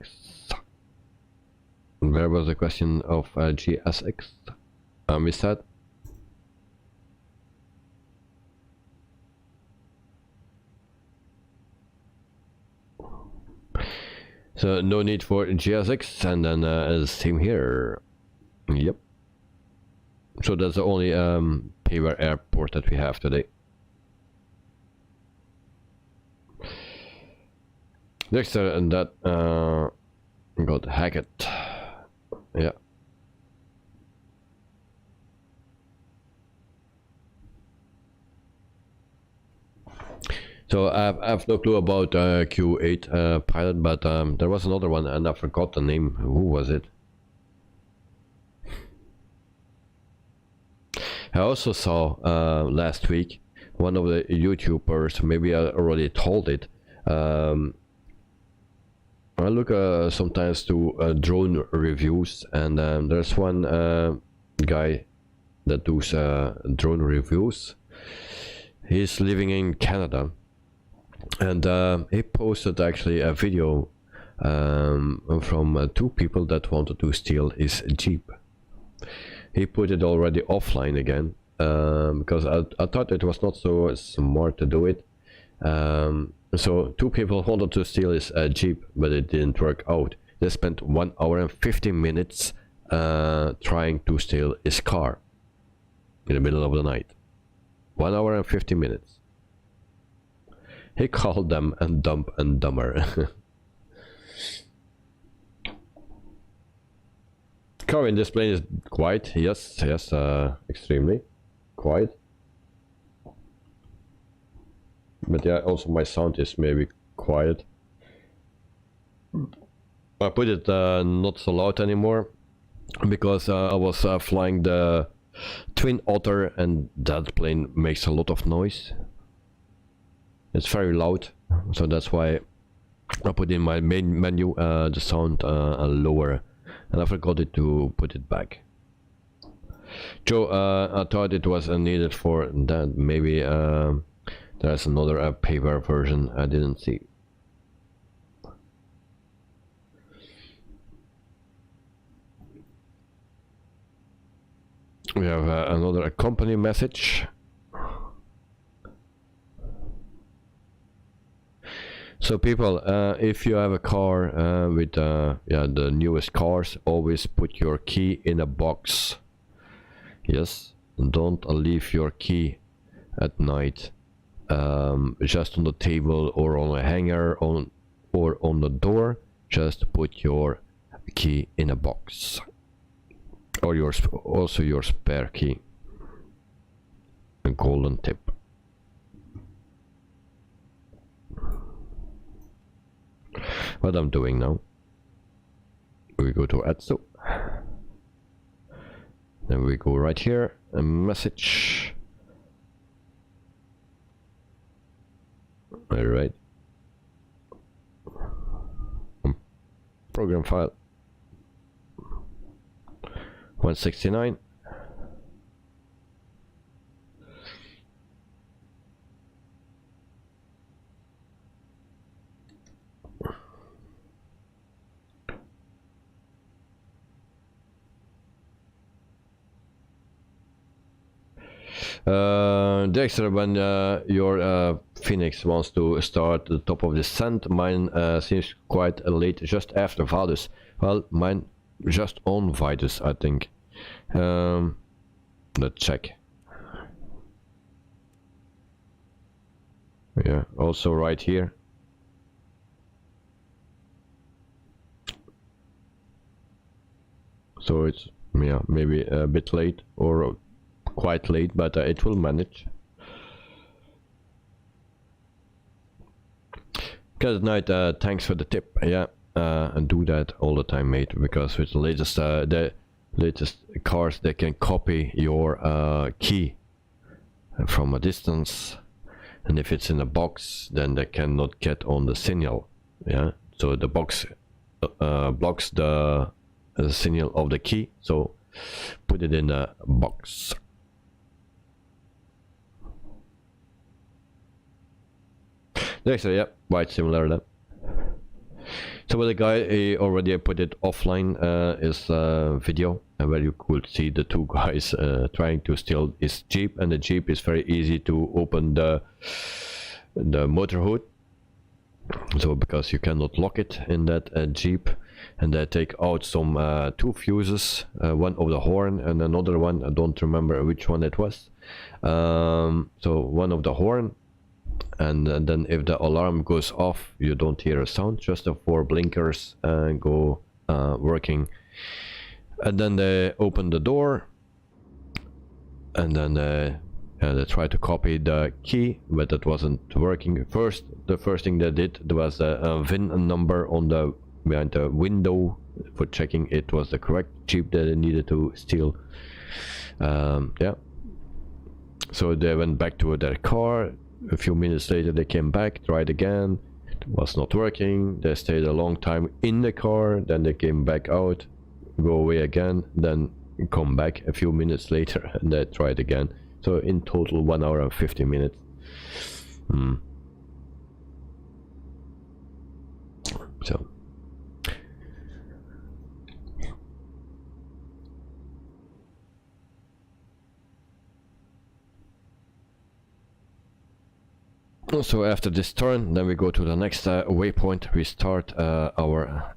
Where was the question of GSX? I missed that. So no need for GSX, and then same here. Yep. So that's the only payware airport that we have today. Dexter, and that got hacked. Yeah. So I have no clue about Q8 pilot, but there was another one and I forgot the name. Who was it? I also saw last week one of the YouTubers, maybe I already told it. I look sometimes to drone reviews, and there's one guy that does drone reviews. He's living in Canada, and he posted actually a video from two people that wanted to steal his Jeep. He put it already offline again because I thought it was not so smart to do it. So two people wanted to steal his Jeep, but it didn't work out. They spent 1 hour and 50 minutes trying to steal his car in the middle of the night. 1 hour and 50 minutes. He called them and Dumb and Dumber. Car in this plane is quiet. Yes, extremely quiet. But yeah, also my sound is maybe quiet. I put it not so loud anymore because I was flying the Twin Otter, and that plane makes a lot of noise. It's very loud, so that's why I put in my main menu the sound lower, and I forgot it to put it back. Joe, I thought it was needed for that. Maybe there's another payware version I didn't see. We have another company message. So people, if you have a car with the newest cars, always put your key in a box. Yes, don't leave your key at night just on the table or on a hanger or on the door. Just put your key in a box, or also your spare key. A golden tip. What I'm doing now, we go to Atso, then we go right here, a message, All right. Program file 169. Dexter, when your Phoenix wants to start the top of descent, mine seems quite late, just after Vadus. Well, mine just on Vadus, I think. Let's check. Yeah, also right here. So it's, yeah, maybe a bit late or quite late, but it will manage. Good night, thanks for the tip. Yeah, and do that all the time, mate, because with the latest cars, they can copy your key from a distance, and if it's in a box, then they cannot get on the signal. Yeah, so the box blocks the signal of the key, so put it in a box. Dexter, yeah, quite similar then. So with the guy, he already put it offline, his video, where you could see the two guys trying to steal his Jeep, and the Jeep is very easy to open the motor hood. So because you cannot lock it in that Jeep, and they take out some two fuses, one of the horn and another one, I don't remember which one it was. So one of the horn, and then if the alarm goes off, you don't hear a sound, just the four blinkers go working. And then they open the door, and then they try to copy the key, but it wasn't working. The first thing they did, there was a VIN number on the behind the window for checking it was the correct Jeep that they needed to steal. Yeah, so they went back to their car. A few minutes later they came back, tried again, it was not working. They stayed a long time in the car, then they came back out, go away again, then come back a few minutes later, and they tried again. So in total 1 hour and 50 minutes. So also after this turn, then we go to the next waypoint. We start our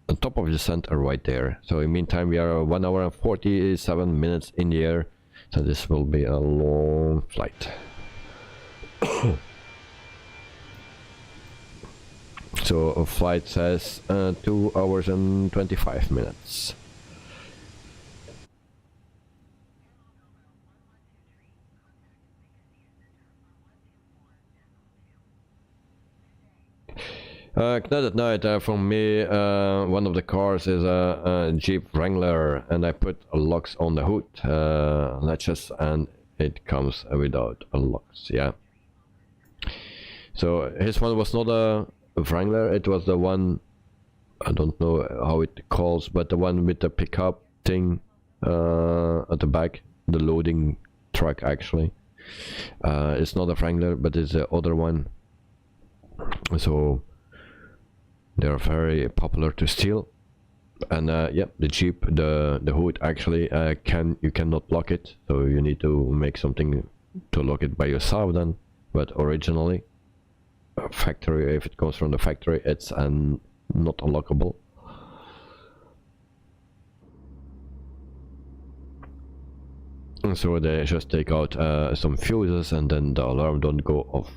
on top of the center right there. So in the meantime we are 1 hour and 47 minutes in the air, so this will be a long flight. So a flight says 2 hours and 25 minutes. Not at night, from me, one of the cars is a Jeep Wrangler, and I put locks on the hood, latches, and it comes without locks, yeah. So his one was not a Wrangler, it was the one, I don't know how it calls, but the one with the pickup thing at the back, the loading truck actually. It's not a Wrangler, but it's the other one. So they are very popular to steal. And yeah, the Jeep, the hood actually you cannot lock it, so you need to make something to lock it by yourself then. But originally, factory, if it comes from the factory, it's not unlockable. And so they just take out some fuses, and then the alarm don't go off.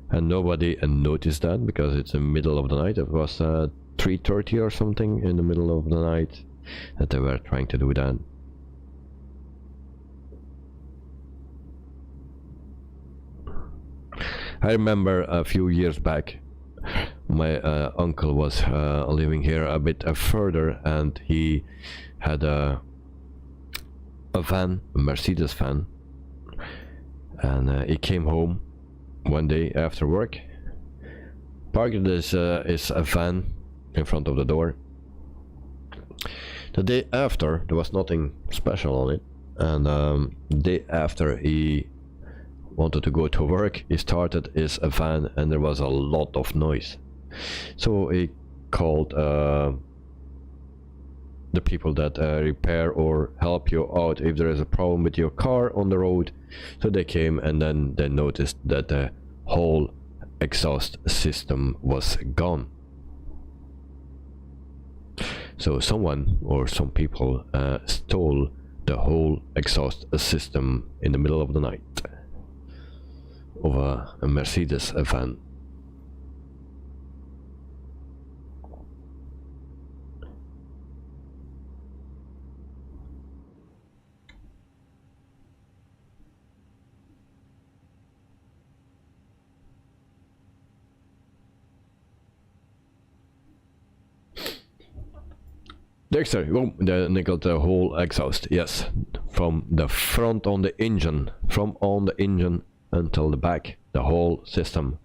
And nobody noticed that, because it's the middle of the night. It was 3:30 or something in the middle of the night that they were trying to do that. I remember a few years back my uncle was living here a bit further, and he had a van, a Mercedes van, and he came home one day after work, parked his van in front of the door. The day after, there was nothing special on it, and the day after he wanted to go to work, he started his van and there was a lot of noise. So he called the people that repair or help you out if there is a problem with your car on the road. So they came, and then they noticed that the whole exhaust system was gone. So someone or some people stole the whole exhaust system in the middle of the night of a Mercedes van. Dexter, boom, they nickeled the whole exhaust, yes, from the front on the engine, from on the engine until the back, the whole system.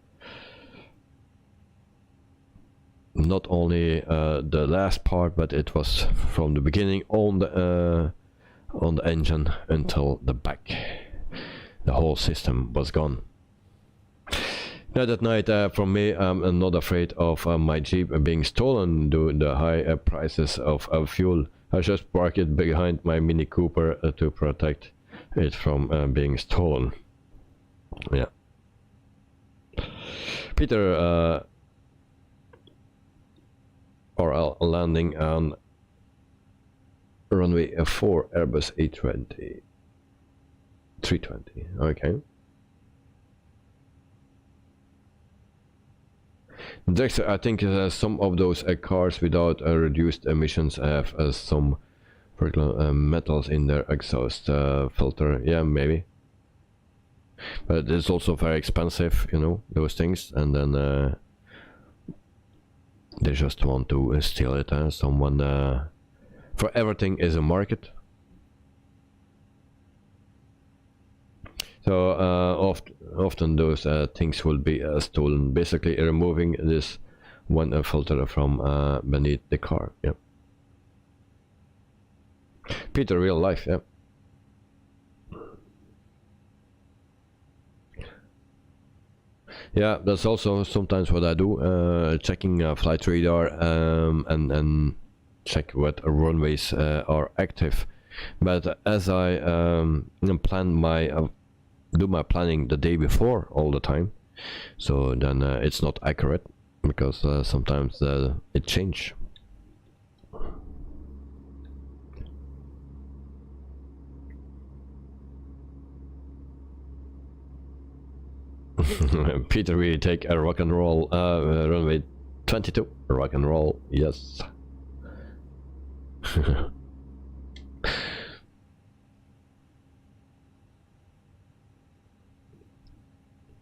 Not only the last part, but it was from the beginning on the engine until the back. The whole system was gone. Now that night, from me, I'm not afraid of my Jeep being stolen due to the high prices of fuel. I just park it behind my Mini Cooper to protect it from being stolen. Yeah. Peter, landing on runway 4 Airbus A320. Okay. Dexter, I think some of those cars without reduced emissions have some particular metals in their exhaust filter. Yeah, maybe. But it's also very expensive, you know, those things. And then they just want to steal it. Someone... for everything is a market. So often those things will be stolen, basically removing this one filter from beneath the car. Yep. Peter, real life, yeah. Yeah, that's also sometimes what I do, checking flight radar and check what runways are active. But as I plan my do my planning the day before all the time, so then it's not accurate, because sometimes it change. Peter, we take a rock and roll runway 22, rock and roll, yes.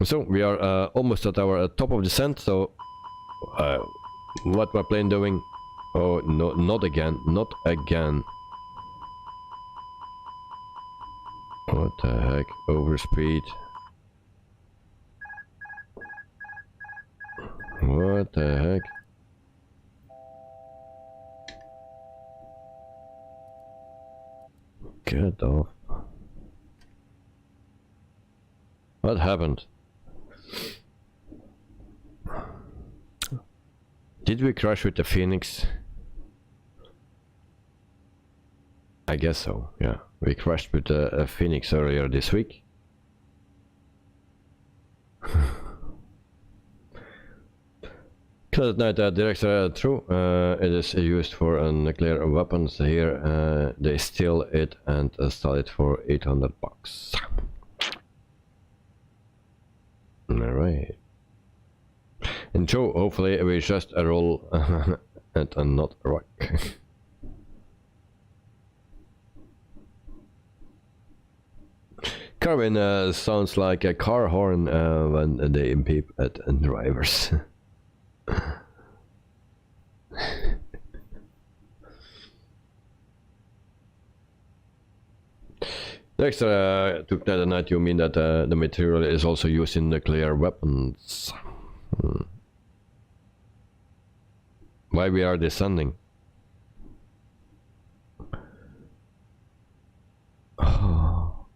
So we are almost at our top of descent. So what my plane doing? Oh no, not again, not again. What the heck? Overspeed. What the heck? Get off. What happened? Did we crash with the Phoenix? I guess so, yeah. We crashed with the Phoenix earlier this week. Close night direct through. It is used for nuclear weapons. Here they steal it and sell it for $800. Alright. And Joe, hopefully we just roll and not rock. Carbon sounds like a car horn when they beep at drivers. Next, to the night, you mean that the material is also used in nuclear weapons? Why we are descending? Oh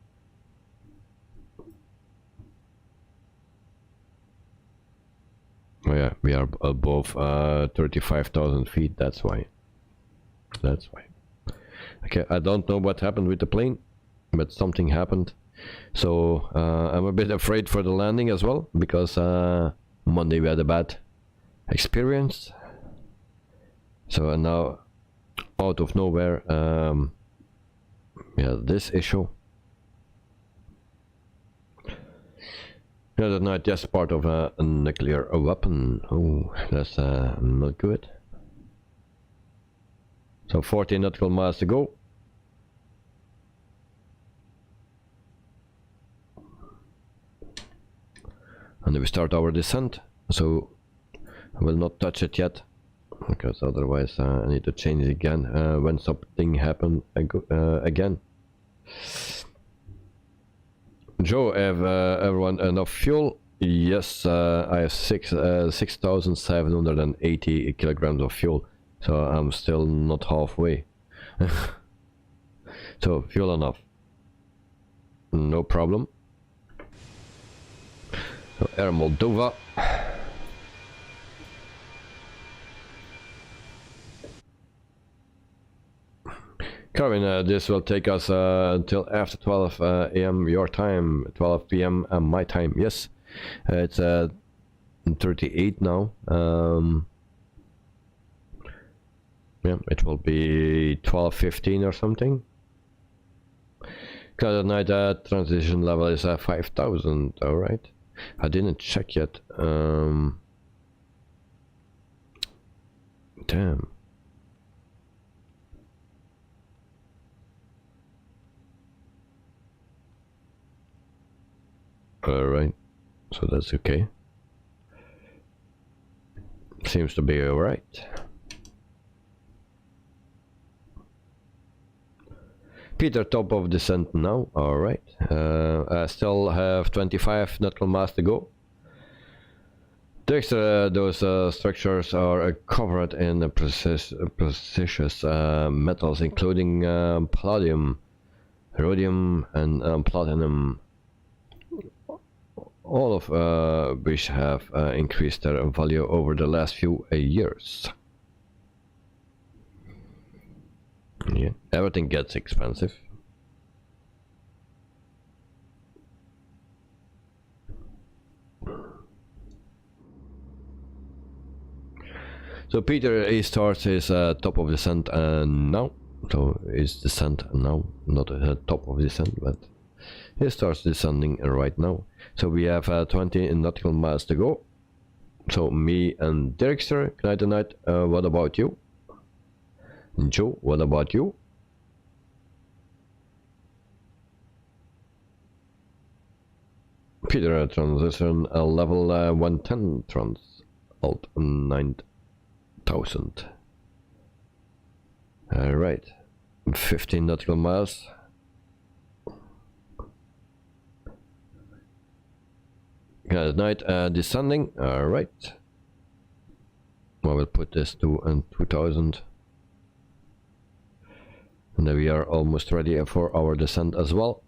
yeah, we are above 35,000 feet. That's why. That's why. Okay, I don't know what happened with the plane, but something happened. So I'm a bit afraid for the landing as well, because Monday we had a bad experience. So now, out of nowhere, yeah, this issue. Yeah, that's not just part of a nuclear weapon. Oh, that's not good. So 14 nautical miles to go. And we start our descent. So I will not touch it yet, because otherwise I need to change it again when something happens again. Joe, have everyone enough fuel? Yes, I have 6,780 kilograms of fuel, so I'm still not halfway. So fuel enough, no problem. So Air Moldova. Carvin, this will take us until after 12 a.m. your time, 12 p.m. My time. Yes, it's 38 now. Yeah, it will be 12:15 or something. Because at night transition level is 5,000. All right, I didn't check yet. Damn. Alright, so that's okay. Seems to be alright. Peter, top of descent now. Alright. I still have 25 nautical miles to go. Those structures are covered in precious metals, including palladium, rhodium, and platinum. All of which have increased their value over the last few years. Yeah, everything gets expensive. So Peter, he starts his top of descent now. So his descent now, not top of descent, but he starts descending right now. So we have 20 nautical miles to go. So me and Dirkster, good night tonight. What about you? Joe, what about you? Peter, transition level 110 trans alt 9000. Alright, 15 nautical miles. Good night, descending. Alright. I will put this to 2000. And then we are almost ready for our descent as well.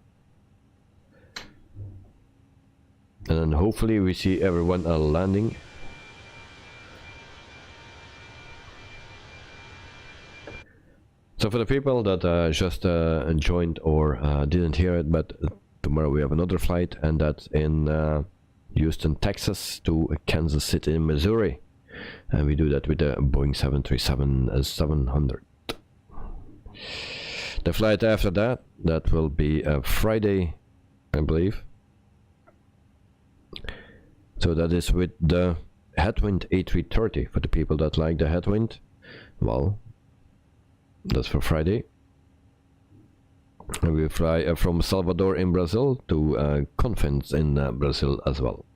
And then hopefully we see everyone landing. So for the people that just joined or didn't hear it, but tomorrow we have another flight, and that's in Houston, Texas to Kansas City, Missouri, and we do that with the Boeing 737-700. The flight after that, that will be Friday, I believe. So that is with the Headwind A330 for the people that like the Headwind. Well, that's for Friday. And we fly from Salvador in Brazil to Confins in Brazil as well.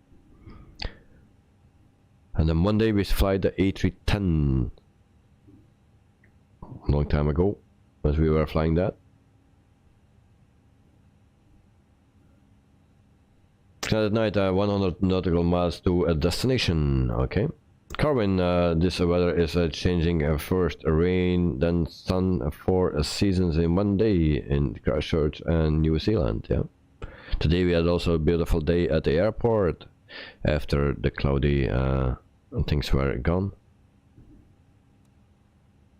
And then Monday we fly the A310. A long time ago, as we were flying that. At night, 100 nautical miles to a destination. Okay. Carwin, this weather is changing. First rain, then sun for seasons in one day in Christchurch and New Zealand. Yeah. Today we had also a beautiful day at the airport after the cloudy things were gone.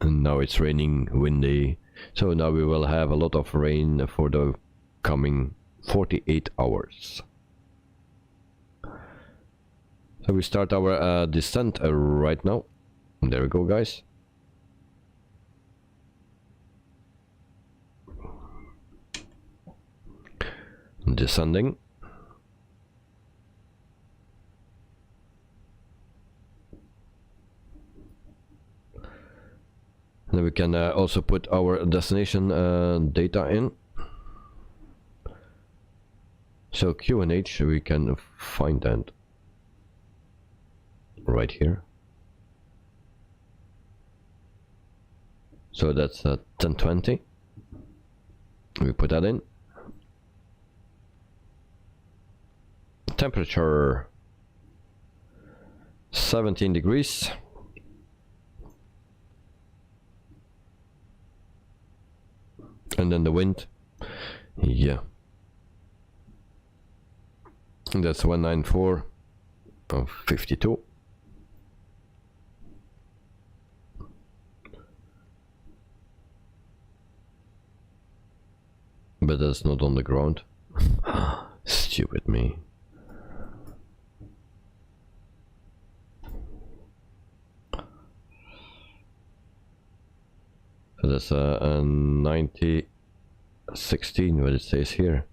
And now it's raining, windy. So now we will have a lot of rain for the coming 48 hours. So we start our descent right now. There we go, guys. Descending. And then we can also put our destination data in. So QNH, we can find that right here. So that's 1020. We put that in. Temperature 17 degrees. And then the wind, yeah, and that's 194 of 52. But that's not on the ground. Stupid me. So that's a 9016, what it says here.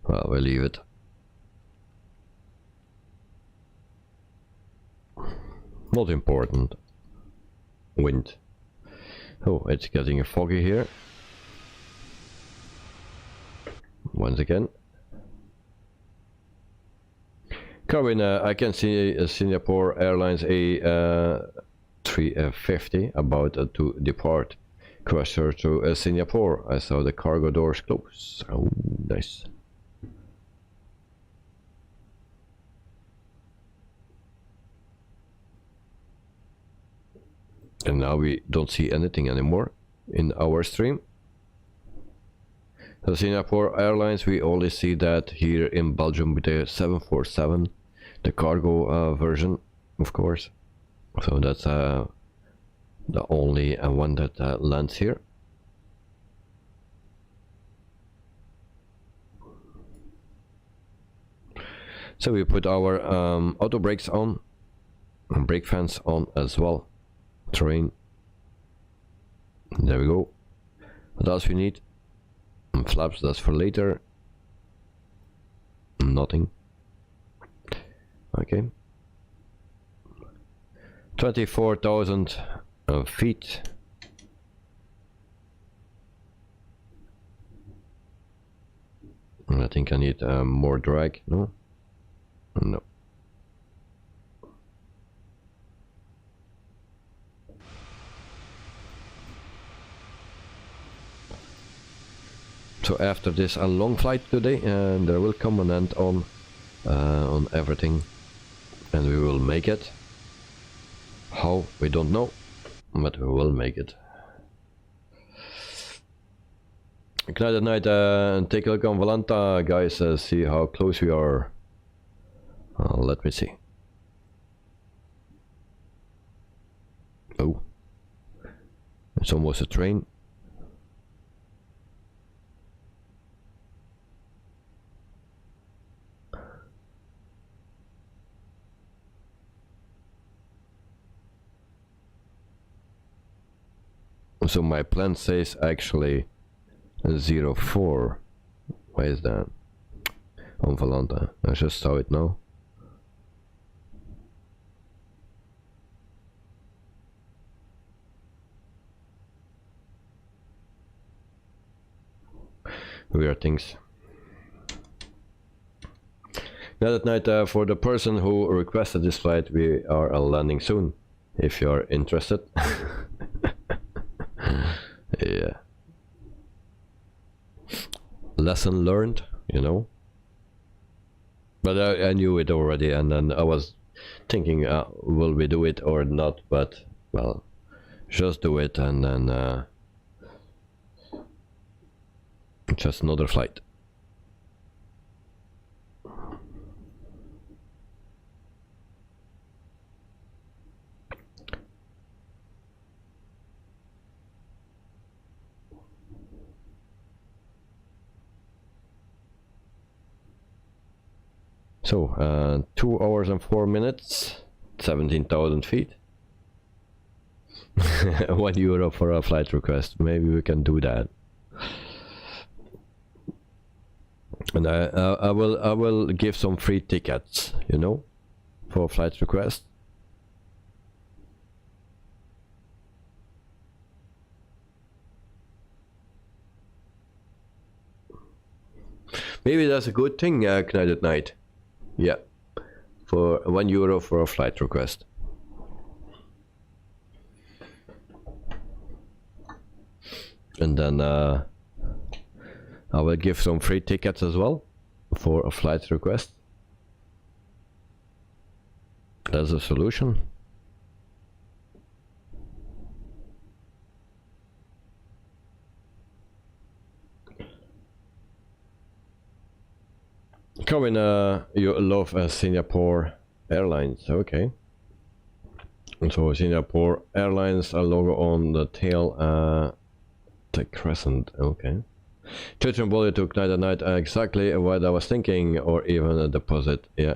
Well, we'll leave it. Not important. Wind. Oh, it's getting foggy here. Once again. Carwin, I can see Singapore Airlines A350 about to depart. Crusher to Singapore. I saw the cargo doors close. Oh, nice. And now we don't see anything anymore in our stream. So Singapore Airlines, we only see that here in Belgium with the 747, the cargo version, of course. So that's the only one that lands here. So we put our auto brakes on, and brake fans on as well. Terrain. There we go. What else we need? And flaps, that's for later. Nothing. Okay. 24,000 feet. I think I need more drag. No? No. So after this a long flight today, and there will come an end on everything, and we will make it. How, we don't know, but we will make it. Good night at night, and take a look on Valanta, guys, see how close we are. Let me see. Oh, it's almost a train. So my plan says actually 04. Why is that? On Valanta. I just saw it now. Weird things. Now at night, for the person who requested this flight, we are landing soon. If you are interested. Yeah. lesson learned, you know. But I knew it already, and then I was thinking, will we do it or not? But well, just do it, and then just another flight. So 2 hours and 4 minutes, 17,000 feet. €1 for a flight request. Maybe we can do that. And I will give some free tickets, you know, for flight request. Maybe that's a good thing, Knight at Night. Yeah, for €1 for a flight request. And then I will give some free tickets as well for a flight request. That's a solution. Coming, you love Singapore Airlines, okay. And so Singapore Airlines, a logo on the tail, the crescent, okay. Children body took Night at Night, exactly what I was thinking, or even a deposit, yeah.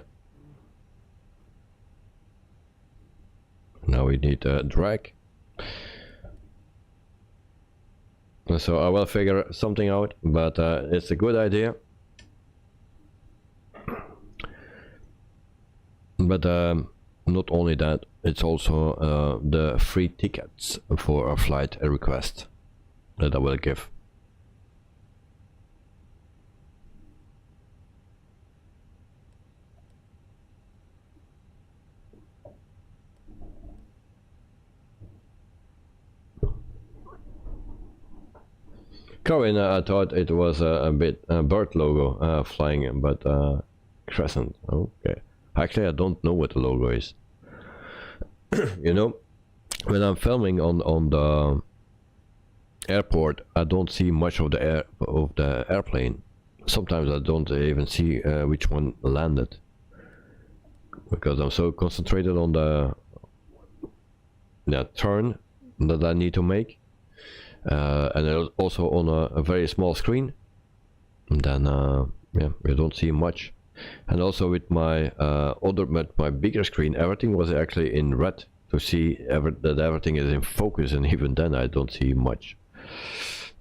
Now we need a drag. So I will figure something out, but it's a good idea. But not only that, it's also the free tickets for a flight request that I will give. Corinne, I thought it was a bit bird logo flying, but crescent, okay. Actually, I don't know what the logo is. You know, when I'm filming on the airport, I don't see much of the airplane. Sometimes I don't even see which one landed, because I'm so concentrated on the turn that I need to make, and also on a very small screen. And then yeah, we don't see much. And also with my my bigger screen, everything was actually in red to see that everything is in focus, and even then I don't see much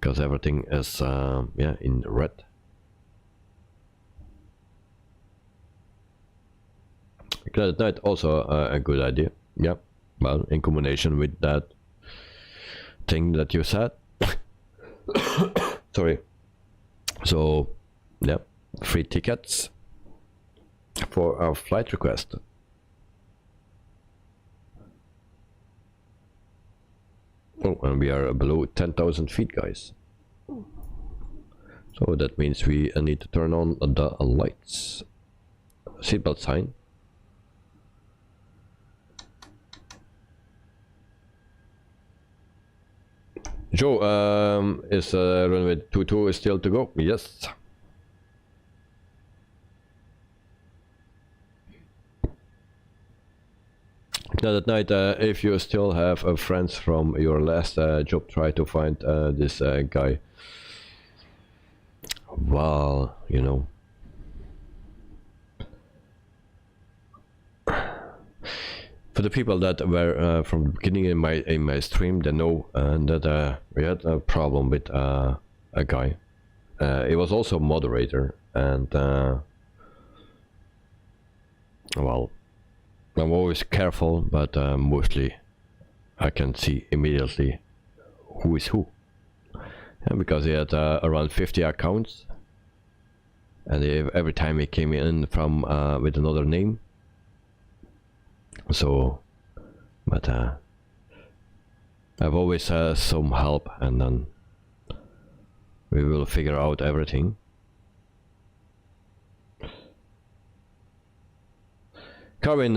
because everything is yeah, in red. Cloud at Night, also a good idea, yeah. Well, in combination with that thing that you said. Sorry. So yeah, free tickets for our flight request. Oh, and we are below 10,000 feet, guys. So that means we need to turn on the lights. Seatbelt sign. Joe, is runway 22 still to go? Yes. Now at night, if you still have friends from your last job, try to find this guy. Well, you know, for the people that were from the beginning in my stream, they know that we had a problem with a guy. He was also moderator, and well, I'm always careful, but mostly I can see immediately who is who. And because he had around 50 accounts, and every time he came in from with another name. So, but I've always some help, and then we will figure out everything. Carwin,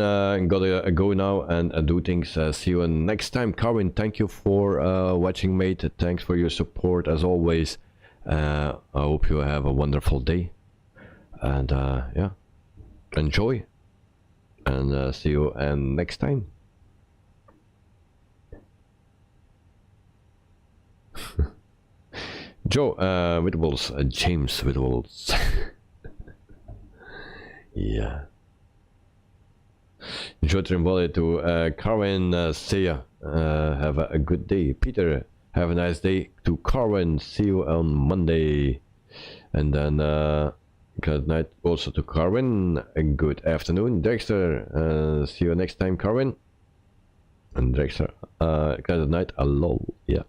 gotta go now and do things. See you next time. Carwin, thank you for watching, mate. Thanks for your support as always. I hope you have a wonderful day. And yeah, enjoy. And see you next time. Joe Whittles, James Whittles. Yeah. Joe Trimboli to Carwin, see ya. Have a good day. Peter, have a nice day. To Carwin, see you on Monday. And then good night also to Carwin. Good afternoon. Dexter, see you next time, Carwin. And Dexter, good night. Lol. Yeah.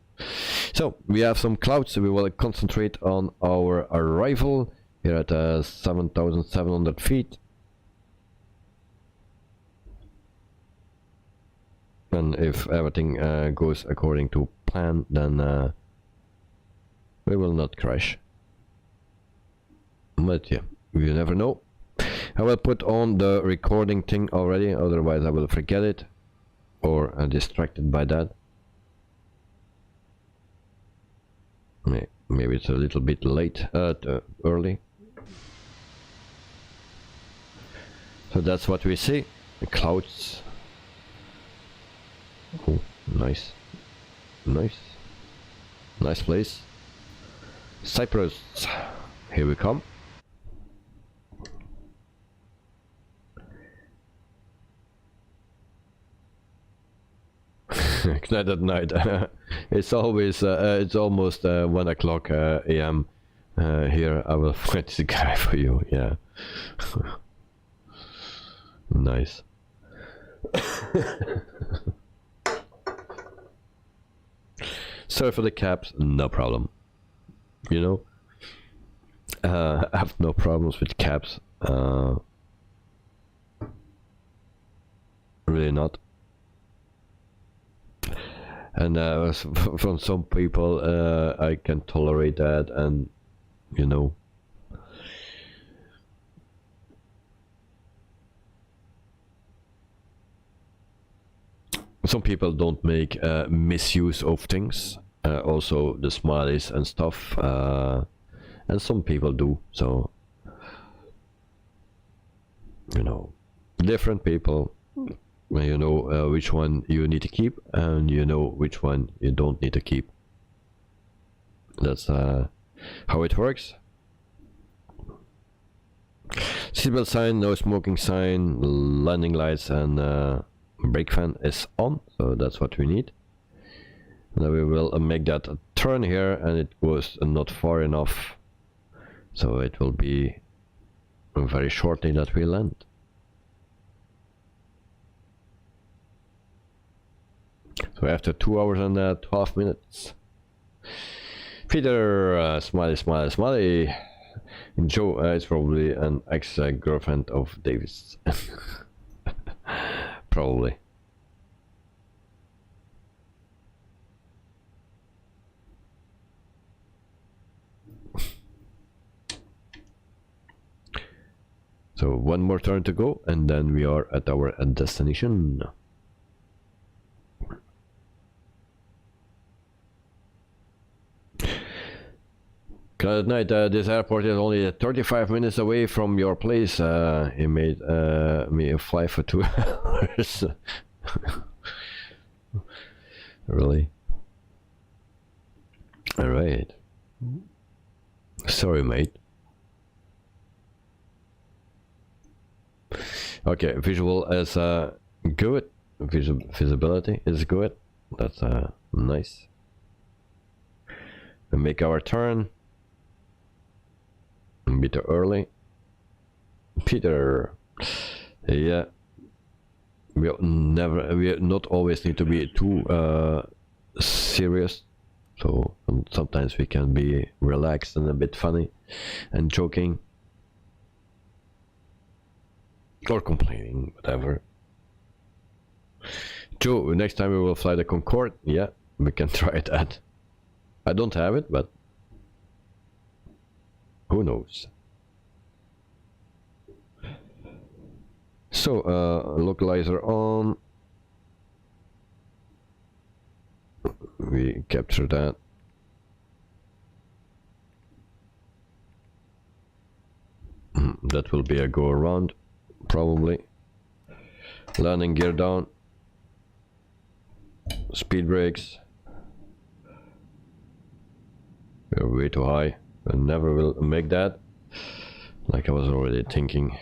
So we have some clouds. We will concentrate on our arrival here at 7,700 feet. And if everything goes according to plan, then we will not crash. But yeah, you never know. I will put on the recording thing already, otherwise I will forget it or distracted by that. Maybe it's a little bit late, early. So that's what we see. The clouds. Oh, nice. Nice. Nice place. Cyprus. Here we come. Night at night. It's always it's almost 1 o'clock a.m. Here. I will find this guy for you. Yeah. Nice. Sorry for the caps, no problem. You know, I have no problems with caps. Really not. And from some people, I can tolerate that, and you know. Some people don't make misuse of things, also the smileys and stuff, and some people do, so you know, different people. You know which one you need to keep, and you know which one you don't need to keep. That's how it works. Seatbelt sign, no smoking sign, landing lights, and brake fan is on, so that's what we need. Now we will make that a turn here, and it was not far enough, so it will be very shortly that we land. So after 2 hours and 12 minutes. Peter, smiley, smiley, smiley. Joe is probably an ex-girlfriend of Davis. Probably. So one more turn to go, and then we are at our destination. Good night. This airport is only 35 minutes away from your place. He made me fly for 2 hours. Really? Alright. Sorry, mate. Okay, visual is good. Visibility is good. That's nice. We make our turn. A bit early. Peter, yeah, we not always need to be too serious, so sometimes we can be relaxed and a bit funny and joking or complaining, whatever. Joe, next time we will fly the Concorde. Yeah, we can try that. I don't have it, but who knows? So localizer on. We capture that. That will be a go around, probably. Landing gear down. Speed brakes. We're way too high. I never will make that. Like I was already thinking.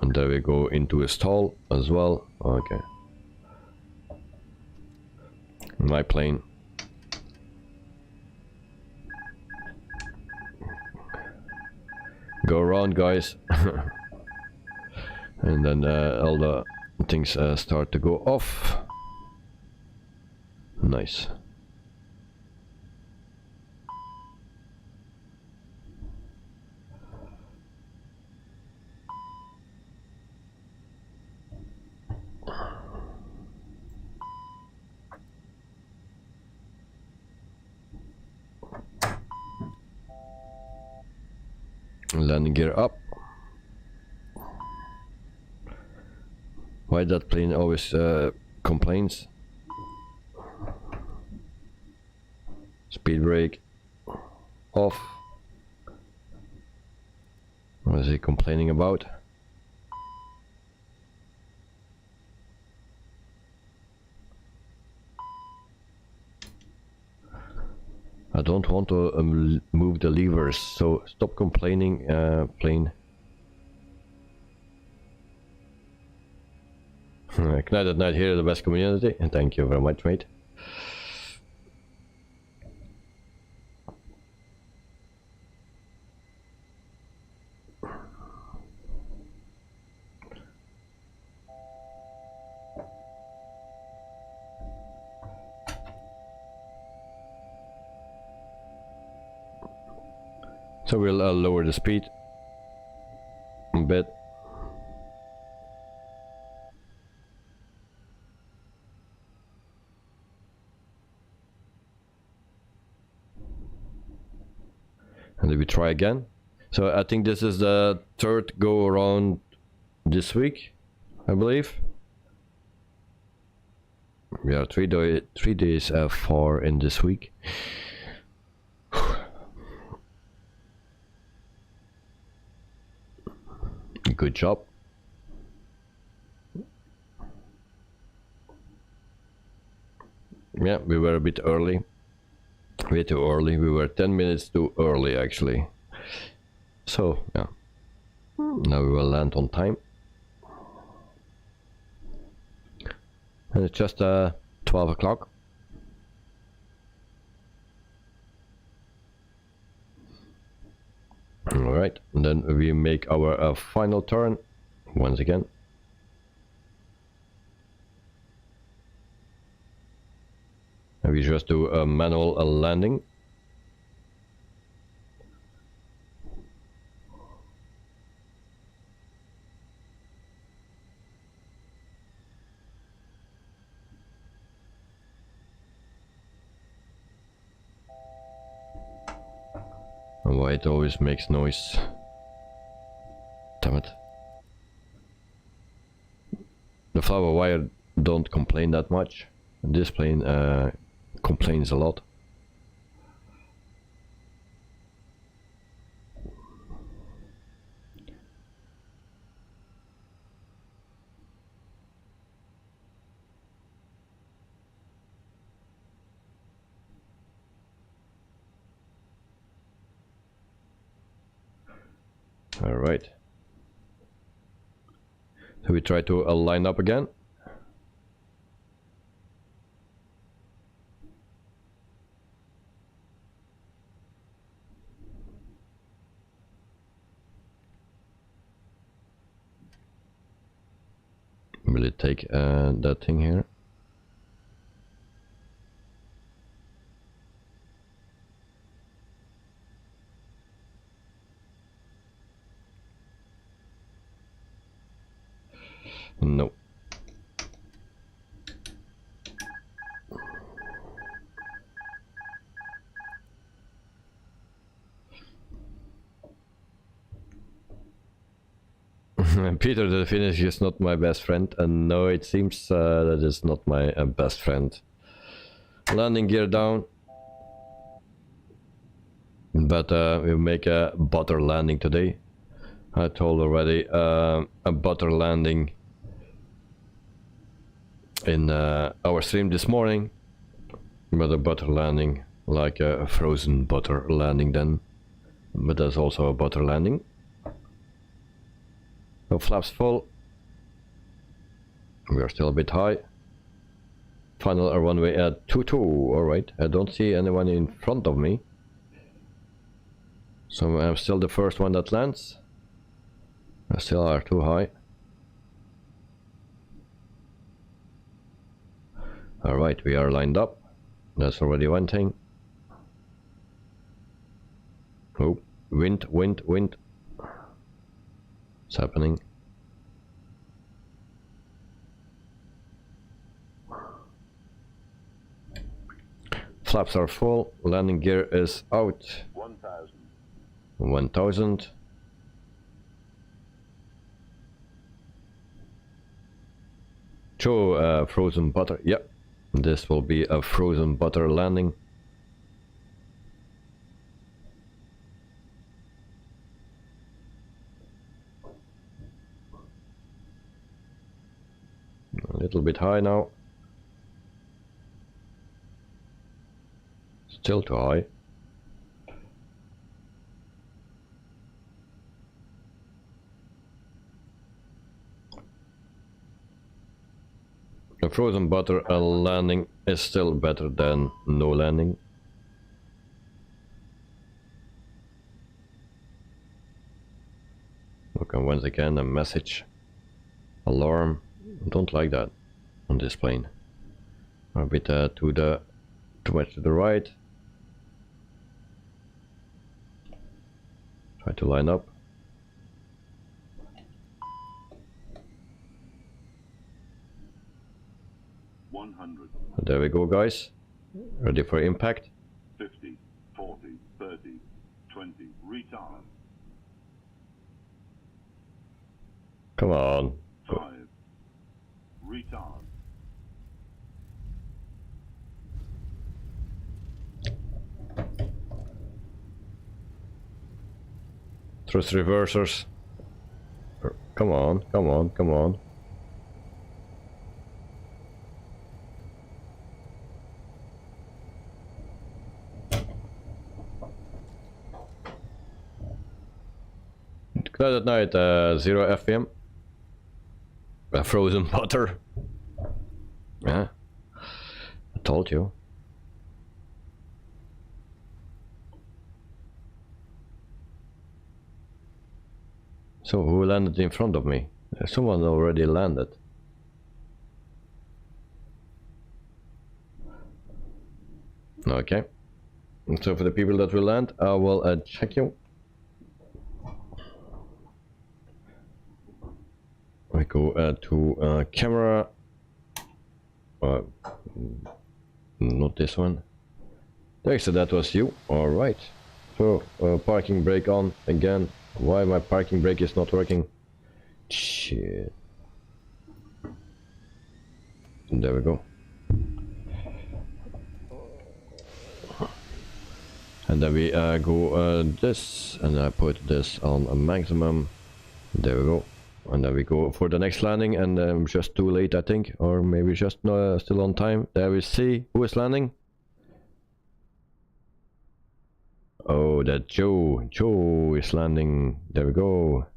And there we go into a stall as well. Okay. My plane. Go around, guys. And then all the things start to go off. Nice. Landing gear up. Why that plane always complains? Speed brake off. What is he complaining about? I don't want to move the levers, so stop complaining, plane. Night at night here, the best community, and thank you very much, mate. So we'll lower the speed a bit. And then we try again. So I think this is the third go around this week, I believe. We are 3 days far in this week. Good job. Yeah, we were a bit early. Way too early. We were 10 minutes too early, actually. So, yeah. Now we will land on time. And it's just 12 o'clock. Alright, and then we make our final turn once again. And we just do a manual landing. And why it always makes noise. Damn it. The flower wire don't complain that much. This plane complains a lot. All right. So we try to line up again. Will it take that thing here? No. Peter, the Finnish is not my best friend, and no, it seems that is not my best friend. Landing gear down. But we'll make a butter landing today. I told already a butter landing in our stream this morning. But a butter landing, like a frozen butter landing then. But there's also a butter landing. So flaps full. We are still a bit high. Final runway at 22. Alright, I don't see anyone in front of me. So I'm still the first one that lands. I still are too high. Alright, we are lined up. That's already one thing. Oh, wind, wind, wind. What's happening? Flaps are full, landing gear is out. 1000. Show frozen butter. Yep, this will be a frozen butter landing. A little bit high now. Still too high. A frozen butter landing is still better than no landing. Okay, once again a message. Alarm. Don't like that on this plane. A bit too much to the right. Try to line up. There we go, guys. Ready for impact. 50, 40, 30, 20, retard. Come on. 5, retard. Thrust reversers. Come on, come on, come on. Cloud at night, 0 FPM. Frozen butter. Yeah, I told you. So who landed in front of me? Someone already landed. Okay. So for the people that will land, I will check you. I go to camera. Not this one. Thanks, so that was you. Alright. So parking brake on again. Why my parking brake is not working? Shit. There we go. And then we go this, and I put this on a maximum. There we go. And then we go for the next landing, and just too late, I think, or maybe just still on time. There we see who is landing. Oh, that Joe. Joe is landing. There we go.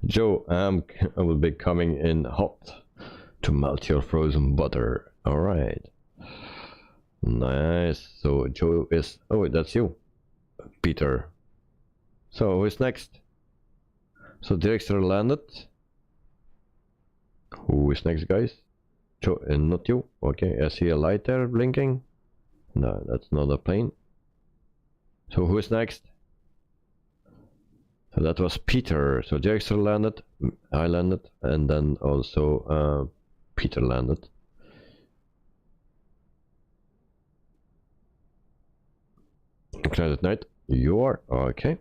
Joe, I will be coming in hot to melt your frozen butter. All right. Nice. So Joe is. Oh, that's you. Peter. So who is next? So Director landed. Who is next, guys? Joe, not you. Okay, I see a light there blinking. No, that's not a plane. So who is next? So that was Peter. So Director landed, I landed, and then also Peter landed. Cloud at night. You are? Okay.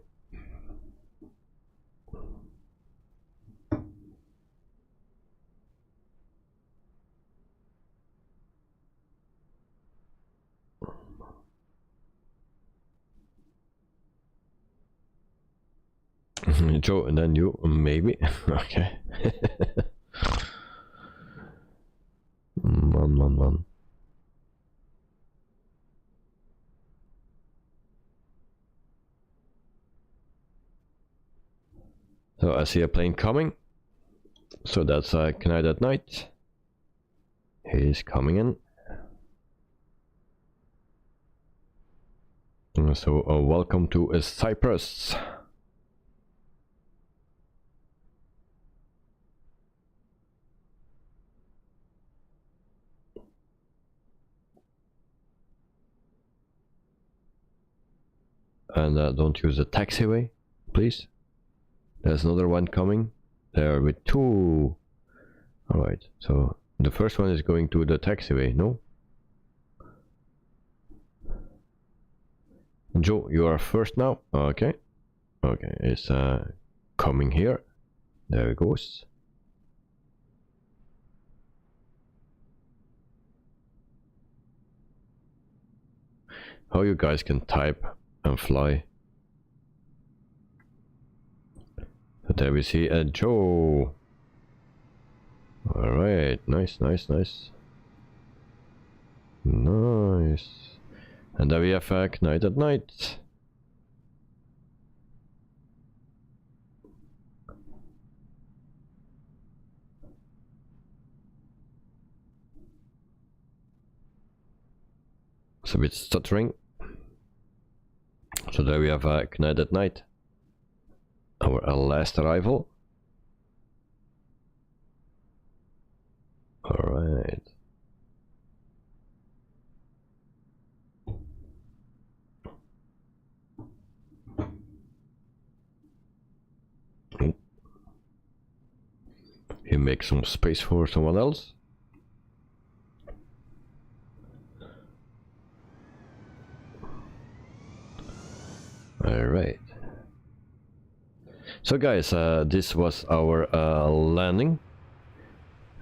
Joe, and then you, maybe. Okay. Man. So I see a plane coming. So that's Knight at Night. He's coming in. So welcome to Cyprus. And don't use the taxiway, please. There's another one coming. There with two. Alright, so the first one is going to the taxiway, no? Joe, you are first now. Okay. Okay, it's coming here. There it goes. How you guys can type and fly. So there we see a Joe. Alright, nice. Nice. And then we have Knight at Night. It's a bit stuttering. So there we have Knight at Night, our last arrival. Alright. You make some space for someone else. Alright. So guys, this was our landing.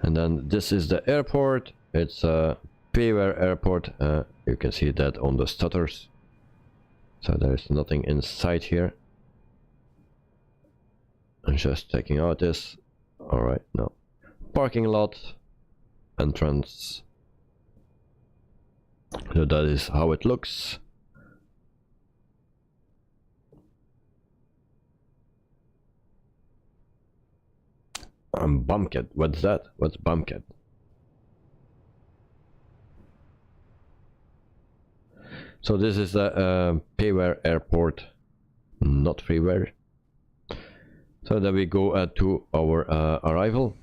And then this is the airport. It's a payware airport. You can see that on the stutters. So there's nothing inside here. I'm just checking out this. Alright, no. Parking lot. Entrance. So that is how it looks. Bumpcat. What's that? What's Bumpcat? So this is the payware airport, not freeware. So then we go to our arrival.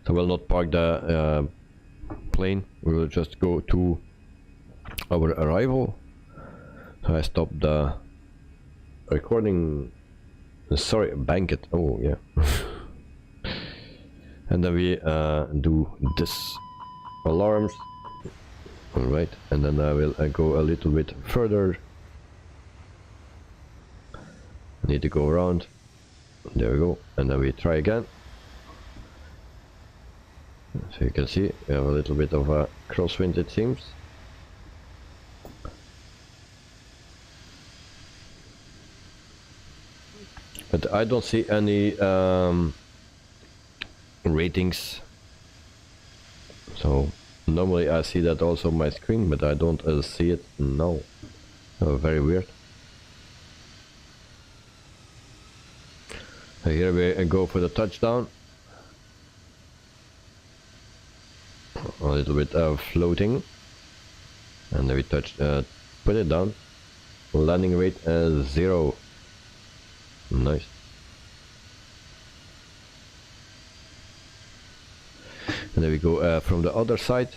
So we'll not park the plane. We will just go to our arrival. So I stop the recording. Sorry, banquet. Oh yeah. And then we do this alarms. All right, and then I will go a little bit further. Need to go around. There we go, and then we try again. So you can see we have a little bit of a crosswind, it seems. But I don't see any ratings. So normally I see that also on my screen, but I don't see it now. Oh, very weird. So here we go for the touchdown. A little bit of floating, and then we put it down. Landing rate 0. Nice. And then we go from the other side.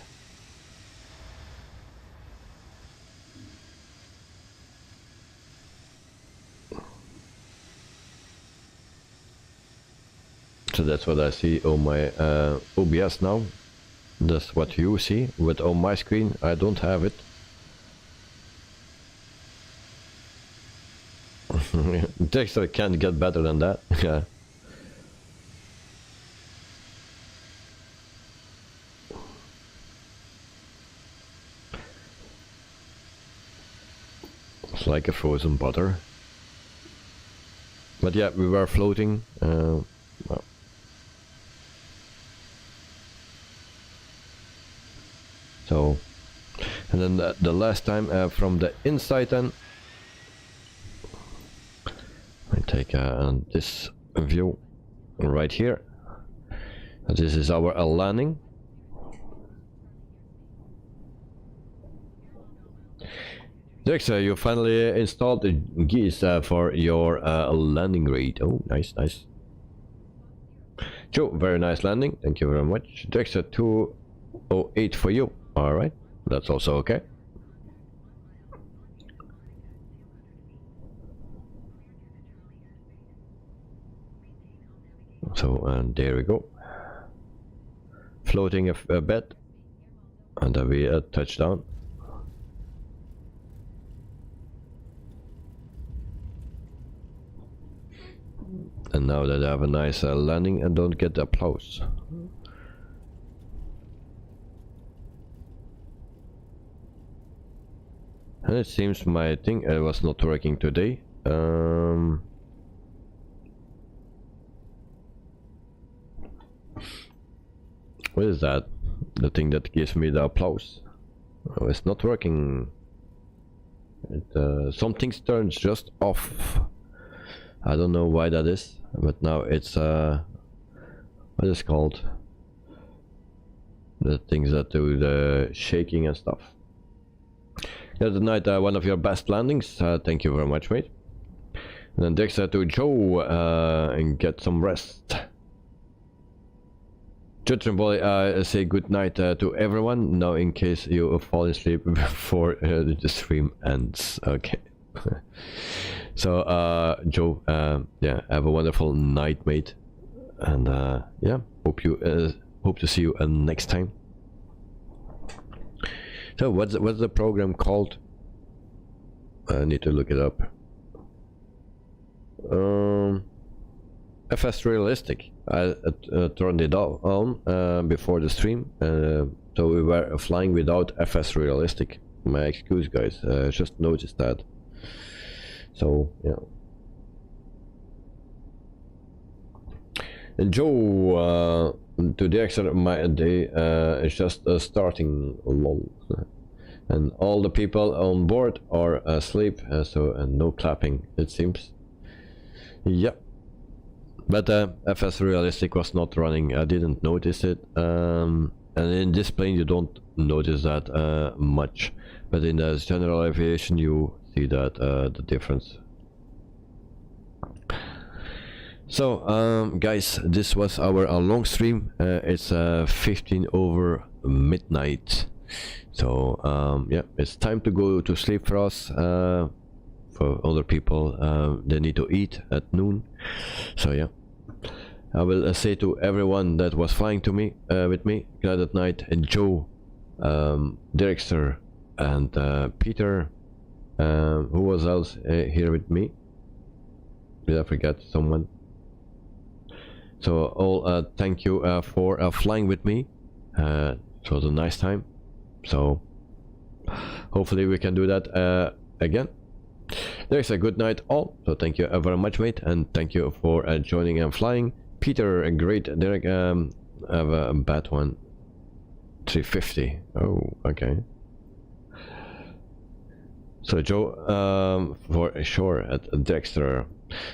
So that's what I see on my OBS now. That's what you see, but on my screen I don't have it. Dexter can't get better than that. Yeah. It's like a frozen butter. But yeah, we were floating. Well. So, and then the last time from the inside, then I take this view right here. This is our landing. Dexter, you finally installed the geese for your landing rate. Oh, nice, nice. Joe, very nice landing. Thank you very much. Dexter, 208 for you. All right, that's also okay. So, and there we go. Floating a bit, and then we touch down. And now that I have a nice landing and don't get the applause. And it seems my thing was not working today. What is that? The thing that gives me the applause. Oh, it's not working. Something turns just off. I don't know why that is, but now it's what is it called? The things that do the shaking and stuff. Yeah, tonight one of your best landings. Thank you very much, mate. And then Dexter to Joe and get some rest. Judge and Boy, say good night to everyone. Now, in case you fall asleep before the stream ends. Okay. So, Joe, yeah, have a wonderful night, mate. And yeah, hope to see you next time. So, what's the program called? I need to look it up. FS Realistic. I turned it on before the stream, so we were flying without FS Realistic. My excuse, guys. Just noticed that. So yeah. And Joe, today actually my day is just starting lol. And all the people on board are asleep, so no clapping, it seems. Yep. But FS Realistic was not running. I didn't notice it. And in this plane you don't notice that much, but in the general aviation you see that the difference. So guys, this was our long stream. It's 15 over midnight. So yeah, it's time to go to sleep for us. For other people, they need to eat at noon. So yeah, I will say to everyone that was flying to me with me, glad at night, and Joe, Dexter, and Peter. Who was else here with me? Did I forget someone? So all thank you for flying with me. It was a nice time. So hopefully we can do that again. There's a good night all. So thank you very much, mate, and thank you for joining and flying. Peter, a great. Derek, I have a bad one. 350. Oh, okay. So Joe, for sure, at Dexter.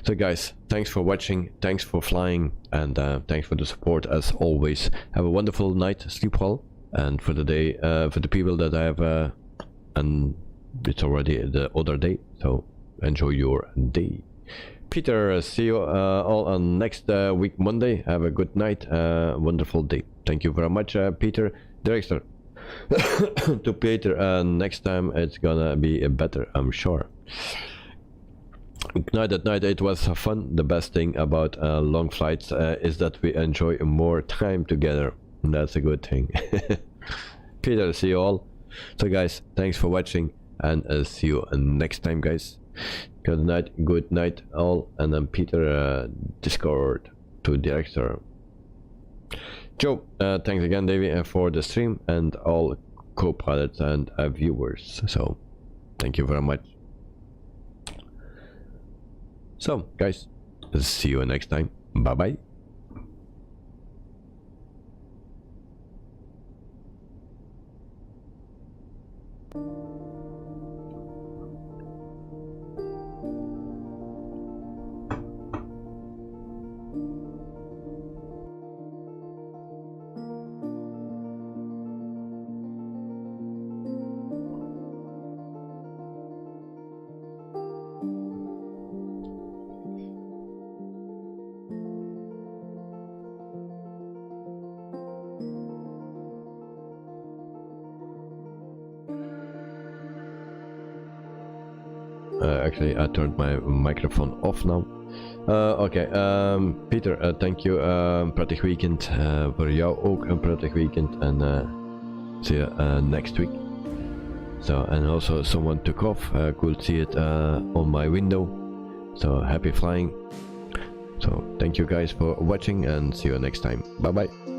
So guys, thanks for watching, thanks for flying, and thanks for the support as always. Have a wonderful night, sleep well, and for the day, for the people that I have, and it's already the other day, so enjoy your day. Peter, see you all on next week Monday. Have a good night, wonderful day. Thank you very much, Peter. Dexter. To Peter, next time it's gonna be better, I'm sure. Night at night, it was fun. The best thing about long flights is that we enjoy more time together. That's a good thing. Peter, see you all. So guys, thanks for watching, and see you next time, guys. Good night all, and then Peter, Discord to director. Joe, thanks again, Davey, for the stream, and all co-pilots and viewers. So, thank you very much. So, guys, see you next time. Bye bye. Actually, I turned my microphone off now. Oké, Peter, thank you. Prettig weekend. Voor jou ook een prettig weekend. En see you next week. So, and also someone took off. Could see it on my window. So, happy flying. So, thank you guys for watching and see you next time. Bye bye.